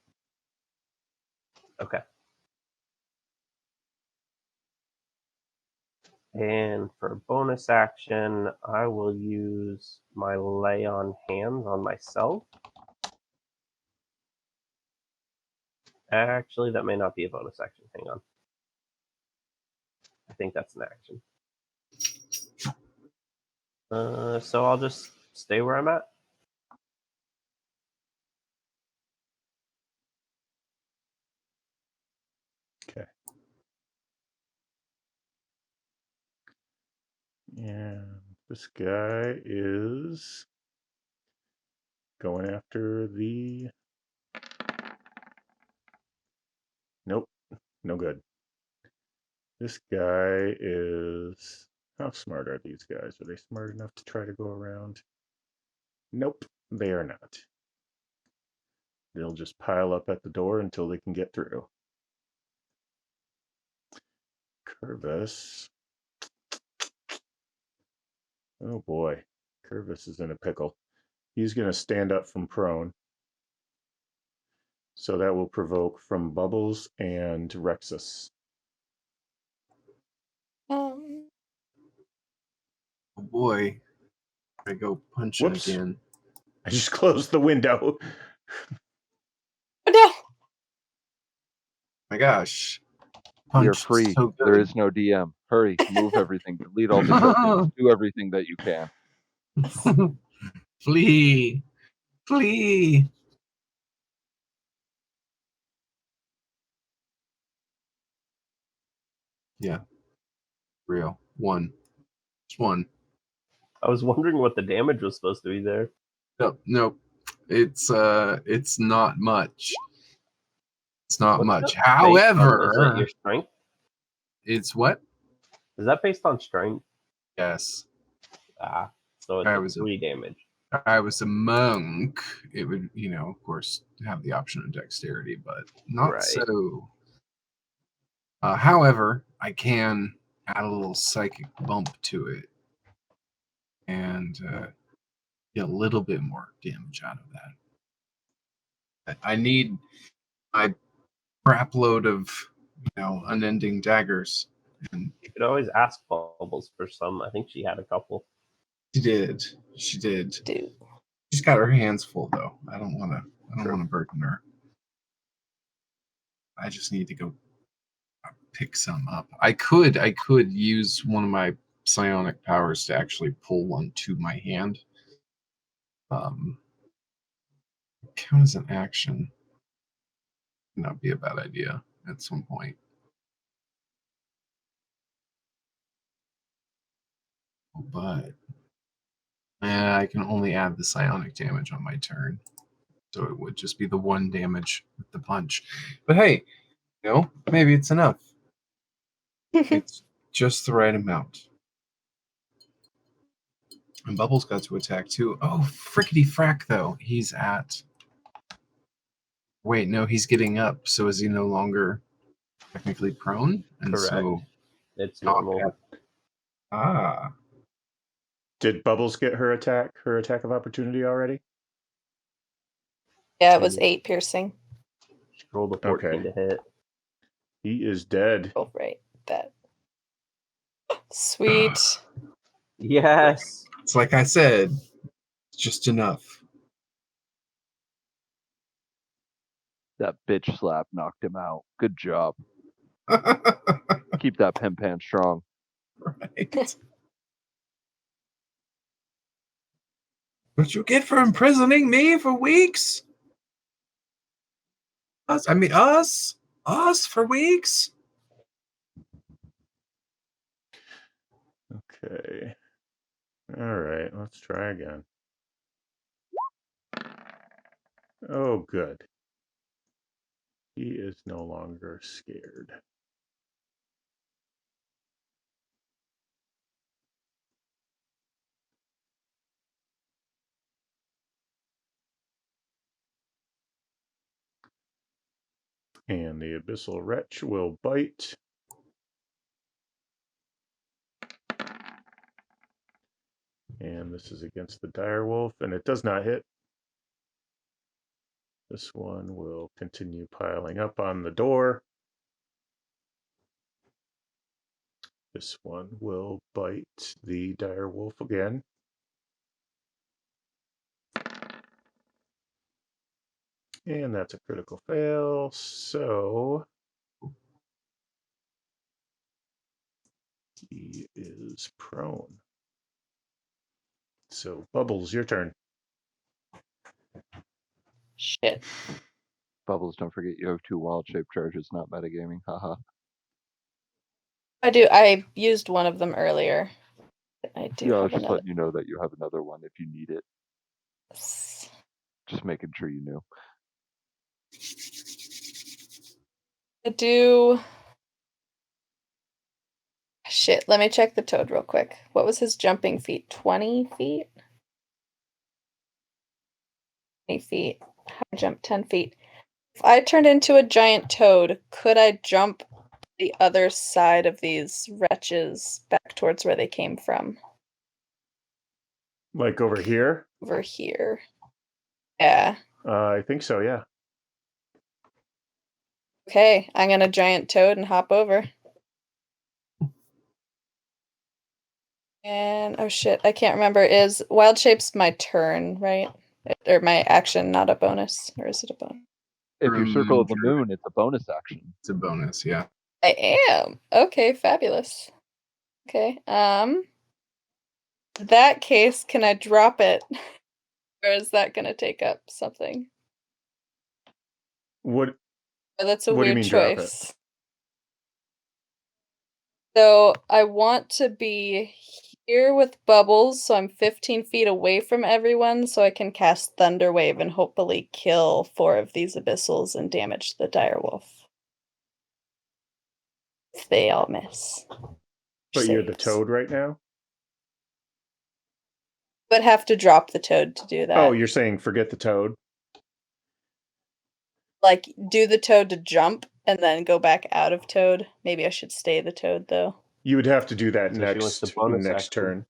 [SPEAKER 4] Okay. And for bonus action, I will use my lay on hands on myself. Actually, that may not be a bonus action. Hang on. I think that's an action. So I'll just stay where I'm at.
[SPEAKER 1] Okay. And this guy is going after the... Nope, no good. This guy is... How smart are these guys? Are they smart enough to try to go around? Nope, they are not. They'll just pile up at the door until they can get through. Curvis. Oh boy, Curvis is in a pickle. He's going to stand up from prone. So that will provoke from Bubbles and Rexus.
[SPEAKER 3] Oh boy. I go punch him
[SPEAKER 1] Whoops.
[SPEAKER 3] again.
[SPEAKER 1] I just closed the window.
[SPEAKER 6] Oh, no.
[SPEAKER 3] My gosh.
[SPEAKER 2] You're
[SPEAKER 3] Punched
[SPEAKER 2] free.
[SPEAKER 3] so good.
[SPEAKER 2] There is no DM. Hurry, move everything, delete all the tokens, do everything that you can.
[SPEAKER 3] Flee. Flee. Yeah. Real. One. Just one.
[SPEAKER 4] I was wondering what the damage was supposed to be there.
[SPEAKER 3] Nope. It's not much. It's not
[SPEAKER 4] What's
[SPEAKER 3] much.
[SPEAKER 4] that based on?
[SPEAKER 3] However,
[SPEAKER 4] Is it your strength?
[SPEAKER 3] it's what?
[SPEAKER 4] Is that based on strength?
[SPEAKER 3] Yes.
[SPEAKER 4] So
[SPEAKER 3] I
[SPEAKER 4] it's
[SPEAKER 3] was
[SPEAKER 4] 3 damage.
[SPEAKER 3] I was a monk, it would, of course, have the option of dexterity, but not
[SPEAKER 4] Right.
[SPEAKER 3] so. However, I can add a little psychic bump to it and get a little bit more damage out of that. I need my crap load of, unending daggers. And
[SPEAKER 4] You could always ask Bubbles for some. I think she had a couple.
[SPEAKER 3] she did. She did.
[SPEAKER 6] Dude.
[SPEAKER 3] She's got her hands full, though. I don't want to burden her. I just need to go pick some up. I could use one of my psionic powers to actually pull one to my hand. Count as an action. Not be a bad idea at some point. But I can only add the psionic damage on my turn. So it would just be the 1 damage with the punch. But hey, maybe it's enough. It's just the right amount. And Bubbles got to attack too. Oh, frickety frack, though. He's at... Wait, no, he's getting up. So is he no longer technically prone? And
[SPEAKER 4] Correct.
[SPEAKER 3] so
[SPEAKER 4] It's normal.
[SPEAKER 1] Did Bubbles get her attack of opportunity already?
[SPEAKER 6] Yeah, it was 8 piercing.
[SPEAKER 4] She rolled a 14 to hit.
[SPEAKER 1] He is dead.
[SPEAKER 6] Oh, right. That. Sweet.
[SPEAKER 4] Yes.
[SPEAKER 3] It's like I said, it's just enough.
[SPEAKER 2] That bitch slap knocked him out. Good job. Keep that pen pan strong.
[SPEAKER 3] Right. What you get for imprisoning me for weeks? Us for weeks?
[SPEAKER 1] Okay. All right, let's try again. Oh, good. He is no longer scared. And the Abyssal Wretch will bite. And this is against the Direwolf, and it does not hit. This one will continue piling up on the door. This one will bite the Direwolf again. And that's a critical fail, so he is prone. So, Bubbles, your turn.
[SPEAKER 6] Shit.
[SPEAKER 2] Bubbles, don't forget you have 2 wild shape charges, not metagaming. Haha.
[SPEAKER 6] I used one of them earlier. I do
[SPEAKER 2] Yeah, I was
[SPEAKER 6] have
[SPEAKER 2] just
[SPEAKER 6] another.
[SPEAKER 2] letting you know that you have another one if you need it. Just making sure you knew.
[SPEAKER 6] I do. Shit, let me check the toad real quick. What was his jumping feet? 20 feet? 20 feet. I jumped 10 feet. If I turned into a giant toad, could I jump the other side of these wretches back towards where they came from?
[SPEAKER 1] Like over here?
[SPEAKER 6] Over here. Yeah.
[SPEAKER 1] I think so, yeah.
[SPEAKER 6] Okay, I'm gonna giant toad and hop over. And oh shit, I can't remember. Is wild shapes my turn, right? Or my action, not a bonus, or is it a bonus?
[SPEAKER 2] If you circle of the
[SPEAKER 3] Sure.
[SPEAKER 2] moon, it's a bonus action.
[SPEAKER 3] It's a bonus, yeah.
[SPEAKER 6] I am. Okay, fabulous. Okay. In that case, can I drop it? Or is that gonna take up something?
[SPEAKER 1] What
[SPEAKER 6] Or that's a
[SPEAKER 1] What do you
[SPEAKER 6] weird
[SPEAKER 1] mean drop it?
[SPEAKER 6] choice. So I want to be here with Bubbles, so I'm 15 feet away from everyone, so I can cast Thunder Wave and hopefully kill 4 of these abyssals and damage the direwolf. If they all miss.
[SPEAKER 1] But you're the
[SPEAKER 6] Saves.
[SPEAKER 1] toad right now?
[SPEAKER 6] But have to drop the toad to do that.
[SPEAKER 1] Oh, you're saying forget the toad?
[SPEAKER 6] Like, do the toad to jump and then go back out of toad. Maybe I should stay the toad, though.
[SPEAKER 1] You would have to do that
[SPEAKER 4] So she wants the
[SPEAKER 1] next
[SPEAKER 4] bonus
[SPEAKER 1] next
[SPEAKER 4] action.
[SPEAKER 1] turn.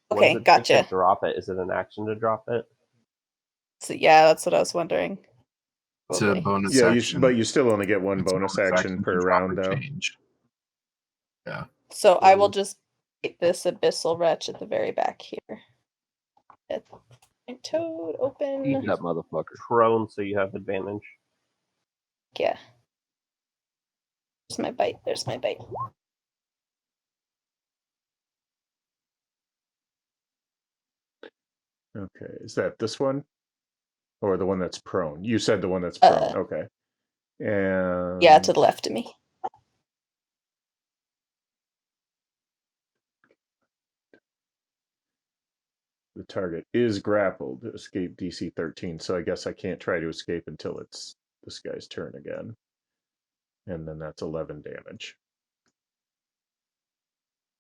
[SPEAKER 4] What
[SPEAKER 6] Okay,
[SPEAKER 4] does it take
[SPEAKER 6] gotcha.
[SPEAKER 4] to drop it? Is it an action to drop it?
[SPEAKER 6] So, yeah, that's what I was wondering.
[SPEAKER 3] It's a
[SPEAKER 6] Probably.
[SPEAKER 3] bonus
[SPEAKER 1] Yeah,
[SPEAKER 3] action.
[SPEAKER 1] but you still only get one
[SPEAKER 3] It's a
[SPEAKER 1] bonus action
[SPEAKER 3] to
[SPEAKER 1] per
[SPEAKER 3] drop
[SPEAKER 1] round,
[SPEAKER 3] or
[SPEAKER 1] though.
[SPEAKER 3] change. Yeah.
[SPEAKER 6] So I will just hit this abyssal wretch at the very back here. Toad, open.
[SPEAKER 2] Eat that motherfucker.
[SPEAKER 4] Prone, so you have advantage.
[SPEAKER 6] Yeah. There's my bite. There's my bite.
[SPEAKER 1] Okay, is that this one? Or the one that's prone? You said the one that's prone. Okay. And
[SPEAKER 6] Yeah, to the left of me.
[SPEAKER 1] the target is grappled. Escape DC 13, so I guess I can't try to escape until it's this guy's turn again. And then that's 11 damage.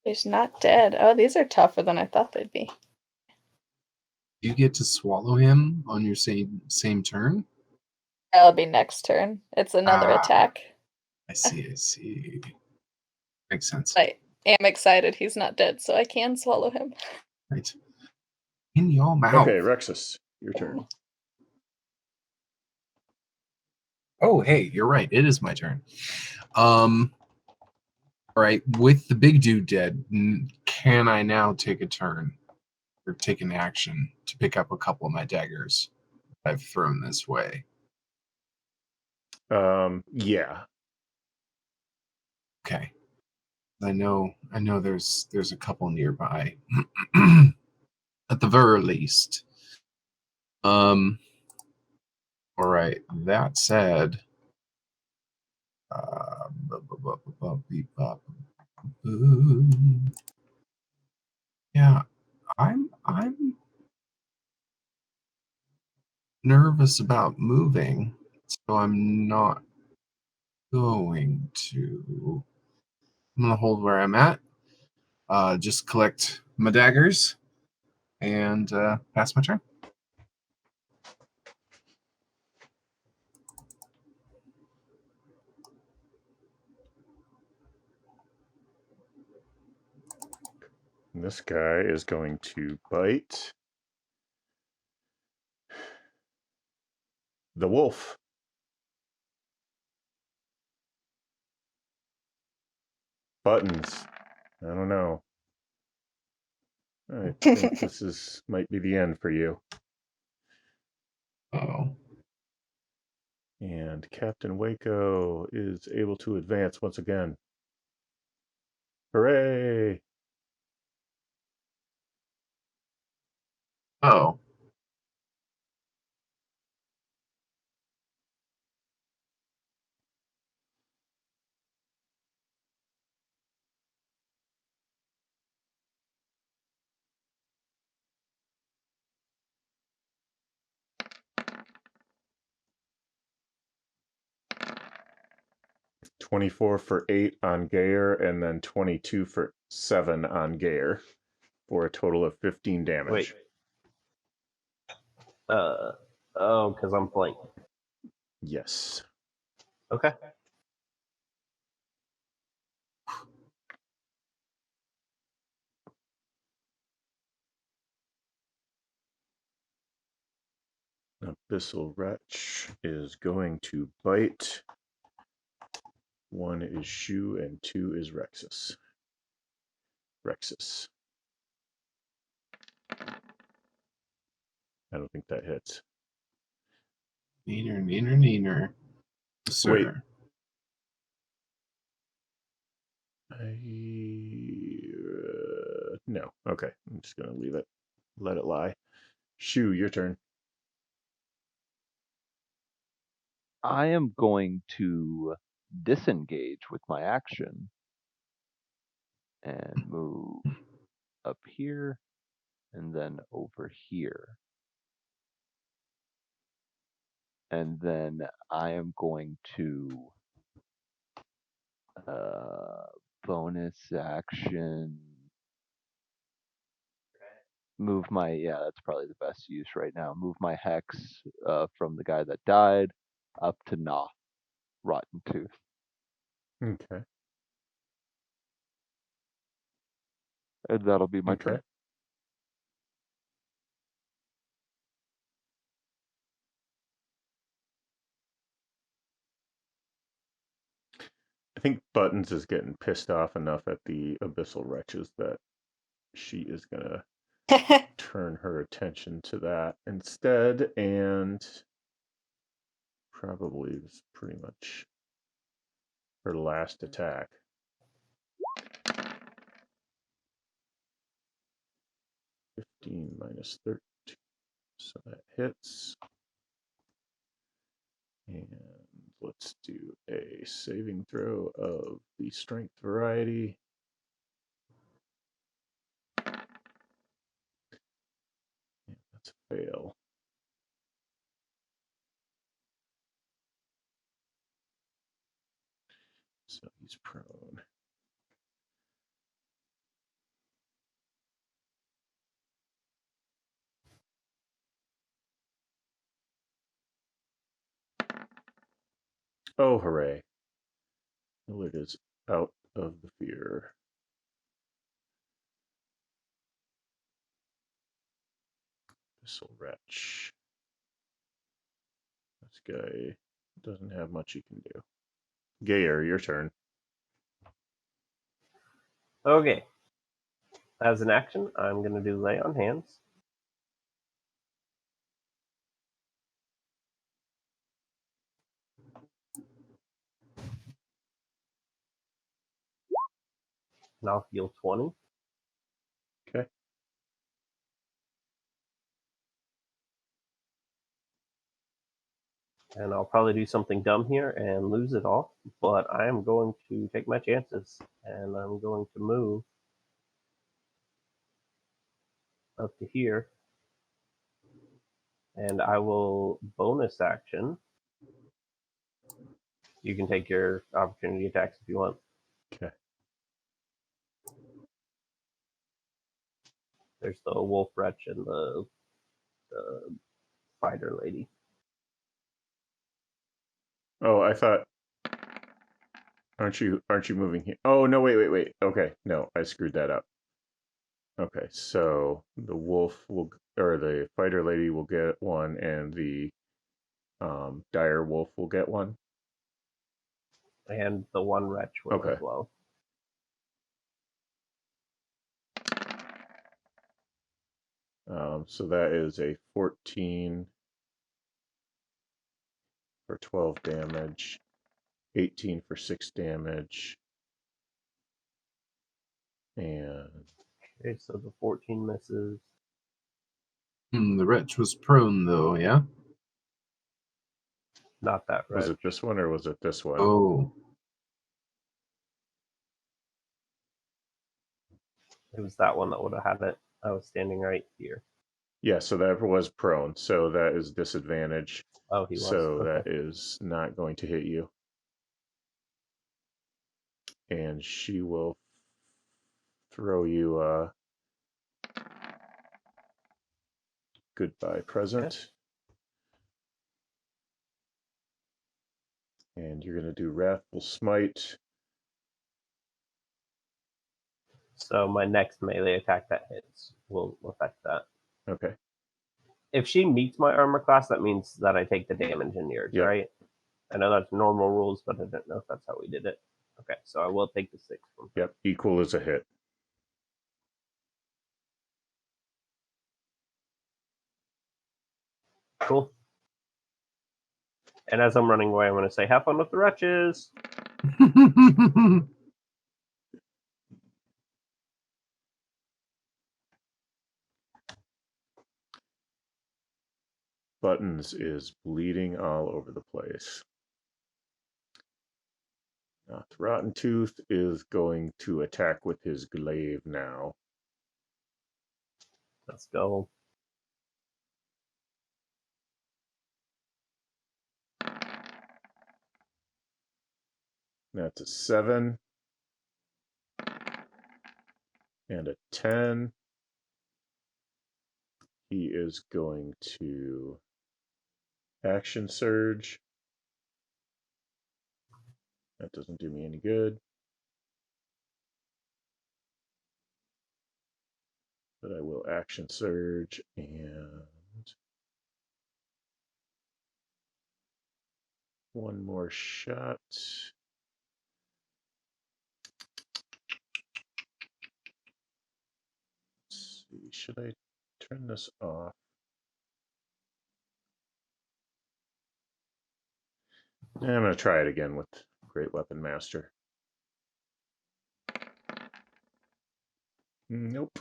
[SPEAKER 6] He's not dead. Oh, these are tougher than I thought they'd be.
[SPEAKER 3] You get to swallow him on your same turn?
[SPEAKER 6] That'll be next turn. It's another attack.
[SPEAKER 3] I see. Makes sense.
[SPEAKER 6] I am excited he's not dead, so I can swallow him.
[SPEAKER 3] Right. In your mouth.
[SPEAKER 1] Okay, Rexus, your turn.
[SPEAKER 3] Oh, hey, you're right. It is my turn. All right. With the big dude dead, can I now take a turn or take an action to pick up a couple of my daggers I've thrown this way?
[SPEAKER 1] Yeah.
[SPEAKER 3] Okay. I know there's a couple nearby. At the very least. All right. That said, yeah, I'm nervous about moving, so I'm not going to. I'm gonna hold where I'm at. Just collect my daggers and pass my turn.
[SPEAKER 1] This guy is going to bite the wolf. Buttons. I don't know. I think this might be the end for you.
[SPEAKER 3] Oh.
[SPEAKER 1] And Captain Waco is able to advance once again. Hooray!
[SPEAKER 3] Oh.
[SPEAKER 1] $24 for 8 on Gayer, and then 22 for 7 on Gayer, for a total of 15 damage.
[SPEAKER 4] Wait. Oh, because I'm flanked.
[SPEAKER 1] Yes.
[SPEAKER 4] Okay.
[SPEAKER 1] Abyssal Wretch is going to bite. 1 is Shu and 2 is Rexus. Rexus. I don't think that hits.
[SPEAKER 3] Neener. Sir.
[SPEAKER 1] No. Okay. I'm just going to leave it. Let it lie. Shu, your turn.
[SPEAKER 2] I am going to disengage with my action and move up here and then over here. And then I am going to bonus action move my, that's probably the best use right now. Move my hex from the guy that died up to Nah, Rotten Tooth.
[SPEAKER 1] Okay.
[SPEAKER 2] And that'll be my turn.
[SPEAKER 1] I think Buttons is getting pissed off enough at the Abyssal Wretches that she is going to turn her attention to that instead, and probably is pretty much her last attack. -15 -13, so that hits. And let's do a saving throw of the strength variety. Yeah, that's a fail. So he's prone. Oh, hooray. Willard is out of the fear. Abyssal Wretch. This guy doesn't have much he can do. Gayer, your turn.
[SPEAKER 4] Okay. As an action, I'm going to do Lay on Hands. and I'll heal 20.
[SPEAKER 1] Okay.
[SPEAKER 4] And I'll probably do something dumb here and lose it all, but I am going to take my chances, and I'm going to move up to here, and I will bonus action. You can take your opportunity attacks if you want.
[SPEAKER 1] Okay.
[SPEAKER 4] There's the wolf wretch and the fighter lady.
[SPEAKER 1] Oh, I thought. Aren't you moving here? Oh no! Wait. Okay, no, I screwed that up. Okay, so the wolf will, or the fighter lady will get one, and the dire wolf will get one.
[SPEAKER 4] And the one wretch will
[SPEAKER 1] Okay.
[SPEAKER 4] as well.
[SPEAKER 1] So that is a 14 for 12 damage, 18 for 6 damage, and
[SPEAKER 4] Okay, so the 14 misses.
[SPEAKER 3] The wretch was prone, though, yeah?
[SPEAKER 4] Not that wretch.
[SPEAKER 1] was it this one or was it this one?
[SPEAKER 3] Oh.
[SPEAKER 4] It was that one that would have had it. I was standing right here.
[SPEAKER 1] Yeah, so that was prone, so that is disadvantage.
[SPEAKER 4] Oh, he was.
[SPEAKER 1] So
[SPEAKER 4] Okay.
[SPEAKER 1] that is not going to hit you. And she will throw you a goodbye present.
[SPEAKER 4] Okay.
[SPEAKER 1] And you're going to do Wrathful Smite.
[SPEAKER 4] So my next melee attack that hits will affect that.
[SPEAKER 1] Okay.
[SPEAKER 4] If she meets my armor class, that means that I take the damage in yours,
[SPEAKER 1] Yep.
[SPEAKER 4] right? I know that's normal rules, but I didn't know if that's how we did it. Okay, so I will take the 6 from her.
[SPEAKER 1] Yep, equal is a hit.
[SPEAKER 4] Cool. And as I'm running away, I'm going to say, have fun with the wretches.
[SPEAKER 1] Buttons is bleeding all over the place. Rotten Tooth is going to attack with his glaive now.
[SPEAKER 4] Let's go.
[SPEAKER 1] That's a 7 and a 10. He is going to action surge. That doesn't do me any good. But I will action surge and one more shot. Let's see, should I turn this off? I'm going to try it again with Great Weapon Master. Nope.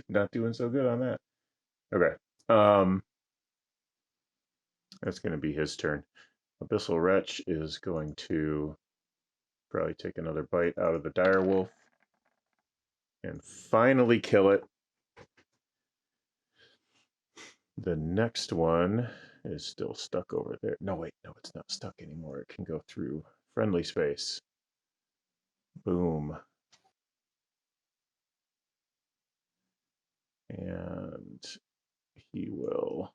[SPEAKER 1] Not doing so good on that. Okay. That's going to be his turn. Abyssal Wretch is going to probably take another bite out of the dire wolf and finally kill it. The next one is still stuck over there. No, wait, no, it's not stuck anymore. It can go through friendly space. Boom. And he will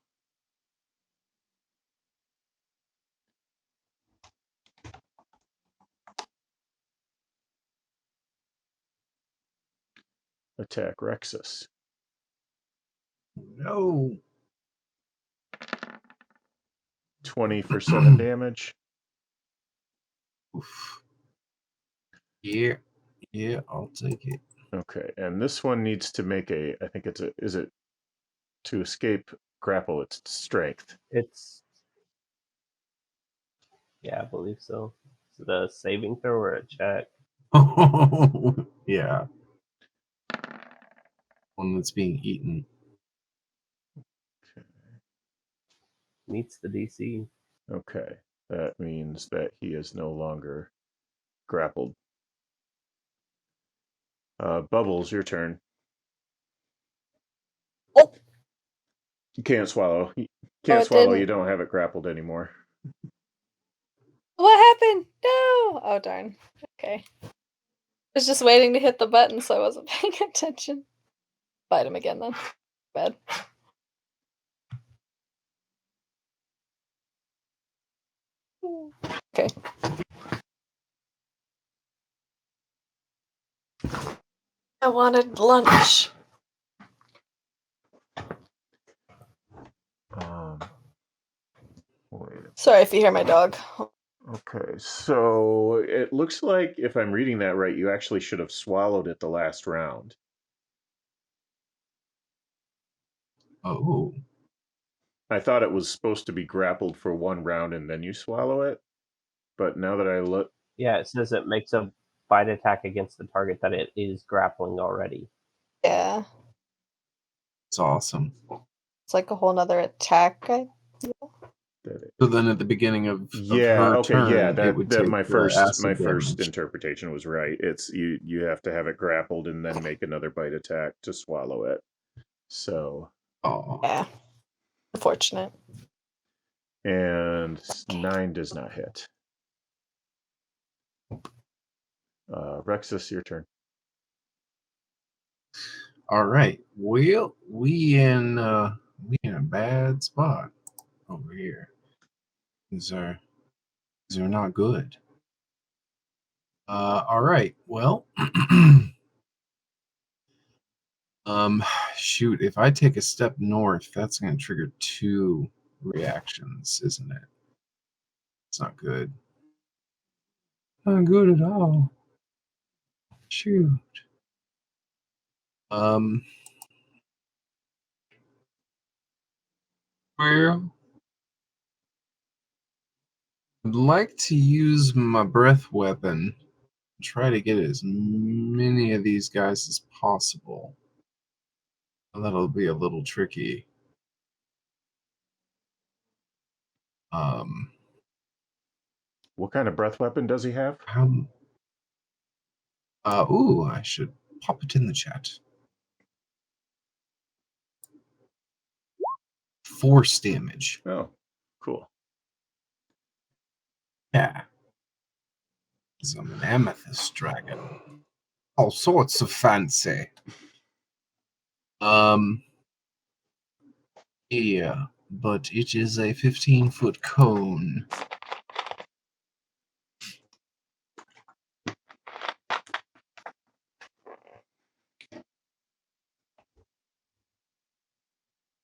[SPEAKER 1] attack Rexus.
[SPEAKER 3] No.
[SPEAKER 1] 20 for 7 damage.
[SPEAKER 3] Oof. Yeah. Yeah, I'll take it.
[SPEAKER 1] Okay, and this one needs to make a, I think it's a, is it to escape grapple? It's strength.
[SPEAKER 4] It's... Yeah, I believe so. Is it a saving throw or a check?
[SPEAKER 3] Oh, yeah. One that's being eaten.
[SPEAKER 4] Meets the DC.
[SPEAKER 1] Okay, that means that he is no longer grappled. Bubbles, your turn.
[SPEAKER 6] Oh.
[SPEAKER 1] You can't swallow. You
[SPEAKER 6] Oh,
[SPEAKER 1] can't
[SPEAKER 6] it
[SPEAKER 1] swallow. You
[SPEAKER 6] didn't.
[SPEAKER 1] don't have it grappled anymore.
[SPEAKER 6] What happened? No. Oh darn. Okay. I was just waiting to hit the button, so I wasn't paying attention. Bite him again then. Bad. Okay. I wanted lunch.
[SPEAKER 1] Wait.
[SPEAKER 6] Sorry if you hear my dog.
[SPEAKER 1] Okay, so it looks like, if I'm reading that right, you actually should have swallowed it the last round.
[SPEAKER 3] Oh.
[SPEAKER 1] I thought it was supposed to be grappled for one round and then you swallow it. But now that I look...
[SPEAKER 4] Yeah, it says it makes a bite attack against the target that it is grappling already.
[SPEAKER 6] Yeah.
[SPEAKER 3] It's awesome.
[SPEAKER 6] It's like a whole nother attack.
[SPEAKER 3] So then at the beginning of
[SPEAKER 1] Yeah,
[SPEAKER 3] her
[SPEAKER 1] okay,
[SPEAKER 3] turn,
[SPEAKER 1] yeah,
[SPEAKER 3] it would
[SPEAKER 1] that
[SPEAKER 3] take
[SPEAKER 1] my
[SPEAKER 3] acid
[SPEAKER 1] first
[SPEAKER 3] damage.
[SPEAKER 1] interpretation was right. It's you have to have it grappled and then make another bite attack to swallow it. So,
[SPEAKER 3] Oh.
[SPEAKER 6] Yeah. Unfortunate.
[SPEAKER 1] and 9 does not hit. Rexus, your turn.
[SPEAKER 3] All right. Well, we in a bad spot over here. These are not good. All right. Well, shoot. If I take a step north, that's going to trigger 2 reactions, isn't it? It's not good. Not good at all. Shoot. Well, I'd like to use my breath weapon. Try to get as many of these guys as possible. That'll be a little tricky.
[SPEAKER 1] What kind of breath weapon does he have?
[SPEAKER 3] Ooh, I should pop it in the chat. Force damage.
[SPEAKER 1] Oh, cool.
[SPEAKER 3] Yeah. 'Cause I'm an amethyst dragon. All sorts of fancy. Yeah, but it is a 15-foot cone.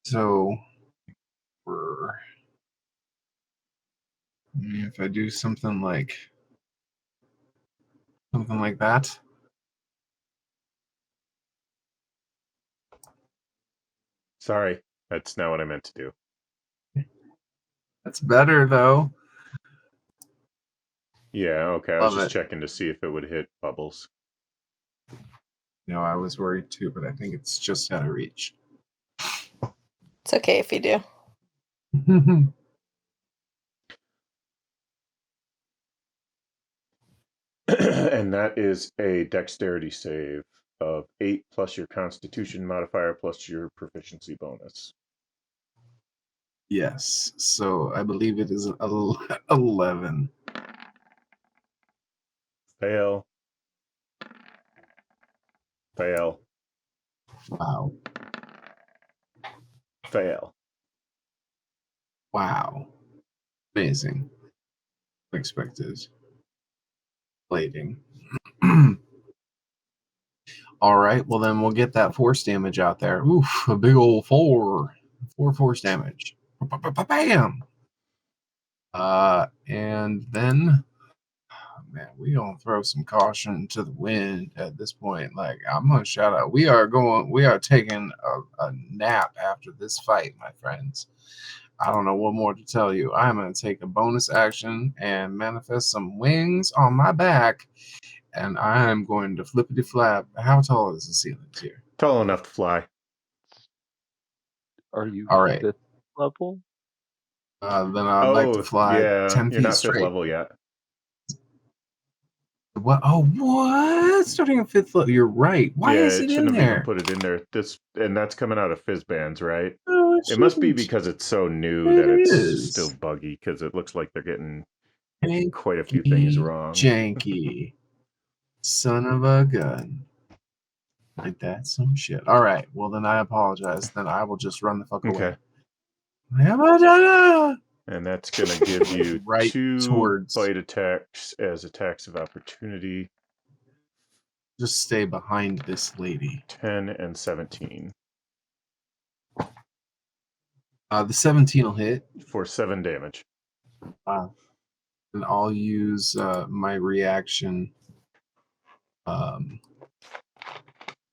[SPEAKER 3] So, if I do something like that.
[SPEAKER 1] Sorry, that's not what I meant to do.
[SPEAKER 3] That's better, though.
[SPEAKER 1] Yeah, okay, I was
[SPEAKER 3] Love
[SPEAKER 1] just
[SPEAKER 3] it.
[SPEAKER 1] checking to see if it would hit Bubbles.
[SPEAKER 3] No, I was worried too, but I think it's just out of reach.
[SPEAKER 6] It's okay if you do.
[SPEAKER 1] And that is a dexterity save of 8 plus your constitution modifier plus your proficiency bonus.
[SPEAKER 3] Yes, so I believe it is 11.
[SPEAKER 1] Fail. Fail.
[SPEAKER 3] Wow.
[SPEAKER 1] Fail.
[SPEAKER 3] Wow. Amazing. Unexpected. Plating. All right, well then we'll get that force damage out there. Oof, a big old 4 force damage. Bam! And then, man, we gonna throw some caution to the wind at this point. Like, I'm gonna shout out, we are taking a nap after this fight, my friends. I don't know what more to tell you. I'm gonna take a bonus action and manifest some wings on my back and I'm going to flippity flap. How tall is the ceiling here?
[SPEAKER 1] Tall enough to fly.
[SPEAKER 2] Are you
[SPEAKER 3] All right.
[SPEAKER 2] 5th level?
[SPEAKER 3] Then I'd like to fly
[SPEAKER 1] yeah,
[SPEAKER 3] 10
[SPEAKER 1] you're
[SPEAKER 3] feet
[SPEAKER 1] not 5th
[SPEAKER 3] straight.
[SPEAKER 1] level yet.
[SPEAKER 3] What? Oh, what? Starting at 5th level. You're right. Why
[SPEAKER 1] yeah,
[SPEAKER 3] is
[SPEAKER 1] it
[SPEAKER 3] it
[SPEAKER 1] shouldn't
[SPEAKER 3] in
[SPEAKER 1] have even
[SPEAKER 3] there?
[SPEAKER 1] put it in there. And that's coming out of fizz bands, right?
[SPEAKER 3] Oh,
[SPEAKER 1] It must be
[SPEAKER 3] shouldn't.
[SPEAKER 1] because it's so new
[SPEAKER 3] It
[SPEAKER 1] that it's
[SPEAKER 3] is.
[SPEAKER 1] still buggy, because it looks like they're getting
[SPEAKER 3] Janky,
[SPEAKER 1] quite a few things wrong.
[SPEAKER 3] Janky. Son of a gun. Like that, some shit. All right. Well, then I apologize. Then I will just run the fuck away.
[SPEAKER 1] Okay. And that's going to give you
[SPEAKER 3] Right
[SPEAKER 1] 2
[SPEAKER 3] towards.
[SPEAKER 1] bite attacks as attacks of opportunity.
[SPEAKER 3] Just stay behind this lady.
[SPEAKER 1] 10 and 17.
[SPEAKER 3] The 17 will hit.
[SPEAKER 1] For 7 damage.
[SPEAKER 3] And I'll use my reaction.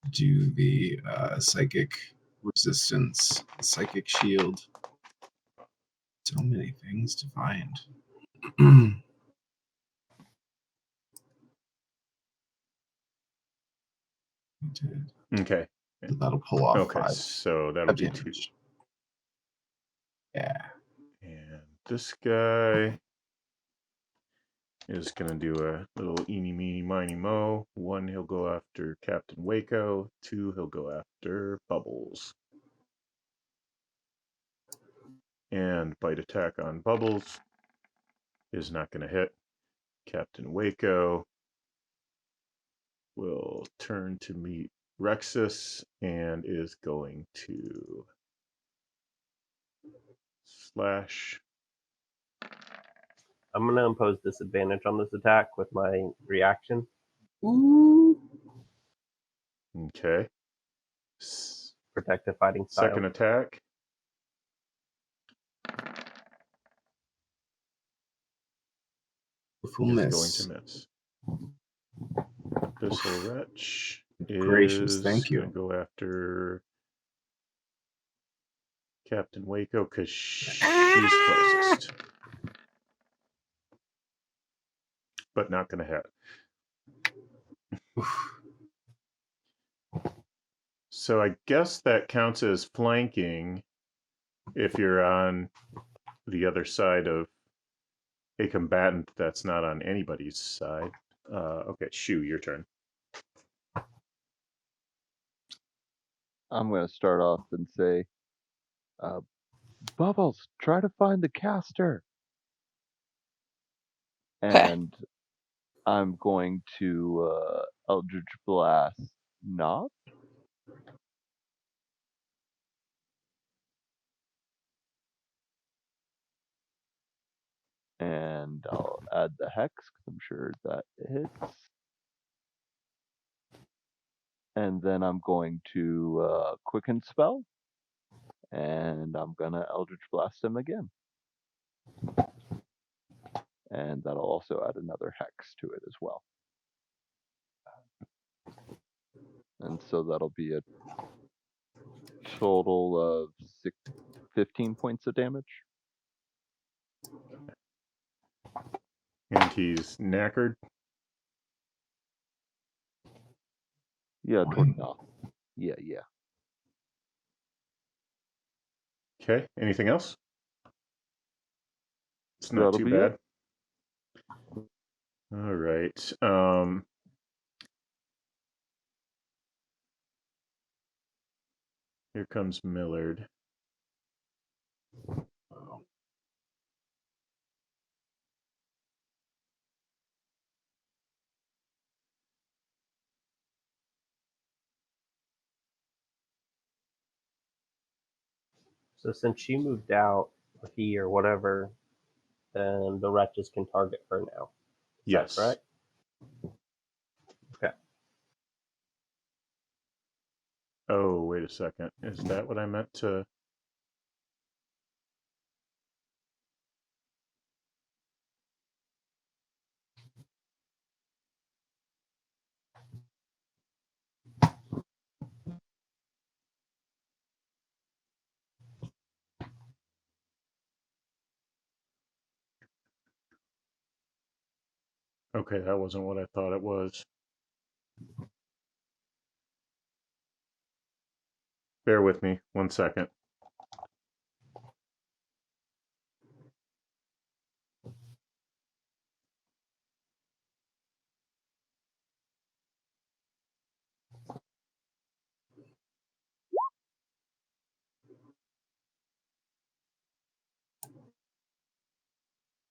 [SPEAKER 3] Do the psychic resistance, psychic shield. So many things to find.
[SPEAKER 1] Okay.
[SPEAKER 3] That'll pull off
[SPEAKER 1] Okay,
[SPEAKER 3] 5.
[SPEAKER 1] so that'll be 2.
[SPEAKER 3] Damage. Yeah.
[SPEAKER 1] And this guy is going to do a little eeny, meeny, miny, mo. 1, he'll go after Captain Waco. 2, he'll go after Bubbles. And bite attack on Bubbles is not going to hit. Captain Waco will turn to meet Rexus and is going to slash.
[SPEAKER 4] I'm going to impose disadvantage on this attack with my reaction.
[SPEAKER 3] Ooh.
[SPEAKER 1] Okay.
[SPEAKER 4] Protective fighting style.
[SPEAKER 1] Second attack.
[SPEAKER 3] Full
[SPEAKER 1] is
[SPEAKER 3] miss.
[SPEAKER 1] going to miss. This little wretch
[SPEAKER 3] Gracious,
[SPEAKER 1] is
[SPEAKER 3] thank you.
[SPEAKER 1] going to go after Captain Waco because she's closest. But not going to hit. So I guess that counts as flanking if you're on the other side of a combatant that's not on anybody's side. Okay, Shu, your turn.
[SPEAKER 2] I'm going to start off and say, Bubbles, try to find the caster.
[SPEAKER 6] Okay.
[SPEAKER 2] And I'm going to Eldritch Blast Knock. And I'll add the hex because I'm sure that hits. And then I'm going to Quicken Spell. And I'm going to Eldritch Blast him again. And that'll also add another hex to it as well. And so that'll be a total of 15 points of damage.
[SPEAKER 1] And he's knackered.
[SPEAKER 2] Yeah, toward knock. Yeah.
[SPEAKER 1] Okay, anything else? It's not
[SPEAKER 2] That'll
[SPEAKER 1] too
[SPEAKER 2] be
[SPEAKER 1] bad.
[SPEAKER 2] it.
[SPEAKER 1] All right. Here comes Millard.
[SPEAKER 4] So since she moved out, or he or whatever, then the wretches can target her now.
[SPEAKER 1] Yes.
[SPEAKER 4] Right? Okay.
[SPEAKER 1] Oh, wait a second. Is that what I meant to? Okay, that wasn't what I thought it was. Bear with me 1 second.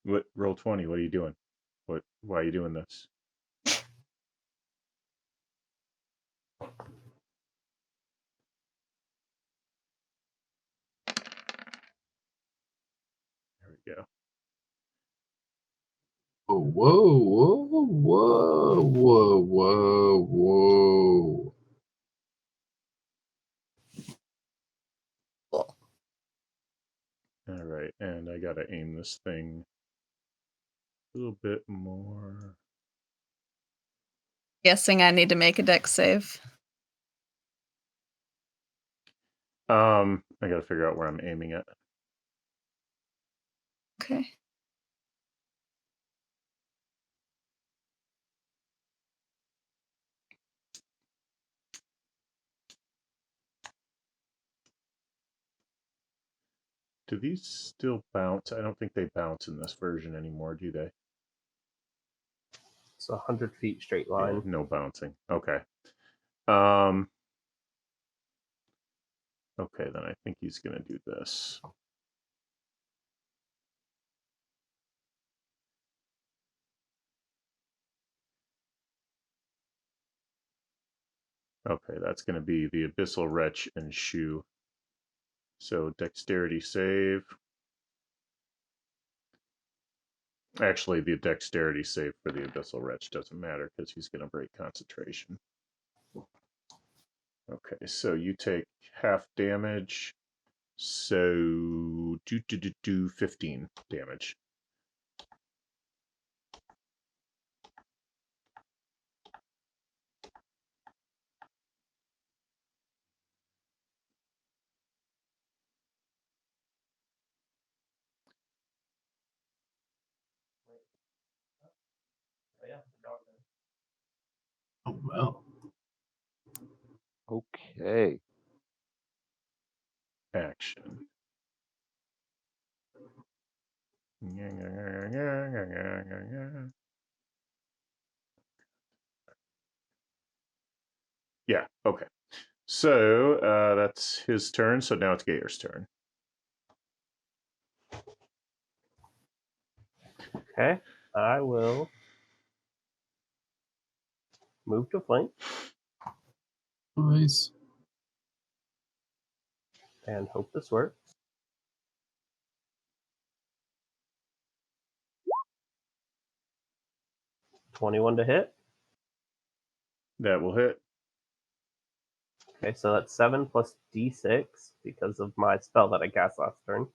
[SPEAKER 1] What, roll 20? What are you doing? Why are you doing this? There we go.
[SPEAKER 3] Whoa, whoa, whoa, whoa, whoa, whoa.
[SPEAKER 6] Cool.
[SPEAKER 1] All right, and I gotta aim this thing a little bit more.
[SPEAKER 6] Guessing I need to make a dex save.
[SPEAKER 1] I gotta figure out where I'm aiming it.
[SPEAKER 6] Okay.
[SPEAKER 1] Do these still bounce? I don't think they bounce in this version anymore, do they?
[SPEAKER 4] It's 100 feet straight
[SPEAKER 1] Yeah,
[SPEAKER 4] line.
[SPEAKER 1] no bouncing. Okay. Okay, then I think he's gonna do this. Okay, that's gonna be the Abyssal Wretch and Shoe. So dexterity save. Actually, the dexterity save for the Abyssal Wretch doesn't matter because he's going to break concentration. Okay, so you take half damage. So do 15 damage.
[SPEAKER 3] Oh, well.
[SPEAKER 2] Okay.
[SPEAKER 1] Action. Yeah, okay. So that's his turn. So now it's Gator's turn.
[SPEAKER 4] Okay, I will move to flank
[SPEAKER 3] Nice.
[SPEAKER 4] and hope this works. $21 to hit.
[SPEAKER 1] That will hit.
[SPEAKER 4] Okay, so that's 7 plus d6 because of my spell that I cast last turn.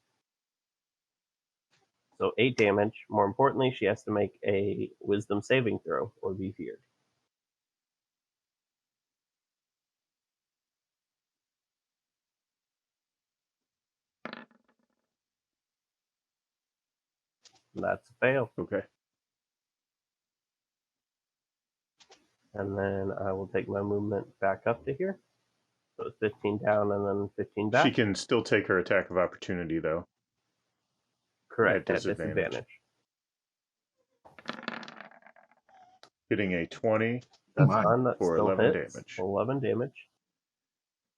[SPEAKER 4] So 8 damage. More importantly, she has to make a wisdom saving throw or be feared. And that's a fail.
[SPEAKER 1] Okay.
[SPEAKER 4] And then I will take my movement back up to here. So it's 15 down and then 15 back.
[SPEAKER 1] She can still take her attack of opportunity, though.
[SPEAKER 4] Correct,
[SPEAKER 1] at
[SPEAKER 4] at disadvantage.
[SPEAKER 1] Hitting a 20.
[SPEAKER 4] That's
[SPEAKER 3] My.
[SPEAKER 4] fine, that
[SPEAKER 1] For
[SPEAKER 4] still
[SPEAKER 1] 11
[SPEAKER 4] hits.
[SPEAKER 1] damage.
[SPEAKER 4] 11 damage.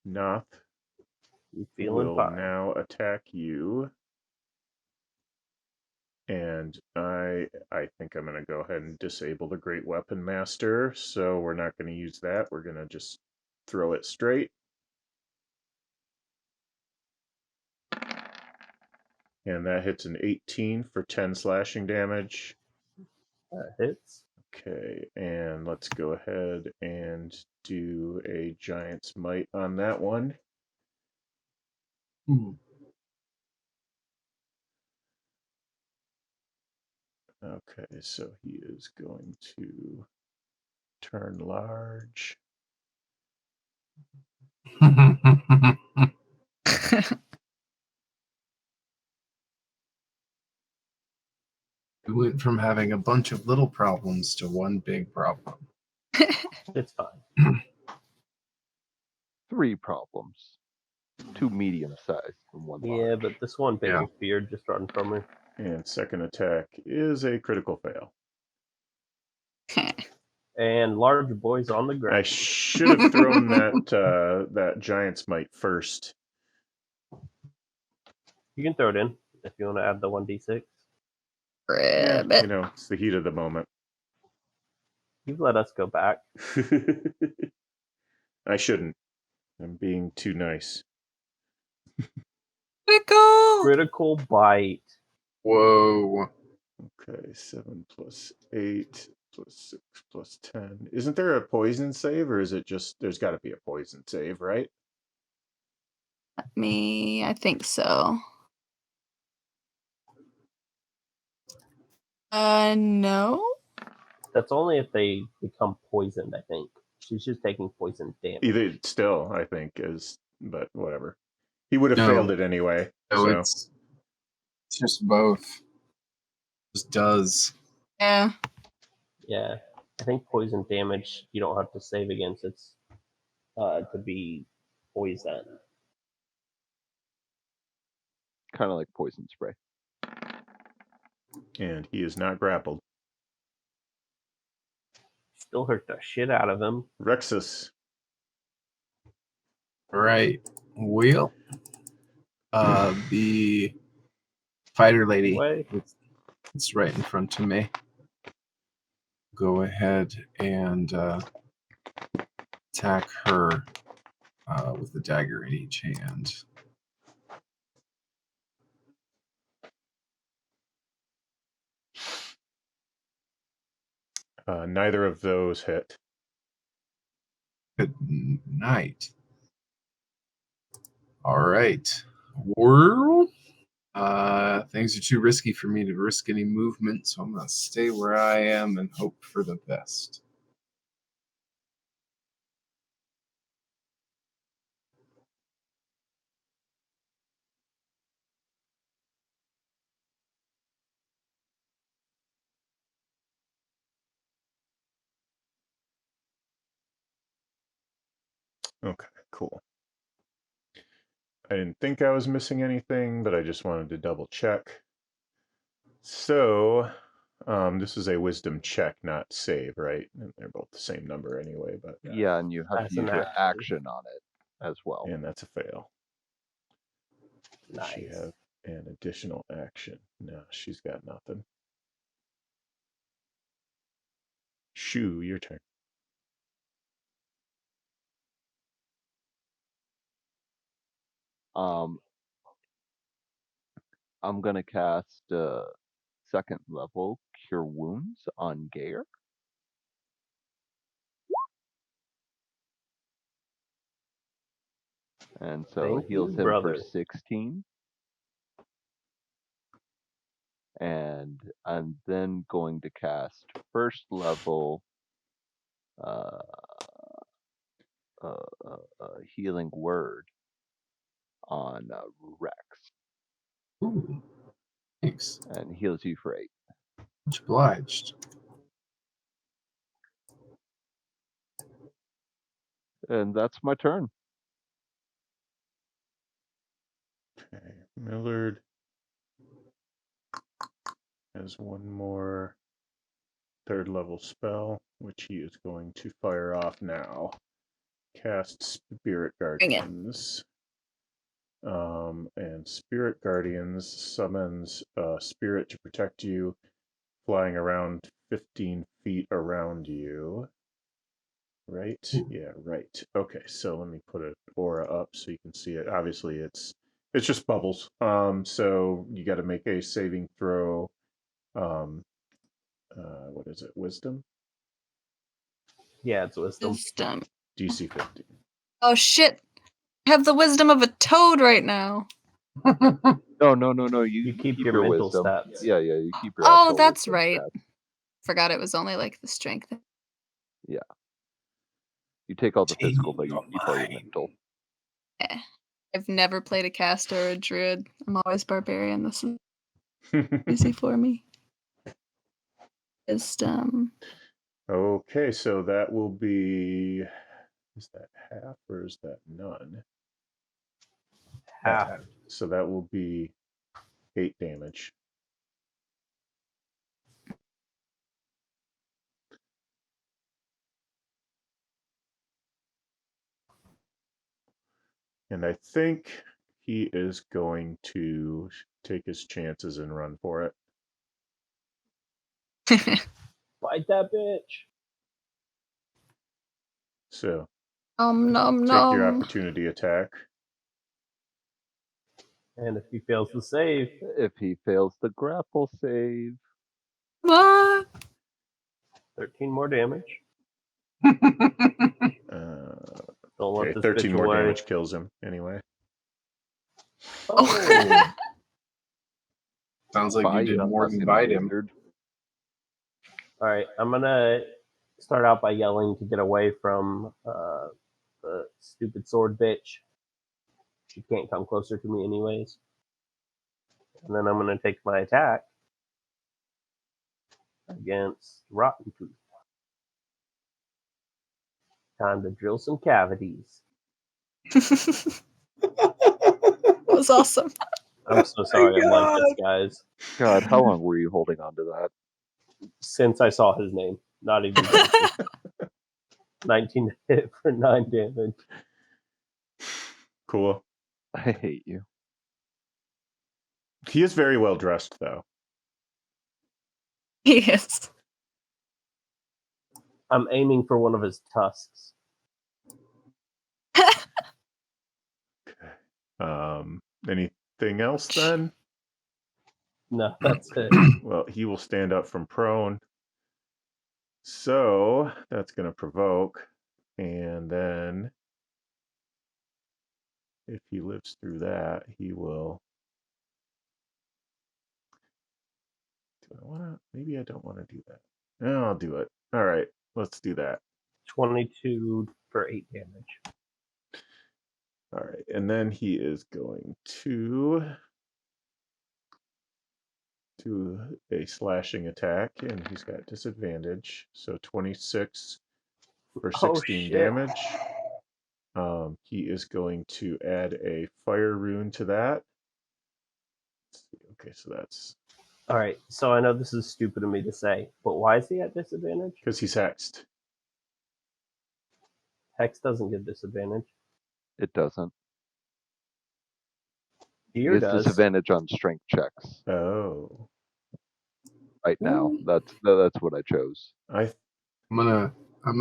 [SPEAKER 1] Noth
[SPEAKER 4] You feeling
[SPEAKER 1] will
[SPEAKER 4] fine.
[SPEAKER 1] now attack you. And I think I'm going to go ahead and disable the Great Weapon Master. So we're not going to use that. We're going to just throw it straight. And that hits an 18 for 10 slashing damage.
[SPEAKER 4] That hits.
[SPEAKER 1] Okay, and let's go ahead and do a Giant's Might on that one.
[SPEAKER 3] Hmm.
[SPEAKER 1] Okay, so he is going to turn large.
[SPEAKER 3] We went from having a bunch of little problems to one big problem.
[SPEAKER 4] It's fine.
[SPEAKER 2] 3 problems. 2 medium-sized and 1 large.
[SPEAKER 4] Yeah, but this one bit
[SPEAKER 3] Yeah.
[SPEAKER 4] with beard just running from her.
[SPEAKER 1] And second attack is a critical fail.
[SPEAKER 4] And large boys on the
[SPEAKER 1] I
[SPEAKER 4] ground.
[SPEAKER 1] should have thrown that giant's might first.
[SPEAKER 4] You can throw it in if you want to add the 1d6.
[SPEAKER 1] Yeah,
[SPEAKER 5] Ribbit.
[SPEAKER 1] you know, it's the heat of the moment.
[SPEAKER 4] You've let us go back.
[SPEAKER 1] I shouldn't. I'm being too nice.
[SPEAKER 5] Critical!
[SPEAKER 4] Critical bite.
[SPEAKER 3] Whoa.
[SPEAKER 1] Okay, 7 plus 8 plus 6 plus 10. Isn't there a poison save, or is it just there's got to be a poison save, right?
[SPEAKER 5] I think so. No.
[SPEAKER 4] That's only if they become poisoned, I think. She's just taking poison damage.
[SPEAKER 1] Either still, I think is, but whatever. He would have
[SPEAKER 3] No.
[SPEAKER 1] failed it anyway.
[SPEAKER 3] No,
[SPEAKER 1] So
[SPEAKER 3] it's just both. Just does.
[SPEAKER 5] Yeah.
[SPEAKER 4] Yeah. I think poison damage you don't have to save against. It's to be poison.
[SPEAKER 2] Kind of like poison spray.
[SPEAKER 1] and he is not grappled.
[SPEAKER 4] Still hurt the shit out of him.
[SPEAKER 1] Rexus.
[SPEAKER 3] Right. Well, the fighter lady,
[SPEAKER 4] Way.
[SPEAKER 3] it's right in front of me. Go ahead and attack her with the dagger in each hand.
[SPEAKER 1] Neither of those hit.
[SPEAKER 3] Good night. All right. Whirl. Things are too risky for me to risk any movement, so I'm going to stay where I am and hope for the best.
[SPEAKER 1] Okay, cool. I didn't think I was missing anything, but I just wanted to double check. So, this is a wisdom check, not save, right? And they're both the same number anyway, but
[SPEAKER 2] Yeah, and you have
[SPEAKER 4] That's
[SPEAKER 2] to
[SPEAKER 4] an
[SPEAKER 2] use your
[SPEAKER 4] action.
[SPEAKER 2] action on it as well.
[SPEAKER 1] and that's a fail. Does she
[SPEAKER 4] Nice.
[SPEAKER 1] have an additional action? No, she's got nothing. Shoo, your turn.
[SPEAKER 2] I'm gonna cast second level Cure Wounds on Gayer. And so
[SPEAKER 4] Thank
[SPEAKER 2] heals
[SPEAKER 4] you,
[SPEAKER 2] him
[SPEAKER 4] brother.
[SPEAKER 2] for 16. And I'm then going to cast first level Healing Word on Rex.
[SPEAKER 3] Ooh, thanks.
[SPEAKER 2] And heals you for 8.
[SPEAKER 3] Much obliged.
[SPEAKER 2] And that's my turn.
[SPEAKER 1] Okay, Millard has one more third level spell, which he is going to fire off now. Cast Spirit
[SPEAKER 5] Bring it.
[SPEAKER 1] Guardians. And Spirit Guardians summons a spirit to protect you, flying around 15 feet around you. Right? Yeah, right. Okay, so let me put an aura up so you can see it. Obviously, it's just bubbles. So you got to make a saving throw. What is it? Wisdom?
[SPEAKER 4] Yeah, it's wisdom.
[SPEAKER 5] Wisdom.
[SPEAKER 1] DC 15.
[SPEAKER 5] Oh shit! I have the wisdom of a toad right now.
[SPEAKER 2] No. You
[SPEAKER 4] keep your mental
[SPEAKER 2] wisdom.
[SPEAKER 4] stats.
[SPEAKER 2] Yeah, you keep your
[SPEAKER 5] Oh,
[SPEAKER 2] actual
[SPEAKER 5] that's
[SPEAKER 2] wisdom
[SPEAKER 5] right.
[SPEAKER 2] stats.
[SPEAKER 5] Forgot it was only like the strength.
[SPEAKER 2] Yeah. You take all the physical, but you
[SPEAKER 3] Take
[SPEAKER 2] keep all your
[SPEAKER 3] mine.
[SPEAKER 2] mental.
[SPEAKER 5] I've never played a caster or a druid. I'm always barbarian. This is easy for me. Wisdom.
[SPEAKER 1] Okay, so that will be. Is that half or is that none?
[SPEAKER 4] Half.
[SPEAKER 1] So that will be 8 damage. And I think he is going to take his chances and run for it.
[SPEAKER 4] Fight that bitch.
[SPEAKER 1] So
[SPEAKER 5] Nom
[SPEAKER 1] take your
[SPEAKER 5] nom.
[SPEAKER 1] opportunity attack.
[SPEAKER 4] And if he fails to save,
[SPEAKER 2] If he fails the grapple save,
[SPEAKER 5] What?
[SPEAKER 4] 13 more damage. Don't
[SPEAKER 1] Okay,
[SPEAKER 4] let this
[SPEAKER 1] 13
[SPEAKER 4] bitch
[SPEAKER 1] more
[SPEAKER 4] away.
[SPEAKER 1] damage kills him anyway.
[SPEAKER 4] Oh,
[SPEAKER 3] Sounds like
[SPEAKER 2] bite
[SPEAKER 3] you did
[SPEAKER 2] a
[SPEAKER 3] more than
[SPEAKER 2] fucking
[SPEAKER 3] bite him.
[SPEAKER 2] wizard.
[SPEAKER 4] all right. I'm gonna start out by yelling to get away from the stupid sword bitch. She can't come closer to me anyways. And then I'm gonna take my attack against Rotten Tooth. Time to drill some cavities.
[SPEAKER 5] That was awesome.
[SPEAKER 4] I'm so sorry I'm like this, guys.
[SPEAKER 2] God, how long were you holding on to that?
[SPEAKER 4] Since I saw his name. Not even joking. 19 hit for 9 damage.
[SPEAKER 1] Cool.
[SPEAKER 2] I hate you.
[SPEAKER 1] He is very well dressed, though.
[SPEAKER 5] Yes.
[SPEAKER 4] I'm aiming for one of his tusks.
[SPEAKER 1] Anything else then?
[SPEAKER 4] No, that's it.
[SPEAKER 1] Well, he will stand up from prone. So that's going to provoke. And then if he lives through that, he will. Do I want to? Maybe I don't want to do that. No, I'll do it. All right, let's do that.
[SPEAKER 4] 22 for 8 damage.
[SPEAKER 1] All right, and then he is going to do a slashing attack, and he's got disadvantage. So 26 for 16 damage. He is going to add a fire rune to that. Okay, so that's
[SPEAKER 4] All right, so I know this is stupid of me to say, but why is he at disadvantage?
[SPEAKER 1] because he's hexed.
[SPEAKER 4] Hex doesn't give disadvantage.
[SPEAKER 2] It doesn't.
[SPEAKER 4] Fear
[SPEAKER 2] He has
[SPEAKER 4] does.
[SPEAKER 2] disadvantage on strength checks
[SPEAKER 1] Oh,
[SPEAKER 2] right now.
[SPEAKER 5] Ooh.
[SPEAKER 2] That's what I chose.
[SPEAKER 1] I
[SPEAKER 3] I'm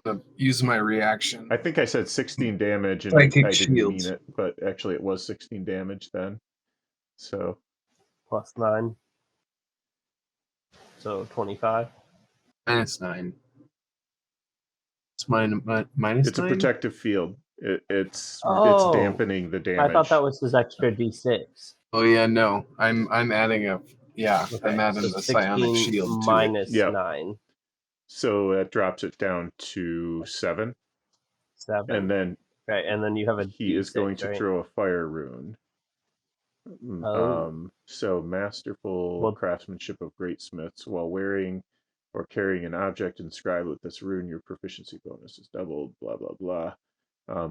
[SPEAKER 3] gonna use my reaction.
[SPEAKER 1] think I said 16 damage, and I
[SPEAKER 3] Psychic
[SPEAKER 1] didn't
[SPEAKER 3] shields.
[SPEAKER 1] mean it, but actually it was 16 damage then. So
[SPEAKER 4] Plus 9. So 25.
[SPEAKER 3] -9. It's minus
[SPEAKER 1] it's a
[SPEAKER 3] 9?
[SPEAKER 1] protective field. It's
[SPEAKER 4] Oh.
[SPEAKER 1] dampening the damage.
[SPEAKER 4] I thought that was his extra d6.
[SPEAKER 3] Oh yeah, no. I'm adding I'm adding
[SPEAKER 4] So
[SPEAKER 3] the psionic
[SPEAKER 4] 16
[SPEAKER 3] shield to it.
[SPEAKER 4] minus
[SPEAKER 1] Yep.
[SPEAKER 4] 9.
[SPEAKER 1] So that drops it down to 7.
[SPEAKER 4] 7.
[SPEAKER 1] And then
[SPEAKER 4] right, and then you have a
[SPEAKER 1] he is
[SPEAKER 4] D6,
[SPEAKER 1] going to
[SPEAKER 4] right?
[SPEAKER 1] throw a fire rune.
[SPEAKER 4] Oh.
[SPEAKER 1] So masterful
[SPEAKER 4] Well-
[SPEAKER 1] craftsmanship of greatsmiths. While wearing or carrying an object inscribed with this rune, your proficiency bonus is doubled, blah, blah, blah.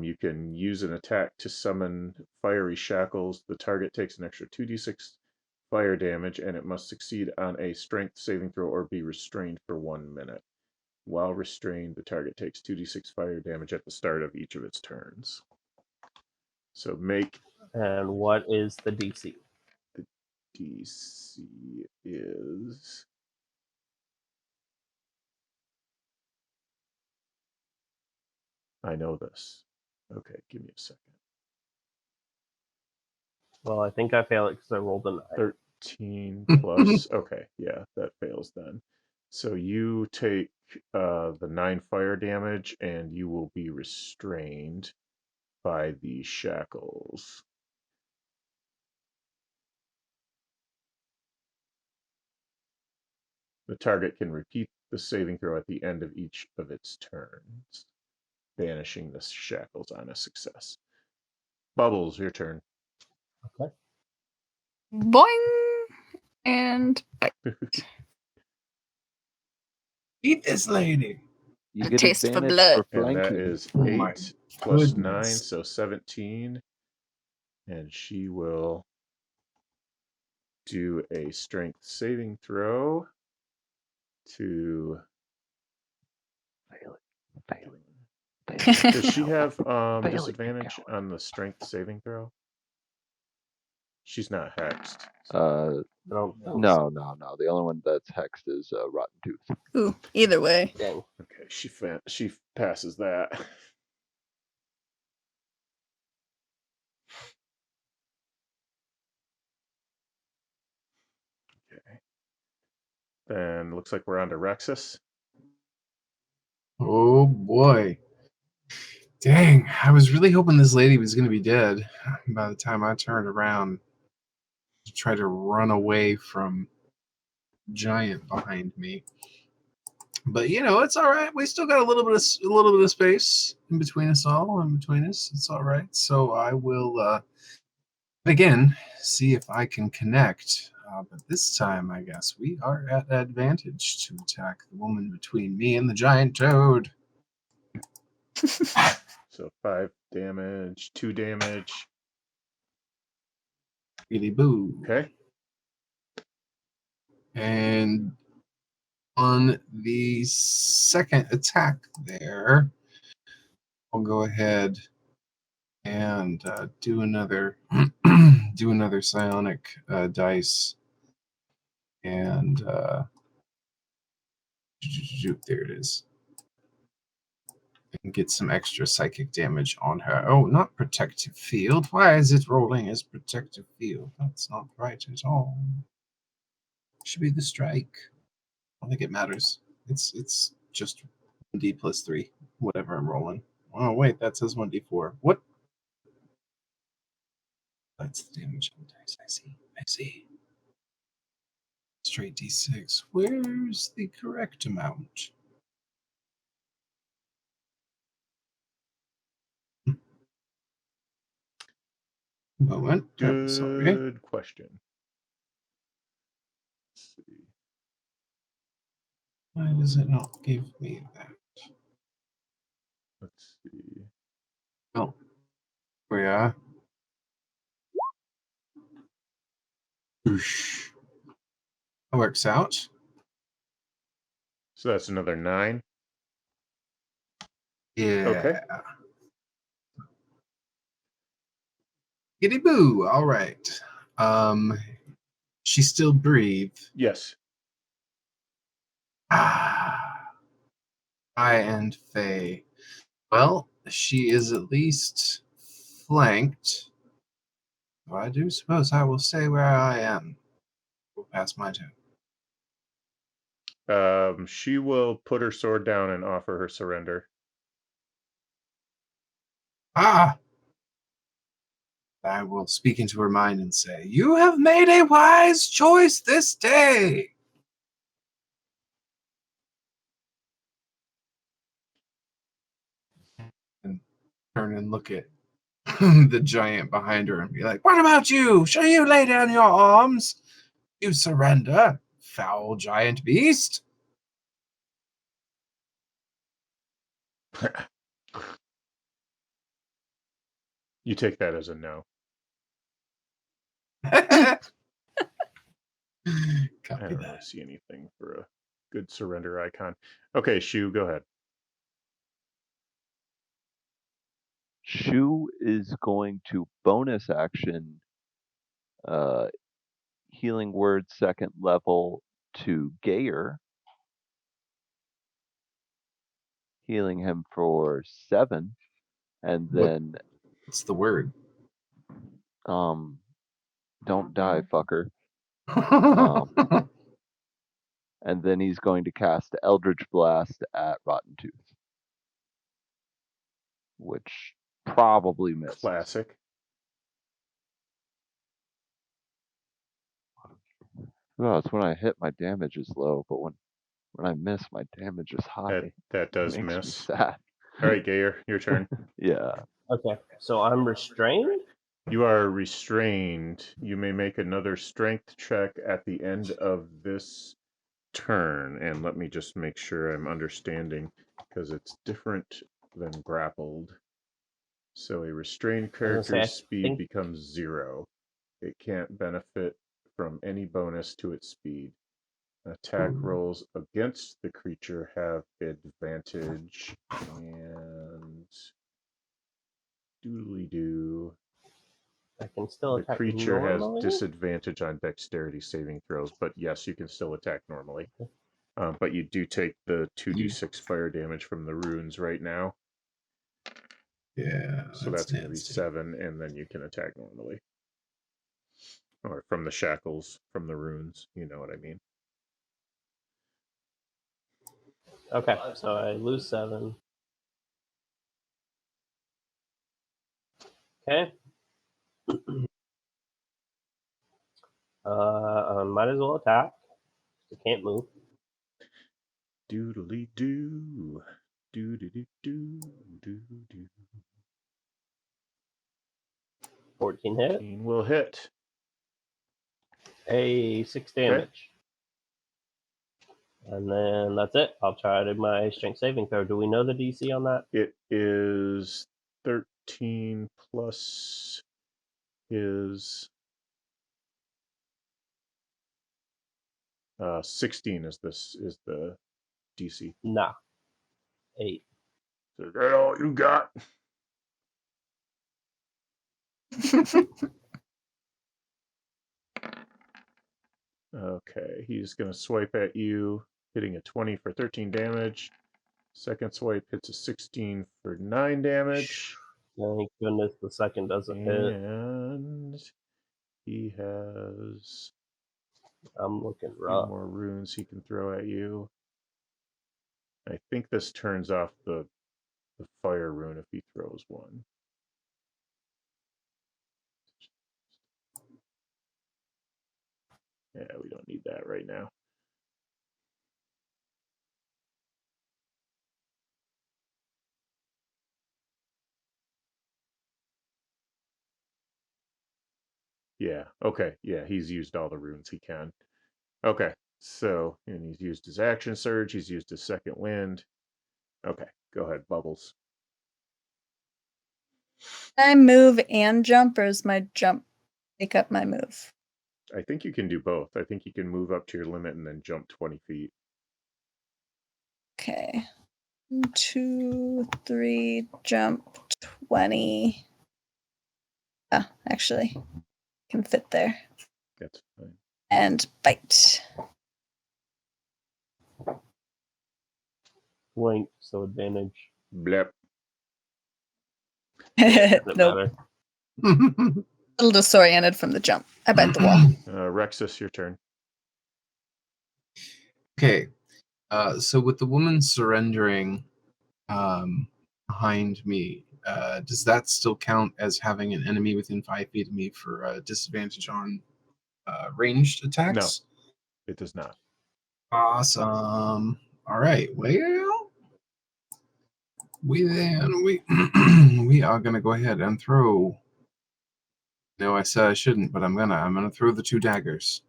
[SPEAKER 1] You can use an attack to summon fiery shackles. The target takes an extra 2d6 fire damage, and it must succeed on a strength saving throw or be restrained for 1 minute. While restrained, the target takes 2d6 fire damage at the start of each of its turns. So make
[SPEAKER 4] And what is the DC?
[SPEAKER 1] DC is... I know this. Okay, give me a second.
[SPEAKER 4] Well, I think I fail it because I rolled a 9.
[SPEAKER 1] 13 plus... Okay, yeah, that fails then. So you take the 9 fire damage, and you will be restrained by the shackles. The target can repeat the saving throw at the end of each of its turns, banishing the shackles on a success. Bubbles, your turn.
[SPEAKER 4] Okay.
[SPEAKER 5] Boing! And
[SPEAKER 3] Eat this lady.
[SPEAKER 2] You
[SPEAKER 6] A
[SPEAKER 2] get
[SPEAKER 6] taste for
[SPEAKER 2] advantage
[SPEAKER 6] blood.
[SPEAKER 2] for
[SPEAKER 1] And that
[SPEAKER 2] flanking.
[SPEAKER 1] is
[SPEAKER 3] Oh my
[SPEAKER 1] 8 plus 9,
[SPEAKER 3] goodness.
[SPEAKER 1] so 17. And she will do a strength saving throw to.
[SPEAKER 2] Fail it. Fail it. Fail it.
[SPEAKER 1] Does she have
[SPEAKER 2] Fail it, you
[SPEAKER 1] disadvantage
[SPEAKER 2] coward.
[SPEAKER 1] on the strength saving throw? She's not hexed.
[SPEAKER 2] Uh,
[SPEAKER 4] I don't think so.
[SPEAKER 2] no. The only one that's hexed is Rotten Tooth.
[SPEAKER 6] Ooh, either way.
[SPEAKER 4] Dang.
[SPEAKER 1] Okay, she passes that. Okay. Then looks like we're on to Rexus.
[SPEAKER 3] Oh boy. Dang, I was really hoping this lady was going to be dead by the time I turned around to try to run away from giant behind me. But you know, it's all right. We still got a little bit of space in between us all, in between us. It's all right. So I will again see if I can connect. But this time, I guess we are at advantage to attack the woman between me and the giant toad.
[SPEAKER 1] So 5 damage, 2 damage.
[SPEAKER 3] Really boo.
[SPEAKER 1] Okay.
[SPEAKER 3] And on the second attack there, I'll go ahead and do another do another psionic dice, and there it is, and get some extra psychic damage on her. Oh, not protective field. Why is it rolling as protective field? That's not right at all. Should be the strike. I don't think it matters. It's just 1d plus 3, whatever I'm rolling. Oh wait, that says 1d4. What? That's the damage on the dice. I see. Straight d6. Where's the correct amount? Moment. Oh, sorry.
[SPEAKER 1] Good question. Let's see.
[SPEAKER 3] Why does it not give me that?
[SPEAKER 1] Let's see.
[SPEAKER 3] Oh, we are. Oosh. That works out.
[SPEAKER 1] So that's another 9.
[SPEAKER 3] Yeah.
[SPEAKER 1] Okay.
[SPEAKER 3] Giddy boo. All right. She still breathe.
[SPEAKER 1] Yes.
[SPEAKER 3] Ah. I and Faye. Well, she is at least flanked. Well, I do suppose I will stay where I am. We'll pass my turn.
[SPEAKER 1] She will put her sword down and offer her surrender.
[SPEAKER 3] Ah! I will speak into her mind and say, "You have made a wise choice this day." And turn and look at the giant behind her and be like, "What about you? Shall you lay down your arms? You surrender, foul giant beast."
[SPEAKER 1] You take that as a no.
[SPEAKER 3] Copy
[SPEAKER 1] I don't really
[SPEAKER 3] that.
[SPEAKER 1] see anything for a good surrender icon. Okay, Shu, go ahead.
[SPEAKER 2] Shu is going to bonus action healing word 2nd level to Gayer, healing him for 7, and then
[SPEAKER 3] What's the word?
[SPEAKER 2] don't die, fucker. And then he's going to cast Eldritch Blast at Rotten Tooth, which probably misses.
[SPEAKER 1] Classic.
[SPEAKER 2] Well, it's when I hit, my damage is low, but when I miss, my damage is high.
[SPEAKER 1] That does
[SPEAKER 2] Makes me
[SPEAKER 1] miss.
[SPEAKER 2] sad.
[SPEAKER 1] All right, Gayer, your turn.
[SPEAKER 2] Yeah.
[SPEAKER 4] Okay, so I'm restrained?
[SPEAKER 1] You are restrained. You may make another strength check at the end of this turn. And let me just make sure I'm understanding, because it's different than grappled. So a restrained
[SPEAKER 4] I was gonna say,
[SPEAKER 1] character's
[SPEAKER 4] I
[SPEAKER 1] speed
[SPEAKER 4] think
[SPEAKER 1] becomes 0. It can't benefit from any bonus to its speed. Attack rolls against the creature have advantage, and doodly-doo.
[SPEAKER 4] I can still
[SPEAKER 1] The
[SPEAKER 4] attack
[SPEAKER 1] creature has
[SPEAKER 4] normally.
[SPEAKER 1] disadvantage on dexterity saving throws, but yes, you can still attack normally. But you do take the 2d6 fire damage from the runes right now.
[SPEAKER 3] Yeah,
[SPEAKER 1] So that's going to be 7, and then you can attack normally. Or from the shackles, from the runes, you know what I mean.
[SPEAKER 4] Okay, so I lose 7. Okay. I might as well attack. I can't move.
[SPEAKER 1] Doodly doo. Doo-doo-doo-doo. Doo-doo.
[SPEAKER 4] 14 hit.
[SPEAKER 1] 14 will hit.
[SPEAKER 4] Hey, 6 damage. And then that's it. I'll try to my strength saving throw. Do we know the DC on that?
[SPEAKER 1] It is 13 plus his 16 is the DC.
[SPEAKER 4] Nah. 8.
[SPEAKER 1] So that's all you got. Okay, he's gonna swipe at you, hitting a 20 for 13 damage. Second swipe hits a 16 for 9 damage.
[SPEAKER 4] Thank goodness the second doesn't hit.
[SPEAKER 1] And he has
[SPEAKER 4] I'm looking
[SPEAKER 1] a few
[SPEAKER 4] rough.
[SPEAKER 1] more runes he can throw at you. I think this turns off the fire rune if he throws one. Yeah, we don't need that right now. Yeah, okay. Yeah, he's used all the runes he can. Okay, so, and he's used his action surge, he's used his second wind. Okay, go ahead, Bubbles.
[SPEAKER 6] Can I move and jump, or is my jump make up my move?
[SPEAKER 1] I think you can do both. I think you can move up to your limit and then jump 20 feet.
[SPEAKER 6] Okay. 1, 2, 3, jump 20. Oh, actually, can fit there.
[SPEAKER 1] That's fine.
[SPEAKER 6] And bite.
[SPEAKER 4] Blink, so advantage.
[SPEAKER 1] Blep.
[SPEAKER 4] Doesn't
[SPEAKER 6] Nope.
[SPEAKER 4] matter.
[SPEAKER 6] A little disoriented from the jump. I bite the wall.
[SPEAKER 1] Rexus, your turn.
[SPEAKER 3] Okay, so with the woman surrendering behind me, does that still count as having an enemy within 5 feet of me for disadvantage on ranged attacks?
[SPEAKER 1] It does not.
[SPEAKER 3] Awesome. All right. Well, we are gonna go ahead and throw. No, I said I shouldn't, but I'm gonna throw the 2 daggers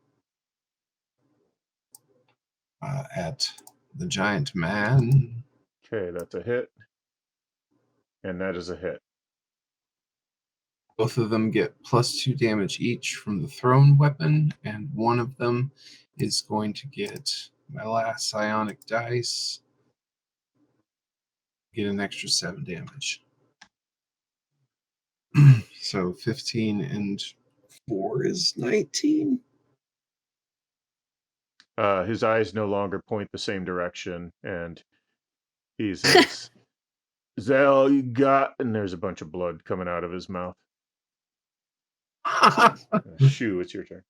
[SPEAKER 3] at the giant man.
[SPEAKER 1] Okay, that's a hit. And that is a hit.
[SPEAKER 3] Both of them get +2 damage each from the thrown weapon, and one of them is going to get my last psionic dice. Get an extra 7 damage. So 15 and 4 is 19.
[SPEAKER 1] His eyes no longer point the same direction, and he says, "Is that all you got?" And there's a bunch of blood coming out of his mouth. Shu, it's your turn.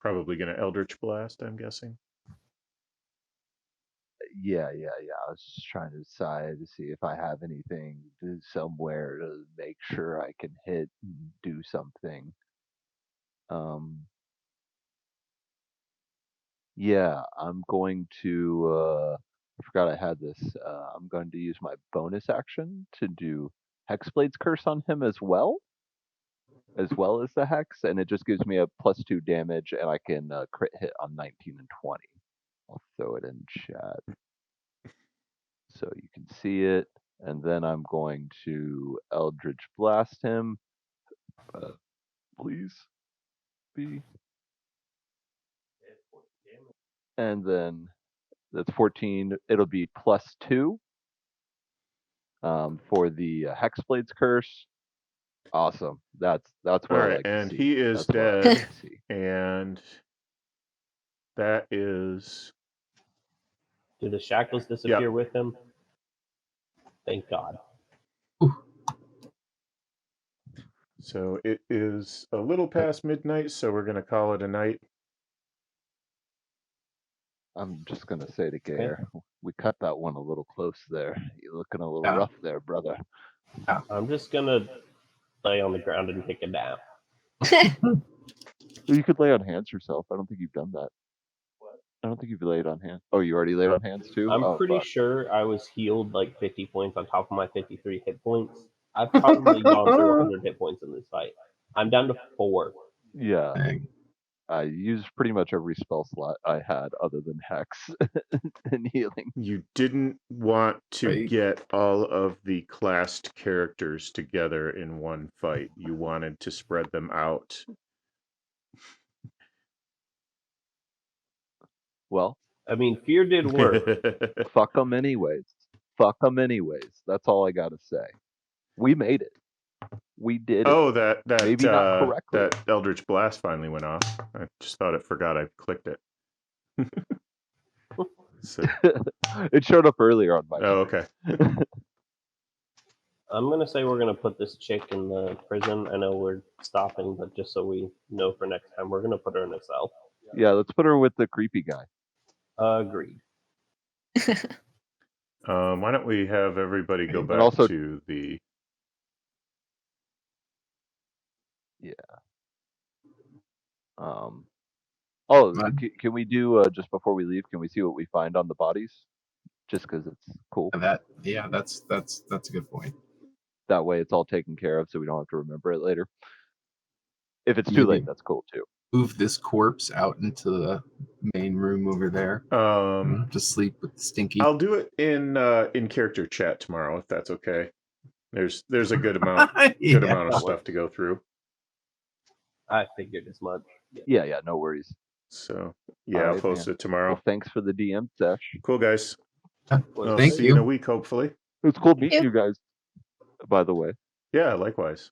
[SPEAKER 1] Probably gonna Eldritch Blast, I'm guessing.
[SPEAKER 2] Yeah. I was just trying to decide to see if I have anything somewhere to make sure I can hit and do something. Yeah, I'm going to. I forgot I had this. I'm going to use my bonus action to do Hexblade's Curse on him as well. as well as the hex, and it just gives me a +2 damage, and I can crit hit on 19 and 20. I'll throw it in chat so you can see it, and then I'm going to Eldritch Blast him. Please be. And then that's 14. It'll be +2 for the Hexblade's Curse. Awesome. That's what
[SPEAKER 1] All
[SPEAKER 2] I
[SPEAKER 1] right,
[SPEAKER 2] like to
[SPEAKER 1] and
[SPEAKER 2] see.
[SPEAKER 1] he is
[SPEAKER 2] That's what I
[SPEAKER 1] dead.
[SPEAKER 2] like to see.
[SPEAKER 1] And that is.
[SPEAKER 4] Do the shackles disappear with him? Thank God.
[SPEAKER 1] So it is a little past midnight, so we're going to call it a night.
[SPEAKER 2] I'm just gonna say to Gare, we cut that one a little close there. You're looking a little
[SPEAKER 3] Yeah.
[SPEAKER 2] rough there, brother.
[SPEAKER 4] I'm just gonna lay on the ground and take a nap.
[SPEAKER 2] You could lay on hands yourself. I don't think you've done that. I don't think you've laid on hands. Oh, you already laid on hands too?
[SPEAKER 4] I'm
[SPEAKER 2] Oh,
[SPEAKER 4] pretty
[SPEAKER 2] fuck.
[SPEAKER 4] sure I was healed like 50 points on top of my 53 hit points. I've probably gone through 100 hit points in this fight. I'm down to 4.
[SPEAKER 2] Yeah.
[SPEAKER 3] Dang.
[SPEAKER 2] I used pretty much every spell slot I had other than Hex and healing.
[SPEAKER 1] You didn't want to
[SPEAKER 3] Right.
[SPEAKER 1] get all of the classed characters together in one fight. You wanted to spread them out.
[SPEAKER 2] Well,
[SPEAKER 4] I mean, fear did work.
[SPEAKER 2] fuck them anyways. Fuck them anyways. That's all I gotta say. We made it. We did it.
[SPEAKER 1] Oh, that
[SPEAKER 2] Maybe not correctly.
[SPEAKER 1] that Eldritch Blast finally went off. I just thought it forgot I clicked it. So,
[SPEAKER 2] It showed up earlier on my
[SPEAKER 1] oh,
[SPEAKER 2] screen.
[SPEAKER 1] okay.
[SPEAKER 4] I'm gonna say we're gonna put this chick in the prison. I know we're stopping, but just so we know for next time, we're gonna put her in a cell.
[SPEAKER 2] Yeah, let's put her with the creepy guy.
[SPEAKER 4] Agreed.
[SPEAKER 1] Why don't we have everybody go
[SPEAKER 2] And
[SPEAKER 1] back
[SPEAKER 2] also-
[SPEAKER 1] to the...
[SPEAKER 2] Oh,
[SPEAKER 3] What?
[SPEAKER 2] can we do just before we leave? Can we see what we find on the bodies? Just because it's cool.
[SPEAKER 3] That's a good point.
[SPEAKER 2] That way, it's all taken care of, so we don't have to remember it later. If it's too
[SPEAKER 3] Maybe.
[SPEAKER 2] late, that's cool too.
[SPEAKER 3] Move this corpse out into the main room over there. To sleep with the stinky.
[SPEAKER 1] I'll do it in character chat tomorrow if that's okay. There's a good amount
[SPEAKER 3] Yeah.
[SPEAKER 1] of stuff to go through.
[SPEAKER 4] I figured as much.
[SPEAKER 2] Yeah, no worries.
[SPEAKER 1] So yeah,
[SPEAKER 2] All
[SPEAKER 1] I'll
[SPEAKER 2] right,
[SPEAKER 1] post
[SPEAKER 2] man.
[SPEAKER 1] it tomorrow.
[SPEAKER 2] Well, thanks for the DM sesh.
[SPEAKER 1] Cool, guys.
[SPEAKER 4] Well,
[SPEAKER 3] Thank
[SPEAKER 1] See you in a
[SPEAKER 3] you.
[SPEAKER 1] week, hopefully.
[SPEAKER 2] It's cool meeting
[SPEAKER 6] you.
[SPEAKER 2] you guys, by the way.
[SPEAKER 1] Yeah, likewise.